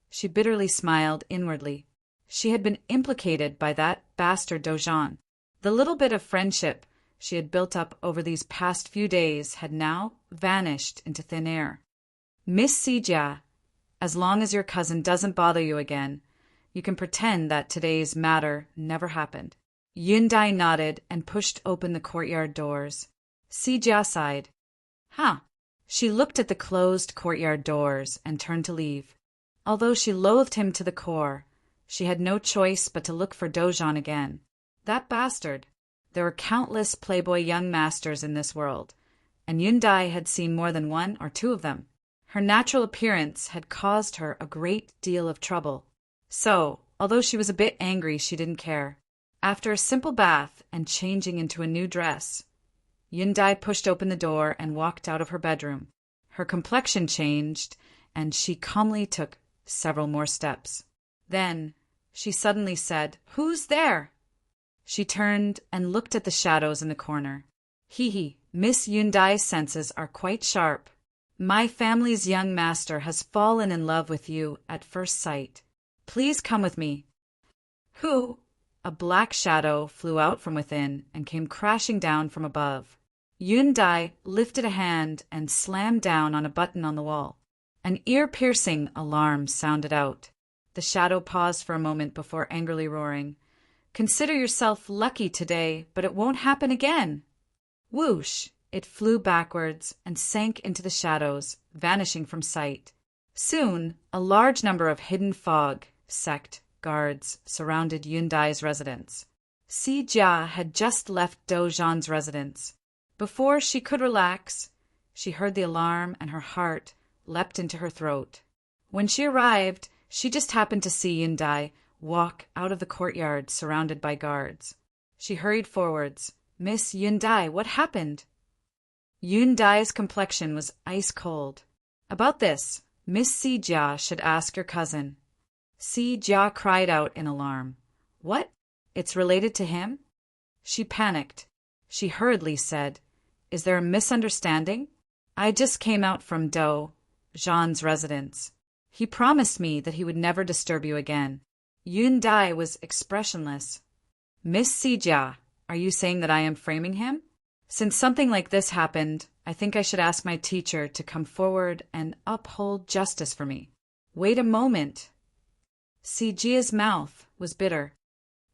she bitterly smiled inwardly. She had been implicated by that bastard Dojan. The little bit of friendship she had built up over these past few days had now vanished into thin air. "Miss Si Jia, as long as your cousin doesn't bother you again, you can pretend that today's matter never happened." Yun Dai nodded and pushed open the courtyard doors. Si Jia sighed. "Huh." She looked at the closed courtyard doors and turned to leave. Although she loathed him to the core, she had no choice but to look for Dojan again. That bastard. There were countless playboy young masters in this world, and Yun Dai had seen more than 1 or 2 of them. Her natural appearance had caused her a great deal of trouble. So, although she was a bit angry, she didn't care. After a simple bath and changing into a new dress, Yun Dai pushed open the door and walked out of her bedroom. Her complexion changed, and she calmly took several more steps. Then she suddenly said, "Who's there?" She turned and looked at the shadows in the corner. "Hee, Miss Yun Dai's senses are quite sharp. My family's young master has fallen in love with you at first sight. Please come with me." "Who?" A black shadow flew out from within and came crashing down from above. Yun Dai lifted a hand and slammed down on a button on the wall. An ear-piercing alarm sounded out. The shadow paused for a moment before angrily roaring, "Consider yourself lucky today, but it won't happen again." Whoosh! It flew backwards and sank into the shadows, vanishing from sight. Soon, a large number of Hidden Fog sect guards surrounded Yun Dai's residence. Si Jia had just left Do Zhan's residence. Before she could relax, she heard the alarm and her heart leapt into her throat. When she arrived, she just happened to see Yun Dai walk out of the courtyard surrounded by guards. She hurried forwards. "Miss Yun Dai, what happened?" Yun Dai's complexion was ice cold. "About this, Miss Si Jia should ask your cousin." Si Jia cried out in alarm. "What? It's related to him?" She panicked. She hurriedly said, "Is there a misunderstanding? I just came out from Do Zhan's residence. He promised me that he would never disturb you again." Yun Dai was expressionless. "Miss Si Jia, are you saying that I am framing him? Since something like this happened, I think I should ask my teacher to come forward and uphold justice for me." "Wait a moment." Si Jia's mouth was bitter.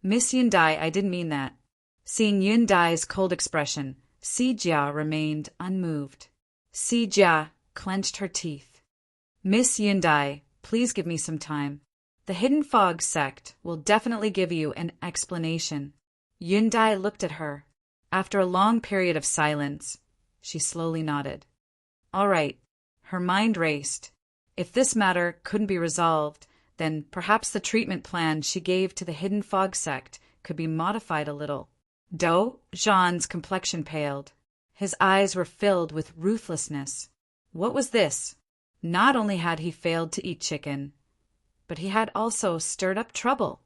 "Miss Yun Dai, I didn't mean that." Seeing Yun Dai's cold expression, Si Jia remained unmoved. Si Jia clenched her teeth. "Miss Yun Dai, please give me some time. The Hidden Fog sect will definitely give you an explanation." Yun Dai looked at her. After a long period of silence, she slowly nodded. All right. Her mind raced. If this matter couldn't be resolved, then perhaps the treatment plan she gave to the Hidden Fog sect could be modified a little. Do Zhan's complexion paled. His eyes were filled with ruthlessness. What was this? Not only had he failed to eat chicken, but he had also stirred up trouble.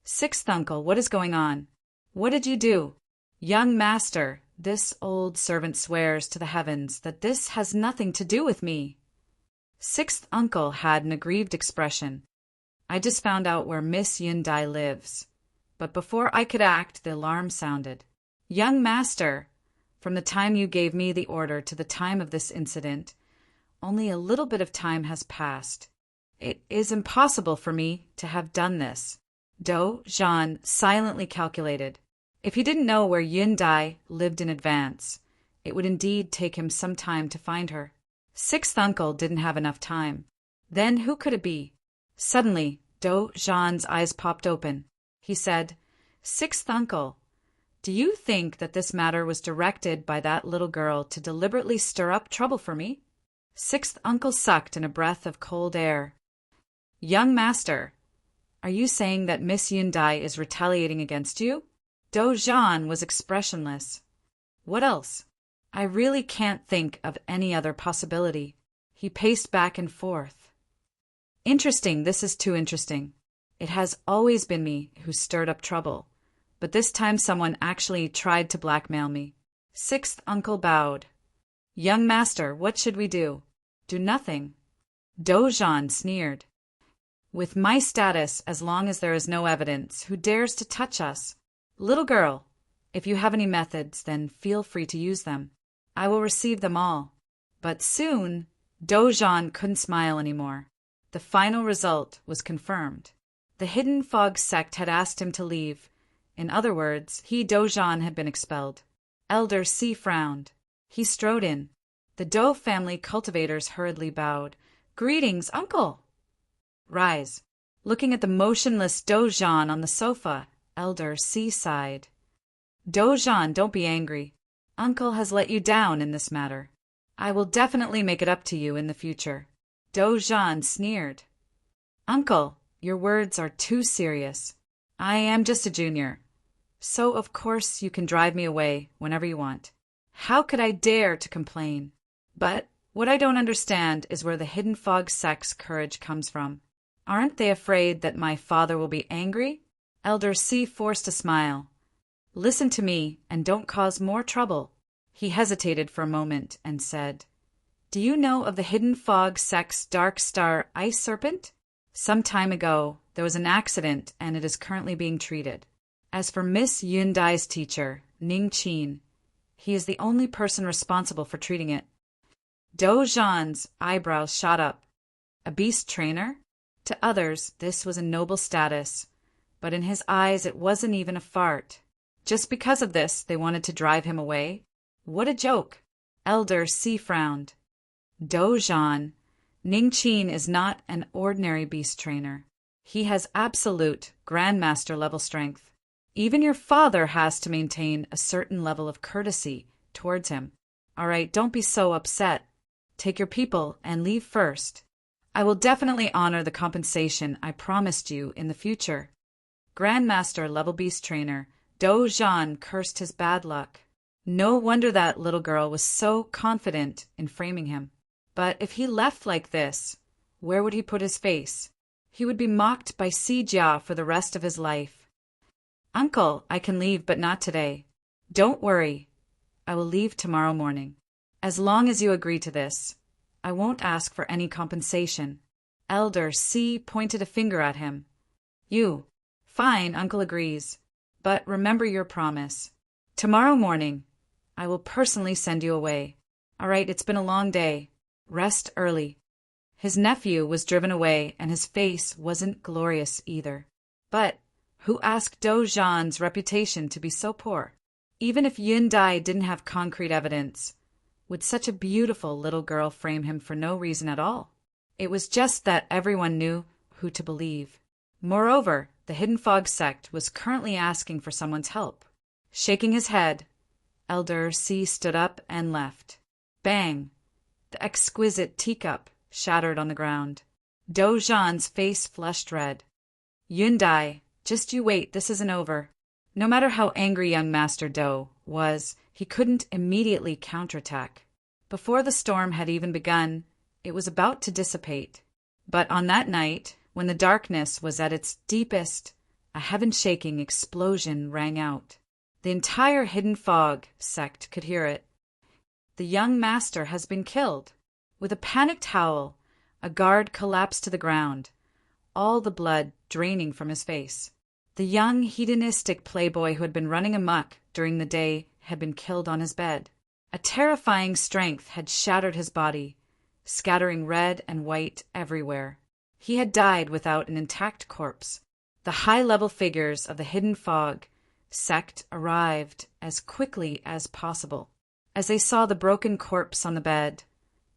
"Sixth uncle, what is going on? What did you do?" "Young master, this old servant swears to the heavens that this has nothing to do with me." Sixth uncle had an aggrieved expression. "I just found out where Miss Yun Dai lives." But before I could act, the alarm sounded. "Young master, from the time you gave me the order to the time of this incident, Only a little bit of time has passed. It is impossible for me to have done this. Do Jean silently calculated. If he didn't know where Yun Dai lived in advance, it would indeed take him some time to find her. Sixth uncle didn't have enough time. Then who could it be? Suddenly, Do Jean's eyes popped open. He said, "Sixth uncle, do you think that this matter was directed by that little girl to deliberately stir up trouble for me?" Sixth uncle sucked in a breath of cold air. "Young master, are you saying that Miss Yun Dai is retaliating against you?" Do Jean was expressionless. "What else? I really can't think of any other possibility." He paced back and forth. "Interesting, this is too interesting. It has always been me who stirred up trouble, but this time someone actually tried to blackmail me." Sixth uncle bowed. "Young master, what should we do?" "Do nothing." Do Jean sneered. "With my status, as long as there is no evidence, who dares to touch us? Little girl, if you have any methods, then feel free to use them. I will receive them all." But soon, Do Jean couldn't smile anymore. The final result was confirmed. The Hidden Fog sect had asked him to leave. In other words, he, Do Jean, had been expelled. Elder C frowned. He strode in. The Do family cultivators hurriedly bowed. "Greetings, uncle." "Rise." Looking at the motionless Do Jean on the sofa, Elder C sighed. "Do Jean, don't be angry. Uncle has let you down in this matter. I will definitely make it up to you in the future." Do Jean sneered. "Uncle, your words are too serious. I am just a junior, so of course you can drive me away whenever you want. How could I dare to complain? But what I don't understand is where the Hidden Fog sect's courage comes from. Aren't they afraid that my father will be angry?" Elder C forced a smile. "Listen to me and don't cause more trouble." He hesitated for a moment and said, "Do you know of the Hidden Fog sect's Dark Star Ice Serpent? Some time ago, there was an accident and it is currently being treated. As for Miss Yun Dai's teacher, Ning Qin, he is the only person responsible for treating it." Do Jean's eyebrows shot up. A beast trainer? To others, this was a noble status, but in his eyes it wasn't even a fart. Just because of this, they wanted to drive him away? What a joke! Elder C frowned. "Do Jean, Ning Qin is not an ordinary beast trainer. He has absolute Grandmaster level strength. Even your father has to maintain a certain level of courtesy towards him. All right, don't be so upset. Take your people and leave first. I will definitely honor the compensation I promised you in the future." Grandmaster level beast trainer Do Jean cursed his bad luck. No wonder that little girl was so confident in framing him. But if he left like this, where would he put his face? He would be mocked by Si Jia for the rest of his life. "Uncle, I can leave, but not today." "Don't worry. I will leave tomorrow morning. As long as you agree to this, I won't ask for any compensation." Elder C pointed a finger at him. "You. Fine, Uncle agrees. But remember your promise. Tomorrow morning, I will personally send you away. All right, it's been a long day. Rest early." His nephew was driven away, and his face wasn't glorious either. But who asked Do Jean's reputation to be so poor? Even if Yun Dai didn't have concrete evidence, would such a beautiful little girl frame him for no reason at all? It was just that everyone knew who to believe. Moreover, the Hidden Fog sect was currently asking for someone's help. Shaking his head, Elder C stood up and left. Bang! The exquisite teacup shattered on the ground. Do Jean's face flushed red. "Yun Dai, just you wait, this isn't over." No matter how angry young Master Do was, he couldn't immediately counterattack. Before the storm had even begun, it was about to dissipate. But on that night, when the darkness was at its deepest, a heaven-shaking explosion rang out. The entire Hidden Fog sect could hear it. The young master has been killed. With a panicked howl, a guard collapsed to the ground, all the blood draining from his face. The young hedonistic playboy who had been running amok during the day had been killed on his bed. A terrifying strength had shattered his body, scattering red and white everywhere. He had died without an intact corpse. The high-level figures of the hidden fog sect arrived as quickly as possible. As they saw the broken corpse on the bed,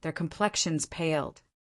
their complexions paled.